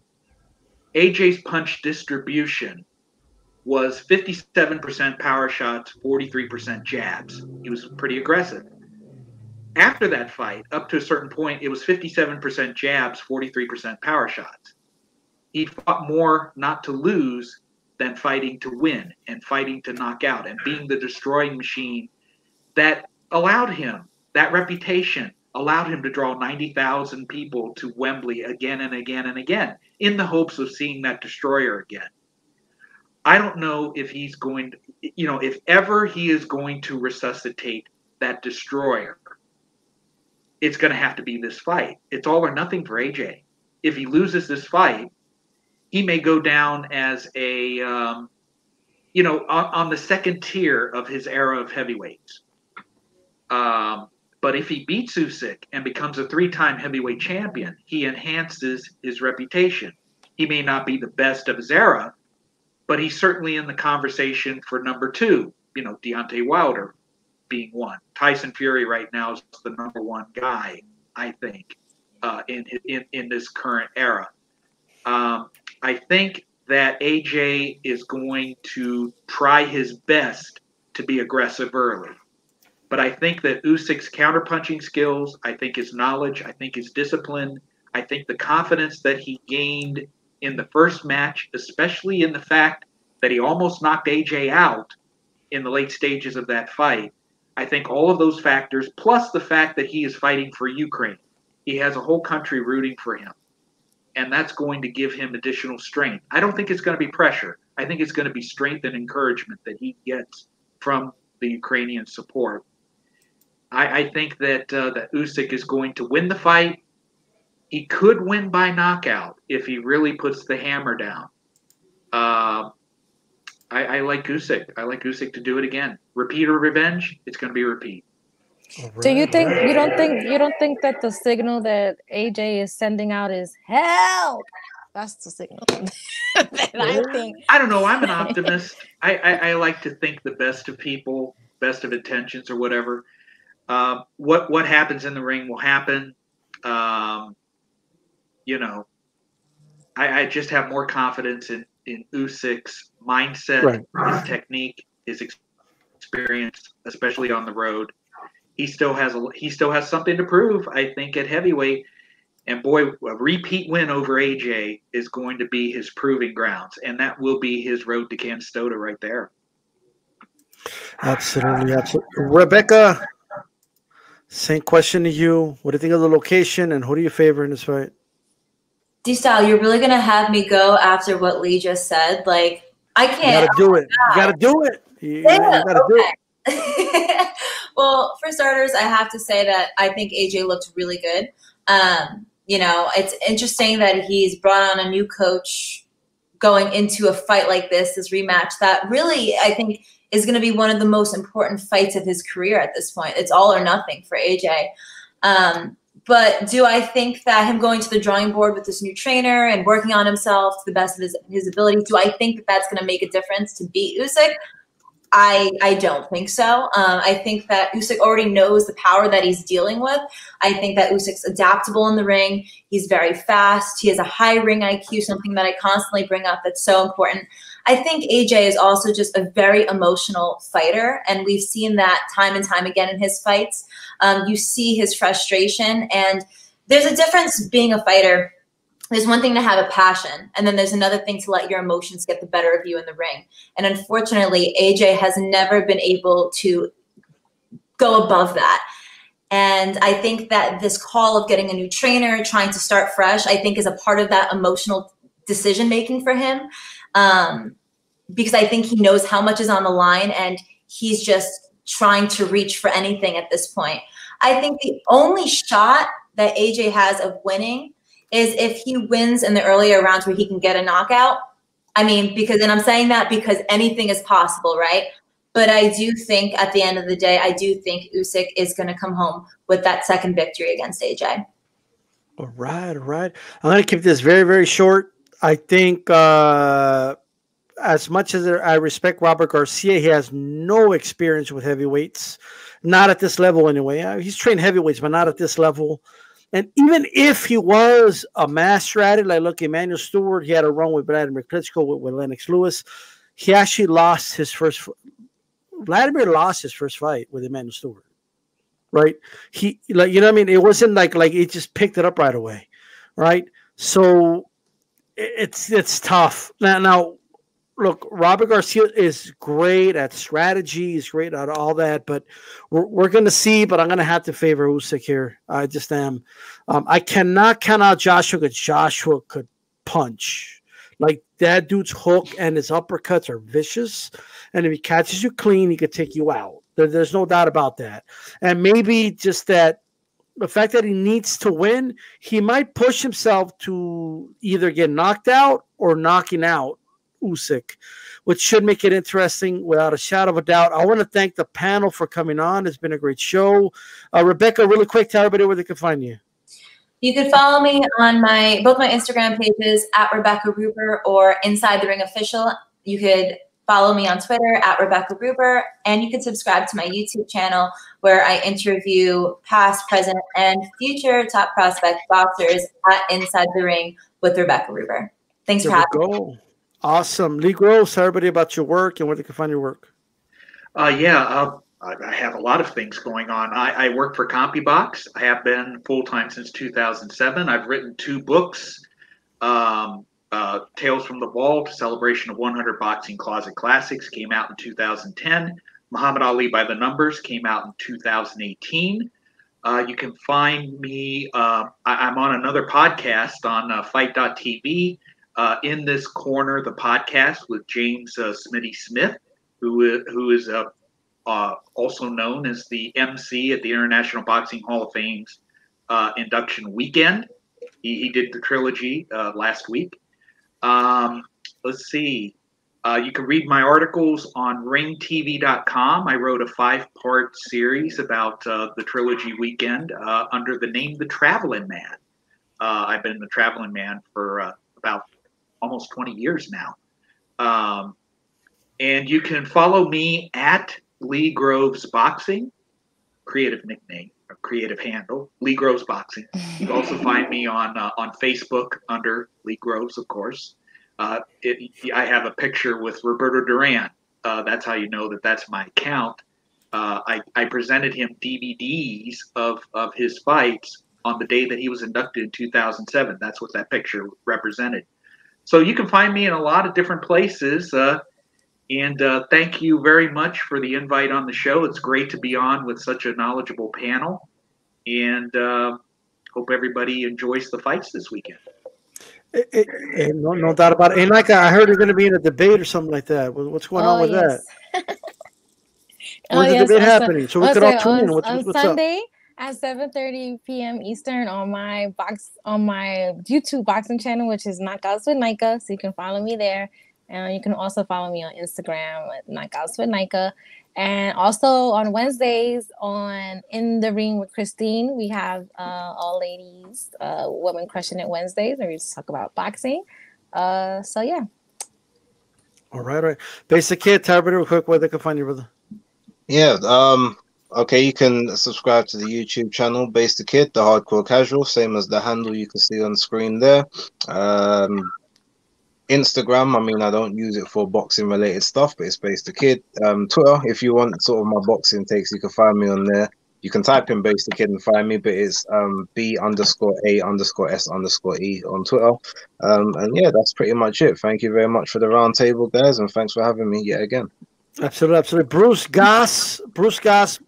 AJ's punch distribution was 57% power shots, 43% jabs. He was pretty aggressive. After that fight, up to a certain point, it was 57% jabs, 43% power shots. He fought more not to lose than fighting to win and fighting to knock out and being the destroying machine that allowed him, that reputation allowed him to draw 90,000 people to Wembley again and again and again in the hopes of seeing that destroyer again. I don't know if he's going to, if ever he is going to resuscitate that destroyer, it's going to have to be this fight. It's all or nothing for AJ. If he loses this fight, he may go down as a, on the second tier of his era of heavyweights. But if he beats Usyk and becomes a 3-time heavyweight champion, he enhances his reputation. He may not be the best of his era, but he's certainly in the conversation for number 2, Deontay Wilder being 1. Tyson Fury right now is the number 1 guy, I think, in this current era. I think that AJ is going to try his best to be aggressive early. But I think that Usyk's counterpunching skills, I think his knowledge, I think his discipline, I think the confidence that he gained in the first match, especially in the fact that he almost knocked AJ out in the late stages of that fight, I think all of those factors, plus the fact that he is fighting for Ukraine, he has a whole country rooting for him. And that's going to give him additional strength. I don't think it's going to be pressure. I think it's going to be strength and encouragement that he gets from the Ukrainian support. I think that that Usyk is going to win the fight. He could win by knockout if he really puts the hammer down. I like Usyk. I like Usyk to do it again. Repeat or revenge? It's going to be repeat. Do you think you don't think that the signal that AJ is sending out is help? That's the signal. I think. I don't know. I'm an optimist. I like to think the best of people, best of intentions, or whatever. What happens in the ring will happen. I just have more confidence in Usyk's mindset, his technique, his experience, especially on the road. He still has something to prove, I think, at heavyweight. And boy, a repeat win over AJ is going to be his proving grounds, and that will be his road to Canastota right there. Absolutely. Rebecca, same question to you. What do you think of the location, and who do you favor in this fight? D-Style, you're really going to have me go after what Lee just said? Like, I can't. You got to do it. You got to do it. You got to do it. Well, for starters, I have to say that I think AJ looked really good. It's interesting that he's brought on a new coach going into a fight like this rematch that really, I think, is going to be one of the most important fights of his career at this point. It's all or nothing for AJ. But do I think that him going to the drawing board with this new trainer and working on himself to the best of his ability, do I think that that's going to make a difference to beat Usyk? I don't think so. I think that Usyk already knows the power that he's dealing with. I think that Usyk's adaptable in the ring. He's very fast. He has a high ring IQ, something that I constantly bring up that's so important. I think AJ is also just a very emotional fighter, and we've seen that time and time again in his fights. You see his frustration, and there's a difference being a fighter. There's one thing to have a passion, and then there's another thing to let your emotions get the better of you in the ring. And unfortunately, AJ has never been able to go above that. And I think that this call of getting a new trainer, trying to start fresh, I think is a part of that emotional decision-making for him. because I think he knows how much is on the line and he's just trying to reach for anything at this point. I think the only shot that AJ has of winning is if he wins in the earlier rounds where he can get a knockout. I mean, and I'm saying that because anything is possible, right? But I do think at the end of the day, I do think Usyk is going to come home with that second victory against AJ. All right. I'm going to keep this very, very short. I think as much as I respect Robert Garcia, he has no experience with heavyweights, not at this level anyway. He's trained heavyweights, but not at this level. And even if he was a master at it, like look, Emmanuel Stewart, he had a run with Vladimir Klitschko, with Lennox Lewis. He actually lost his first. Vladimir lost his first fight with Emmanuel Stewart, right? He, like, you know what I mean? It wasn't like he just picked it up right away, right? So it's tough. Now, look, Robert Garcia is great at strategy. He's great at all that, but we're going to see. But I'm going to have to favor Usyk here. I just am. I cannot count out Joshua because Joshua could punch. Like, that dude's hook and his uppercuts are vicious. And if he catches you clean, he could take you out. There's no doubt about that. And maybe just that the fact that he needs to win, he might push himself to either get knocked out or knocking out Usyk, which should make it interesting without a shadow of a doubt. I want to thank the panel for coming on. It's been a great show. Rebecca, really quick, tell everybody where they can find you. You can follow me on both my Instagram pages at Rebecca Ruber or Inside the Ring Official. You could follow me on Twitter at Rebecca Ruber, and you can subscribe to my YouTube channel where I interview past, present, and future top prospect boxers at Inside the Ring with Rebecca Ruber. Thanks for having me. Awesome. Lee Gross, tell everybody about your work and where they can find your work. I have a lot of things going on. I work for CompuBox. I have been full-time since 2007. I've written 2 books, Tales from the Vault, Celebration of 100 Boxing Closet Classics, came out in 2010. Muhammad Ali by the Numbers came out in 2018. You can find me, I'm on another podcast on Fight.tv, In This Corner, the podcast with James Smitty Smith, who is also known as the MC at the International Boxing Hall of Fame's induction weekend. He did the trilogy last week. Let's see. You can read my articles on ringtv.com. I wrote a 5-part series about the trilogy weekend under the name The Traveling Man. I've been the Traveling Man for about almost 20 years now. And you can follow me at Lee Groves Boxing, creative nickname, or creative handle, Lee Groves Boxing. You can also find me on Facebook under Lee Groves, of course. I have a picture with Roberto Duran. That's how you know that that's my account. I presented him DVDs of his fights on the day that he was inducted in 2007. That's what that picture represented. So you can find me in a lot of different places. And thank you very much for the invite on the show. It's great to be on with such a knowledgeable panel. And hope everybody enjoys the fights this weekend. No doubt about it. And like I heard you're going to be in a debate or something like that. What's going on with that? When's the debate happening? So we could all tune in. What's Sunday up? At 7:30 p.m. Eastern on my YouTube boxing channel, which is Knockouts with Nika. So you can follow me there. And you can also follow me on Instagram at Knockouts with Nika. And also on Wednesdays on In the Ring with Christine, we have all ladies, Women Crushing It Wednesdays, where we just talk about boxing. So yeah. All right. Basic Kid, tell everybody real quick where they can find you, brother. Yeah. Okay, you can subscribe to the YouTube channel, Base the Kid, the Hardcore Casual, same as the handle you can see on the screen there. Instagram, I mean, I don't use it for boxing related stuff, but it's Base the Kid. Twitter, if you want sort of my boxing takes, you can find me on there. You can type in Base the Kid and find me, but it's B_A_S_E on Twitter. And yeah, that's pretty much it. Thank you very much for the round table, guys, and thanks for having me yet again. Absolutely. Bruce Goss,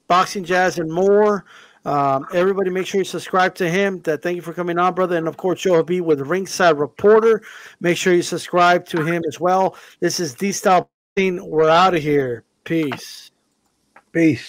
Boxing Jazz, and more. Everybody, make sure you subscribe to him. Thank you for coming on, brother. And of course, Joe Habib with Ringside Reporter. Make sure you subscribe to him as well. This is D-Style. We're out of here. Peace. Peace.